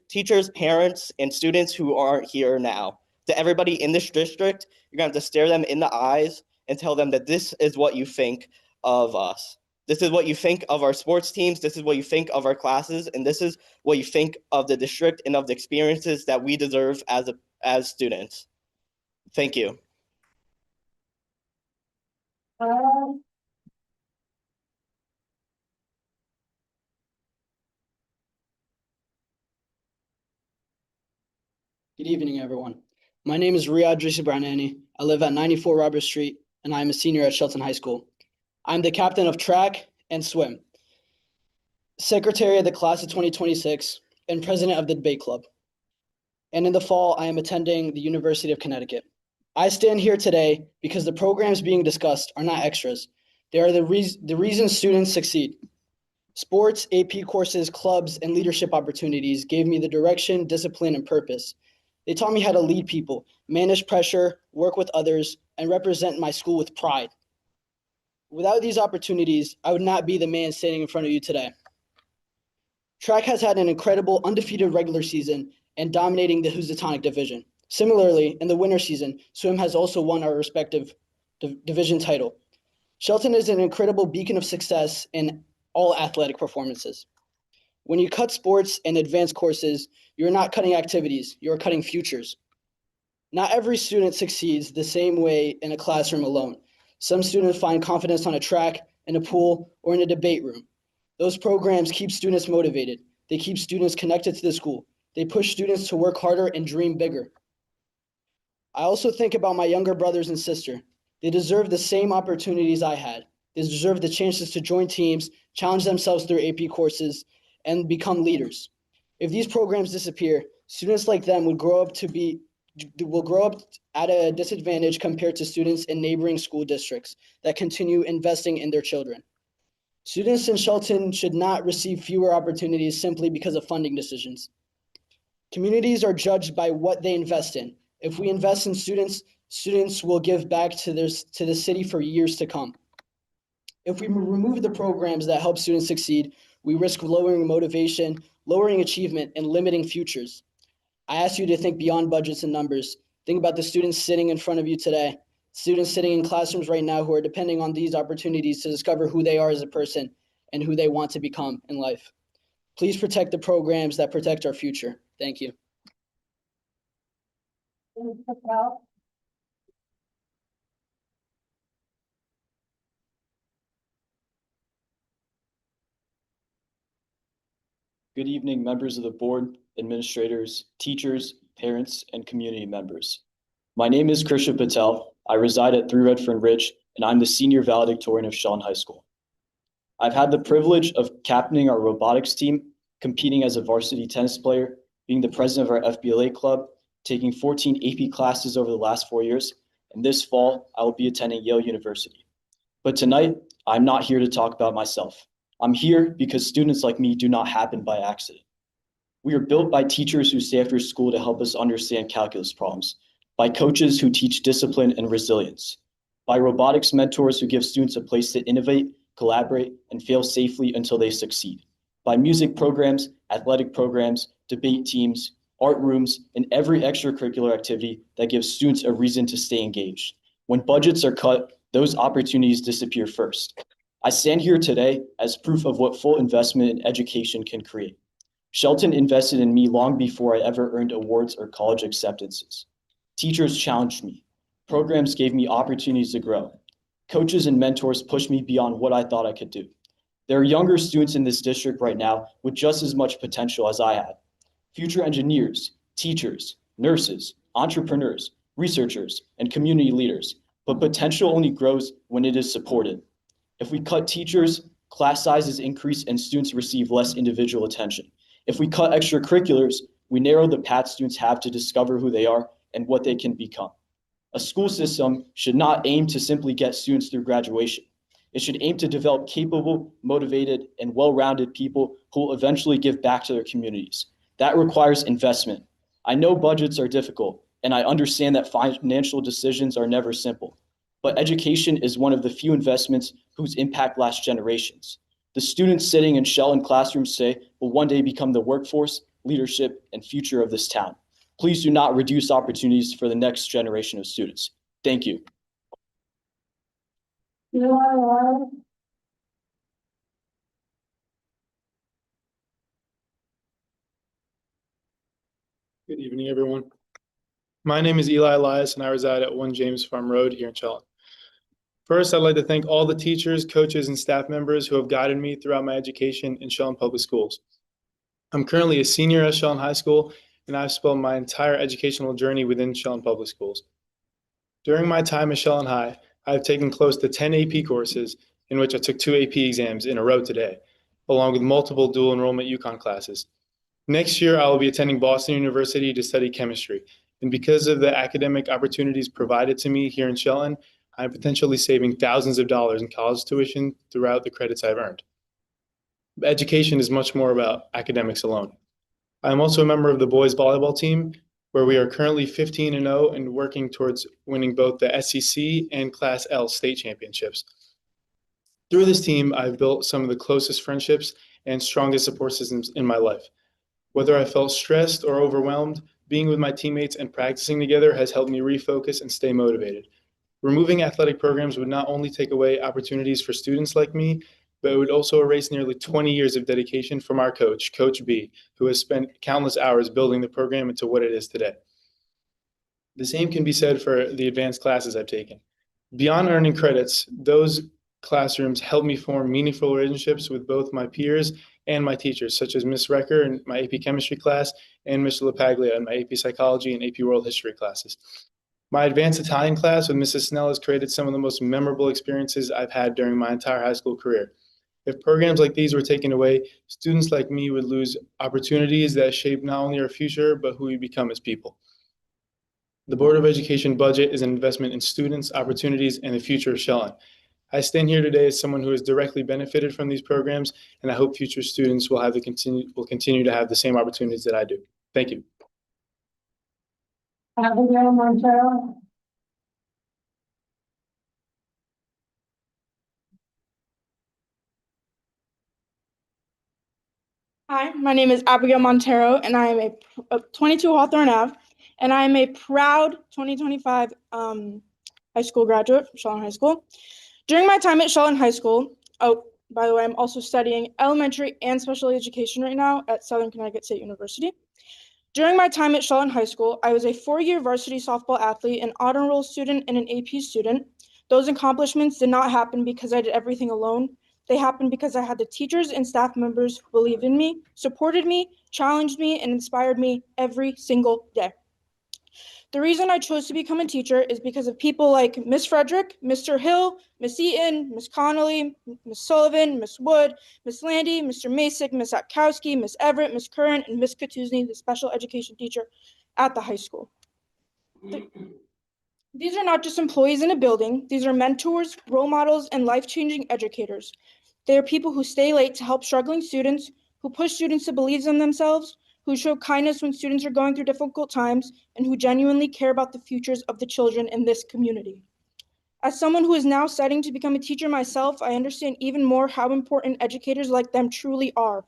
teachers, parents, and students who aren't here now. To everybody in this district, you're gonna have to stare them in the eyes and tell them that this is what you think of us. This is what you think of our sports teams, this is what you think of our classes, and this is what you think of the district and of the experiences that we deserve as students. Thank you. Good evening, everyone. My name is Riyad Brownani. I live at 94 Robert Street, and I am a senior at Shelton High School. I'm the captain of track and swim, secretary of the class of 2026, and president of the debate club. And in the fall, I am attending the University of Connecticut. I stand here today because the programs being discussed are not extras. They are the reason students succeed. Sports, AP courses, clubs, and leadership opportunities gave me the direction, discipline, and purpose. They taught me how to lead people, manage pressure, work with others, and represent my school with pride. Without these opportunities, I would not be the man standing in front of you today. Track has had an incredible undefeated regular season and dominating the Housatonic division. Similarly, in the winter season, swim has also won our respective division title. Shelton is an incredible beacon of success in all athletic performances. When you cut sports and advanced courses, you're not cutting activities, you're cutting futures. Not every student succeeds the same way in a classroom alone. Some students find confidence on a track, in a pool, or in a debate room. Those programs keep students motivated. They keep students connected to the school. They push students to work harder and dream bigger. I also think about my younger brothers and sister. They deserve the same opportunities I had. They deserve the chances to join teams, challenge themselves through AP courses, and become leaders. If these programs disappear, students like them will grow up at a disadvantage compared to students in neighboring school districts that continue investing in their children. Students in Shelton should not receive fewer opportunities simply because of funding decisions. Communities are judged by what they invest in. If we invest in students, students will give back to the city for years to come. If we remove the programs that help students succeed, we risk lowering motivation, lowering achievement, and limiting futures. I ask you to think beyond budgets and numbers. Think about the students sitting in front of you today, students sitting in classrooms right now who are depending on these opportunities to discover who they are as a person and who they want to become in life. Please protect the programs that protect our future. Thank you. Good evening, members of the board, administrators, teachers, parents, and community members. My name is Krisha Patel. I reside at 3 Redfern Ridge, and I'm the senior valedictorian of Shelton High School. I've had the privilege of captaining our robotics team, competing as a varsity tennis player, being the president of our FBLA club, taking 14 AP classes over the last 4 years, and this fall, I will be attending Yale University. But tonight, I'm not here to talk about myself. I'm here because students like me do not happen by accident. We are built by teachers who stay after school to help us understand calculus problems, by coaches who teach discipline and resilience, by robotics mentors who give students a place to innovate, collaborate, and fail safely until they succeed, by music programs, athletic programs, debate teams, art rooms, and every extracurricular activity that gives students a reason to stay engaged. When budgets are cut, those opportunities disappear first. I stand here today as proof of what full investment in education can create. Shelton invested in me long before I ever earned awards or college acceptances. Teachers challenged me. Programs gave me opportunities to grow. Coaches and mentors pushed me beyond what I thought I could do. There are younger students in this district right now with just as much potential as I had. Future engineers, teachers, nurses, entrepreneurs, researchers, and community leaders. But potential only grows when it is supported. If we cut teachers, class sizes increase and students receive less individual attention. If we cut extracurriculars, we narrow the path students have to discover who they are and what they can become. A school system should not aim to simply get students through graduation. It should aim to develop capable, motivated, and well-rounded people who will eventually give back to their communities. That requires investment. I know budgets are difficult, and I understand that financial decisions are never simple. But education is one of the few investments whose impact lasts generations. The students sitting in Shelton classrooms today will one day become the workforce, leadership, and future of this town. Please do not reduce opportunities for the next generation of students. Thank you. Good evening, everyone. My name is Eli Elias, and I reside at 1 James Farm Road here in Shelton. First, I'd like to thank all the teachers, coaches, and staff members who have guided me throughout my education in Shelton Public Schools. I'm currently a senior at Shelton High School, and I've spent my entire educational journey within Shelton Public Schools. During my time at Shelton High, I've taken close to 10 AP courses, in which I took 2 AP exams in a row today, along with multiple dual enrollment UConn classes. Next year, I will be attending Boston University to study chemistry, and because of the academic opportunities provided to me here in Shelton, I'm potentially saving thousands of dollars in college tuition throughout the credits I've earned. Education is much more about academics alone. I am also a member of the boys volleyball team, where we are currently 15-0 and working towards winning both the SEC and Class L state championships. Through this team, I've built some of the closest friendships and strongest support systems in my life. Whether I felt stressed or overwhelmed, being with my teammates and practicing together has helped me refocus and stay motivated. Removing athletic programs would not only take away opportunities for students like me, but it would also erase nearly 20 years of dedication from our coach, Coach B, who has spent countless hours building the program into what it is today. The same can be said for the advanced classes I've taken. Beyond earning credits, those classrooms help me form meaningful relationships with both my peers and my teachers, such as Ms. Recker in my AP Chemistry class and Mr. LaPaglia in my AP Psychology and AP World History classes. My advanced Italian class with Mrs. Snell has created some of the most memorable experiences I've had during my entire high school career. If programs like these were taken away, students like me would lose opportunities that shape not only our future, but who we become as people. The Board of Education budget is an investment in students, opportunities, and the future of Shelton. I stand here today as someone who has directly benefited from these programs, and I hope future students will continue to have the same opportunities that I do. Thank you. Abigail Montero. Hi, my name is Abigail Montero, and I am a 22 Hawthorne Ave, and I am a proud 2025 high school graduate from Shelton High School. During my time at Shelton High School, oh, by the way, I'm also studying elementary and special education right now at Southern Connecticut State University. During my time at Shelton High School, I was a 4-year varsity softball athlete, an honor roll student, and an AP student. Those accomplishments did not happen because I did everything alone. They happened because I had the teachers and staff members who believed in me, supported me, challenged me, and inspired me every single day. The reason I chose to become a teacher is because of people like Miss Frederick, Mr. Hill, Miss Eaton, Miss Connolly, Miss Sullivan, Miss Wood, Miss Landy, Mr. Masick, Miss Atkowski, Miss Everett, Miss Curran, and Miss Katuzny, the special education teacher at the high school. These are not just employees in a building. These are mentors, role models, and life-changing educators. They are people who stay late to help struggling students, who push students to believe in themselves, who show kindness when students are going through difficult times, and who genuinely care about the futures of the children in this community. As someone who is now studying to become a teacher myself, I understand even more how important educators like them truly are.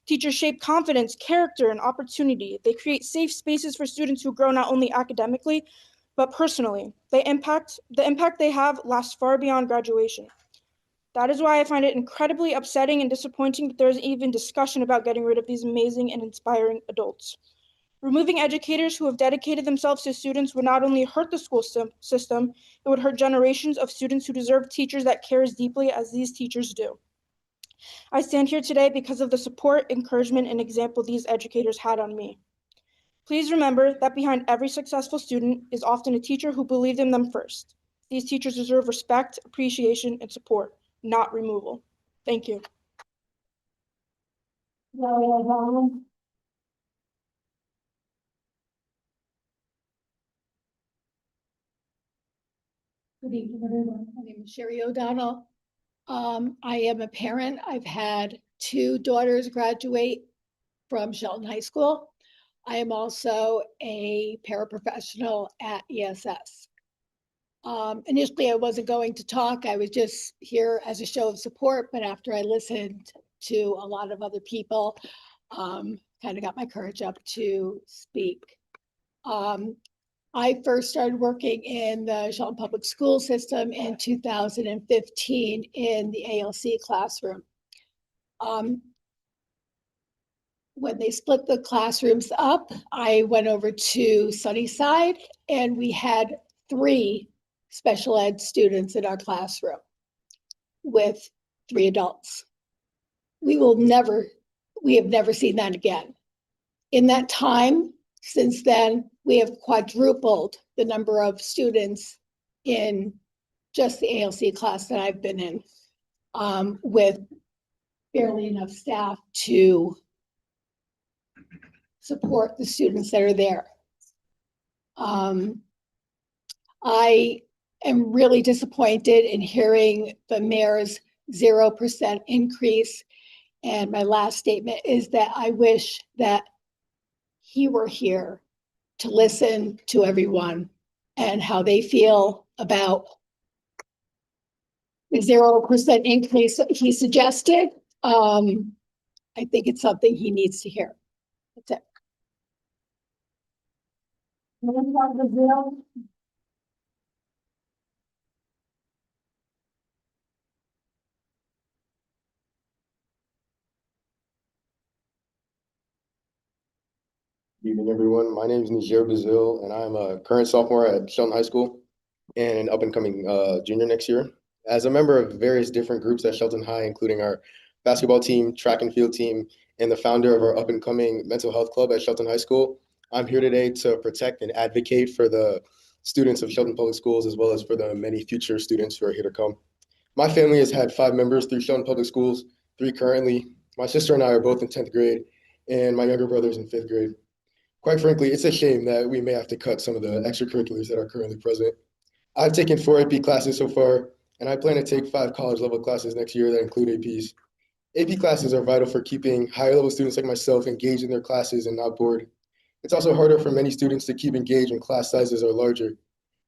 Teachers shape confidence, character, and opportunity. They create safe spaces for students who grow not only academically, but personally. The impact they have lasts far beyond graduation. That is why I find it incredibly upsetting and disappointing that there is even discussion about getting rid of these amazing and inspiring adults. Removing educators who have dedicated themselves to students would not only hurt the school system, it would hurt generations of students who deserve teachers that care as deeply as these teachers do. I stand here today because of the support, encouragement, and example these educators had on me. Please remember that behind every successful student is often a teacher who believed in them first. These teachers deserve respect, appreciation, and support, not removal. Thank you. Good evening, everyone. My name is Sherry O'Donnell. I am a parent. I've had 2 daughters graduate from Shelton High School. I am also a paraprofessional at ESS. Initially, I wasn't going to talk. I was just here as a show of support, but after I listened to a lot of other people, kind of got my courage up to speak. I first started working in the Shelton Public School System in 2015 in the ALC classroom. When they split the classrooms up, I went over to Sunnyside, and we had 3 special ed students in our classroom with 3 adults. We have never seen that again. In that time, since then, we have quadrupled the number of students in just the ALC class that I've been in, with barely enough staff to support the students that are there. I am really disappointed in hearing the mayor's 0% increase. And my last statement is that I wish that he were here to listen to everyone and how they feel about the 0% increase that he suggested. I think it's something he needs to hear. That's it. Good evening, everyone. My name is Niger Bazil, and I'm a current sophomore at Shelton High School and an up-and-coming junior next year. As a member of various different groups at Shelton High, including our basketball team, track and field team, and the founder of our up-and-coming mental health club at Shelton High School, I'm here today to protect and advocate for the students of Shelton Public Schools, as well as for the many future students who are here to come. My family has had 5 members through Shelton Public Schools, 3 currently. My sister and I are both in 10th grade, and my younger brother is in 5th grade. Quite frankly, it's a shame that we may have to cut some of the extracurriculars that are currently present. I've taken 4 AP classes so far, and I plan to take 5 college level classes next year that include APs. AP classes are vital for keeping higher level students like myself engaged in their classes and not bored. It's also harder for many students to keep engaged when class sizes are larger.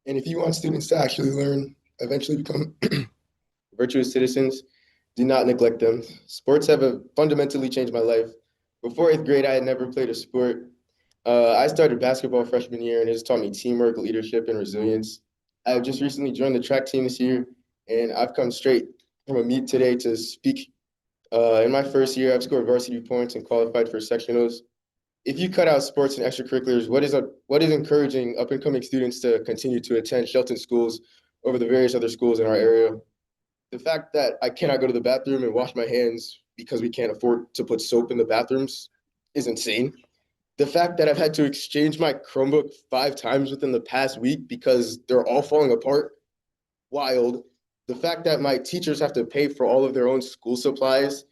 And if you want students to actually learn, eventually become virtuous citizens, do not neglect them. Sports have fundamentally changed my life. Before 8th grade, I had never played a sport. I started basketball freshman year, and it has taught me teamwork, leadership, and resilience. I've just recently joined the track team this year, and I've come straight from a meet today to speak. In my first year, I've scored varsity points and qualified for sectionals. If you cut out sports and extracurriculars, what is encouraging up-and-coming students to continue to attend Shelton schools over the various other schools in our area? The fact that I cannot go to the bathroom and wash my hands because we can't afford to put soap in the bathrooms is insane. The fact that I've had to exchange my Chromebook 5 times within the past week because they're all falling apart, wild. The fact that my teachers have to pay for all of their own school supplies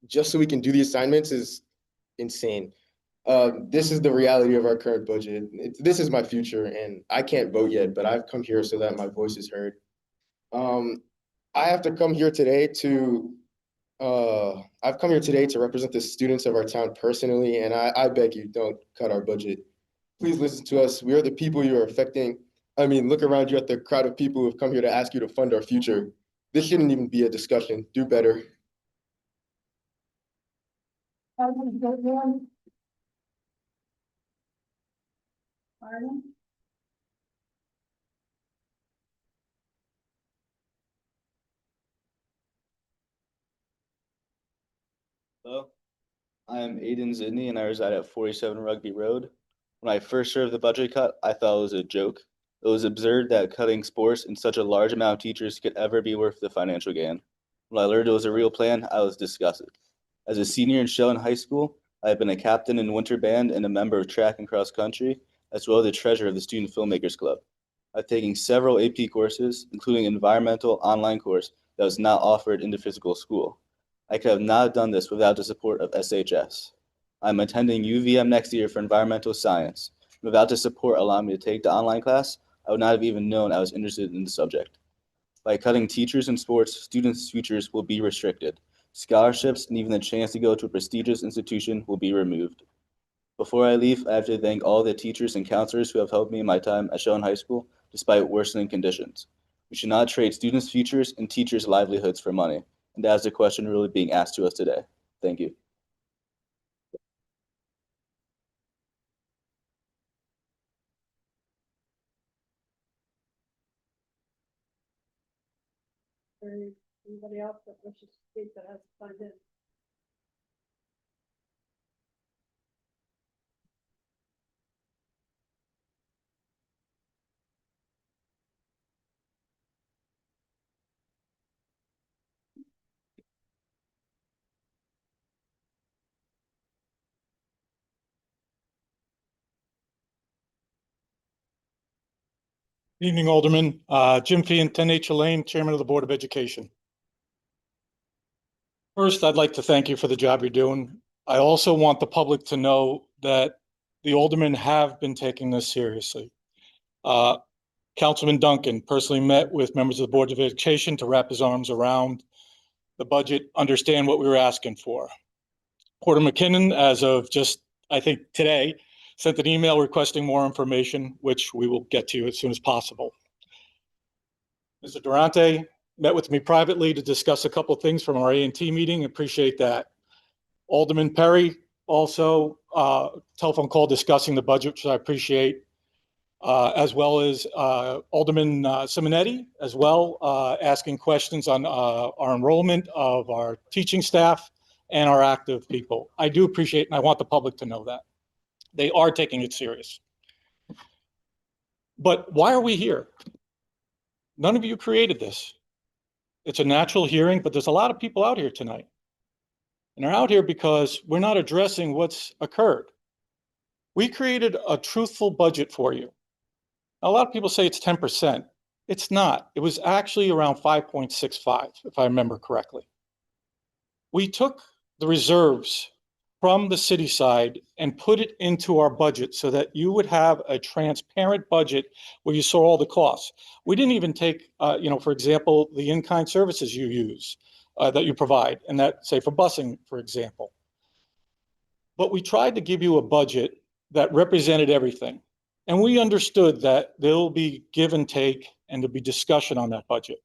just so we can do the assignments is insane. This is the reality of our current budget. This is my future, and I can't vote yet, but I've come here so that my voice is heard. I have to come here today to I've come here today to represent the students of our town personally, and I beg you, don't cut our budget. Please listen to us. We are the people you are affecting. I mean, look around you at the crowd of people who have come here to ask you to fund our future. This shouldn't even be a discussion. Do better. Hello, I am Aiden Zidney and I reside at 47 Rugby Road. When I first heard of the budget cut, I thought it was a joke. It was absurd that cutting sports and such a large amount of teachers could ever be worth the financial gain. When I learned it was a real plan, I was disgusted. As a senior in Shelton High School, I have been a captain in winter band and a member of track and cross country, as well as the treasurer of the Student Filmmakers Club. I've taken several AP courses, including an environmental online course that was not offered in the physical school. I could have not done this without the support of SHS. I'm attending UVM next year for environmental science. Without the support allowing me to take the online class, I would not have even known I was interested in the subject. By cutting teachers in sports, students' futures will be restricted. Scholarships and even the chance to go to a prestigious institution will be removed. Before I leave, I have to thank all the teachers and counselors who have helped me in my time at Shelton High School despite worsening conditions. We should not trade students' futures and teachers' livelihoods for money. And that is the question really being asked to us today. Thank you. Anybody else that wishes to speak that has signed in? Evening, Alderman. Jim Fee, 10H Lane, Chairman of the Board of Education. First, I'd like to thank you for the job you're doing. I also want the public to know that the aldermen have been taking this seriously. Councilman Duncan personally met with members of the Board of Education to wrap his arms around the budget, understand what we were asking for. Porter McKinnon, as of just, I think today, sent an email requesting more information, which we will get to as soon as possible. Mr. Durante met with me privately to discuss a couple of things from our A&T meeting. Appreciate that. Alderman Perry also telephone call discussing the budget, which I appreciate, as well as Alderman Simonetti as well, asking questions on our enrollment of our teaching staff and our active people. I do appreciate, and I want the public to know that. They are taking it serious. But why are we here? None of you created this. It's a natural hearing, but there's a lot of people out here tonight. And they're out here because we're not addressing what's occurred. We created a truthful budget for you. A lot of people say it's 10%. It's not. It was actually around 5.65, if I remember correctly. We took the reserves from the city side and put it into our budget so that you would have a transparent budget where you saw all the costs. We didn't even take, for example, the in-kind services you use, that you provide, and that, say, for busing, for example. But we tried to give you a budget that represented everything. And we understood that there'll be give and take and there'll be discussion on that budget.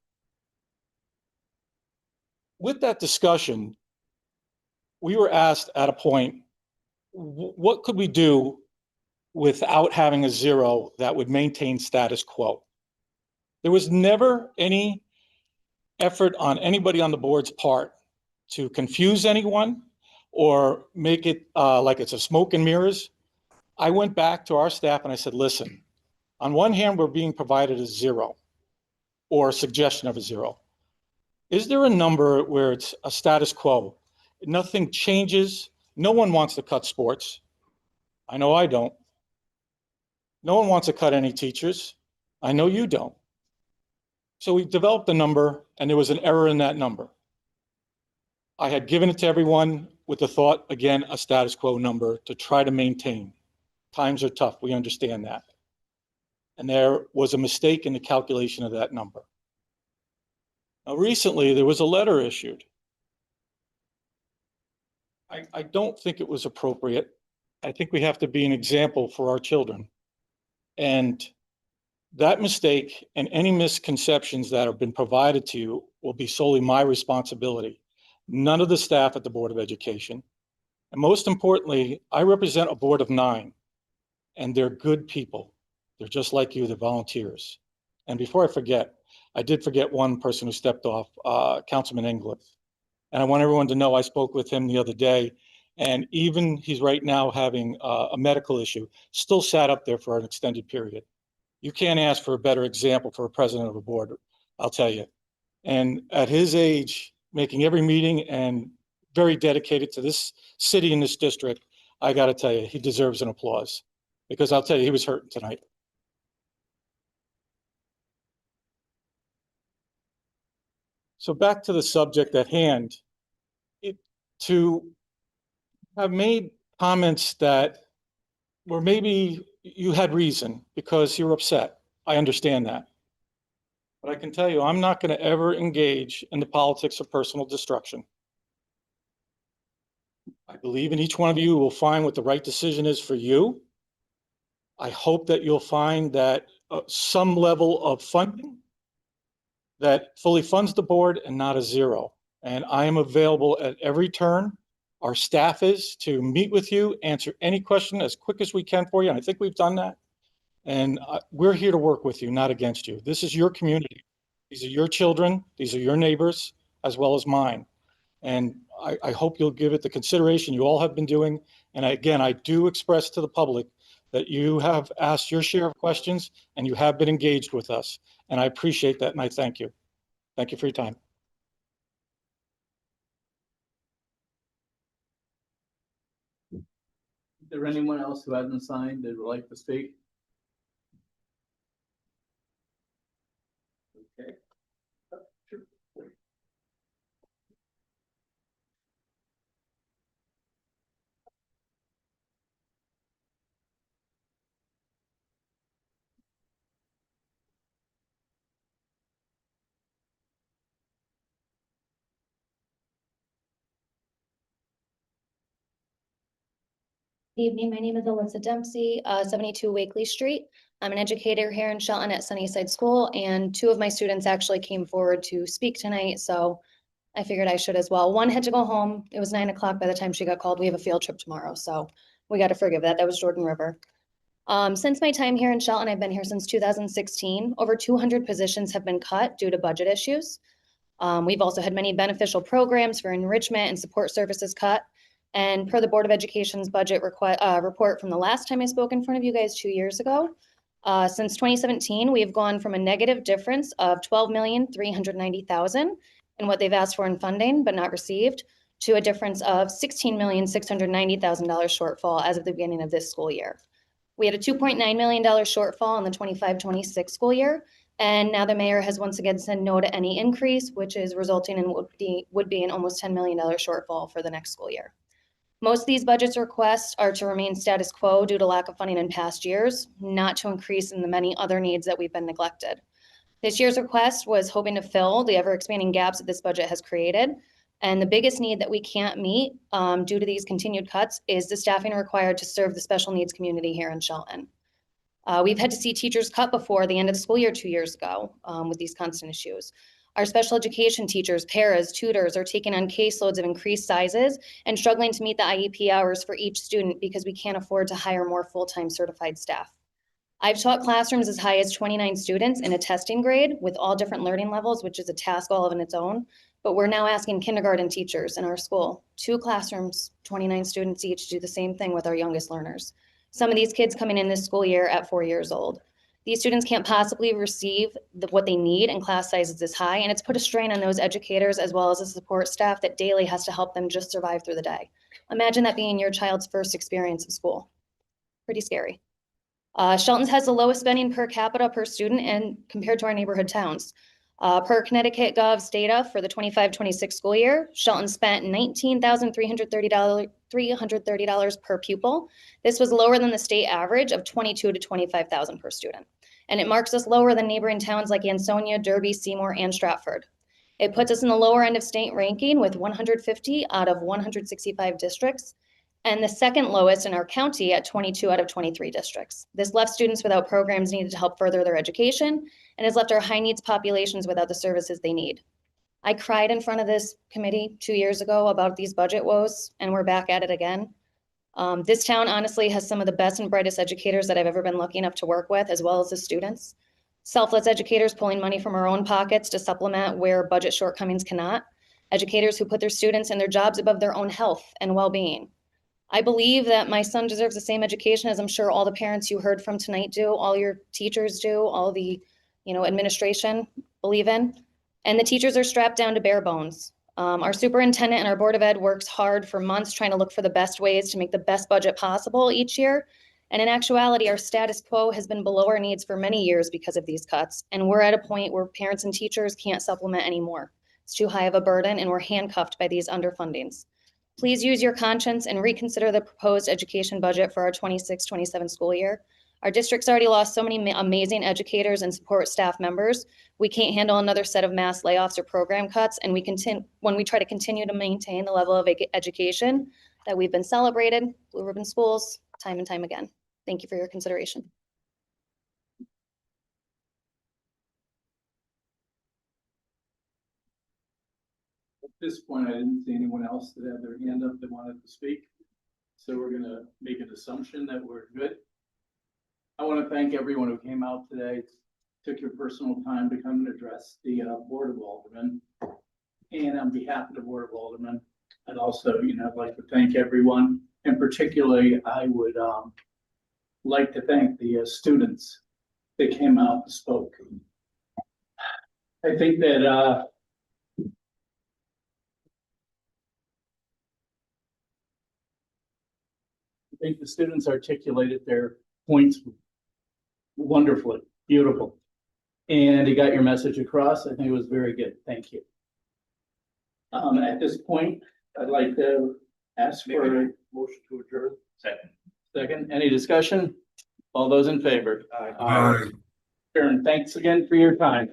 With that discussion, we were asked at a point, what could we do without having a zero that would maintain status quo? There was never any effort on anybody on the board's part to confuse anyone or make it like it's a smoke and mirrors. I went back to our staff and I said, listen, on one hand, we're being provided a zero or a suggestion of a zero. Is there a number where it's a status quo? Nothing changes. No one wants to cut sports. I know I don't. No one wants to cut any teachers. I know you don't. So we developed a number and there was an error in that number. I had given it to everyone with the thought, again, a status quo number to try to maintain. Times are tough, we understand that. And there was a mistake in the calculation of that number. Now, recently, there was a letter issued. I don't think it was appropriate. I think we have to be an example for our children. And that mistake and any misconceptions that have been provided to you will be solely my responsibility. None of the staff at the Board of Education. And most importantly, I represent a board of 9, and they're good people. They're just like you, they're volunteers. And before I forget, I did forget one person who stepped off, Councilman England. And I want everyone to know I spoke with him the other day, and even he's right now having a medical issue, still sat up there for an extended period. You can't ask for a better example for a president of a board, I'll tell you. And at his age, making every meeting and very dedicated to this city and this district, I got to tell you, he deserves an applause, because I'll tell you, he was hurting tonight. So back to the subject at hand, to have made comments that were maybe you had reason because you're upset. I understand that. But I can tell you, I'm not going to ever engage in the politics of personal destruction. I believe in each one of you will find what the right decision is for you. I hope that you'll find that some level of funding that fully funds the board and not a zero. And I am available at every turn. Our staff is to meet with you, answer any question as quick as we can for you. And I think we've done that. And we're here to work with you, not against you. This is your community. These are your children. These are your neighbors, as well as mine. And I hope you'll give it the consideration you all have been doing. And again, I do express to the public that you have asked your share of questions and you have been engaged with us. And I appreciate that and I thank you. Thank you for your time. Is there anyone else who hasn't signed that would like to speak? Okay. Sure. Good evening, my name is Alyssa Dempsey, 72 Wakely Street. I'm an educator here in Shelton at Sunnyside School, and 2 of my students actually came forward to speak tonight, so I figured I should as well. One had to go home. It was 9 o'clock by the time she got called. We have a field trip tomorrow, so we got to forgive that. That was Jordan River. Since my time here in Shelton, I've been here since 2016. Over 200 positions have been cut due to budget issues. We've also had many beneficial programs for enrichment and support services cut. And per the Board of Education's budget report from the last time I spoke in front of you guys 2 years ago, since 2017, we have gone from a negative difference of $12,390,000 in what they've asked for in funding but not received, to a difference of $16,690,000 shortfall as of the beginning of this school year. We had a $2.9 million shortfall in the 25-26 school year, and now the mayor has once again said no to any increase, which is resulting in would be an almost $10 million shortfall for the next school year. Most of these budget requests are to remain status quo due to lack of funding in past years, not to increase in the many other needs that we've been neglected. This year's request was hoping to fill the ever-expanding gaps that this budget has created. And the biggest need that we can't meet due to these continued cuts is the staffing required to serve the special needs community here in Shelton. We've had to see teachers cut before the end of the school year 2 years ago with these constant issues. Our special education teachers, paras, tutors are taking on caseloads of increased sizes and struggling to meet the IEP hours for each student because we can't afford to hire more full-time certified staff. I've taught classrooms as high as 29 students in a testing grade with all different learning levels, which is a task all of in its own. But we're now asking kindergarten teachers in our school, 2 classrooms, 29 students each, do the same thing with our youngest learners. Some of these kids coming in this school year at 4 years old. These students can't possibly receive what they need and class sizes this high, and it's put a strain on those educators as well as the support staff that daily has to help them just survive through the day. Imagine that being your child's first experience of school. Pretty scary. Shelton has the lowest spending per capita per student and compared to our neighborhood towns. Per Connecticut Gov's data for the 25-26 school year, Shelton spent $19,330 per pupil. This was lower than the state average of $22,000 to $25,000 per student. And it marks us lower than neighboring towns like Ansonia, Derby, Seymour, and Stratford. It puts us in the lower end of state ranking with 150 out of 165 districts, and the second lowest in our county at 22 out of 23 districts. This left students without programs needed to help further their education and has left our high needs populations without the services they need. I cried in front of this committee 2 years ago about these budget woes, and we're back at it again. This town honestly has some of the best and brightest educators that I've ever been lucky enough to work with, as well as the students. Selfless educators pulling money from our own pockets to supplement where budget shortcomings cannot. Educators who put their students and their jobs above their own health and well-being. I believe that my son deserves the same education as I'm sure all the parents you heard from tonight do, all your teachers do, all the administration believe in. And the teachers are strapped down to bare bones. Our superintendent and our Board of Ed works hard for months trying to look for the best ways to make the best budget possible each year. And in actuality, our status quo has been below our needs for many years because of these cuts. And we're at a point where parents and teachers can't supplement anymore. It's too high of a burden and we're handcuffed by these underfundings. Please use your conscience and reconsider the proposed education budget for our 26-27 school year. Our district's already lost so many amazing educators and support staff members. We can't handle another set of mass layoffs or program cuts, and when we try to continue to maintain the level of education that we've been celebrated, Blue Ribbon Schools, time and time again. Thank you for your consideration. At this point, I didn't see anyone else that had their hand up that wanted to speak. So we're gonna make an assumption that we're good. I want to thank everyone who came out today, took your personal time to come and address the Board of Aldermen. And on behalf of the Board of Aldermen, I'd also, I'd like to thank everyone. And particularly, I would like to thank the students that came out and spoke. I think that the students articulated their points wonderfully, beautiful. And you got your message across. I think it was very good. Thank you. At this point, I'd like to ask for a motion to adjourn. Second. Any discussion? All those in favor? Aye. Aaron, thanks again for your time.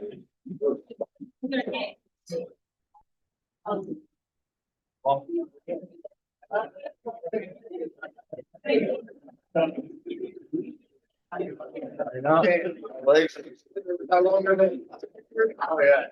How long are they? Oh, yeah.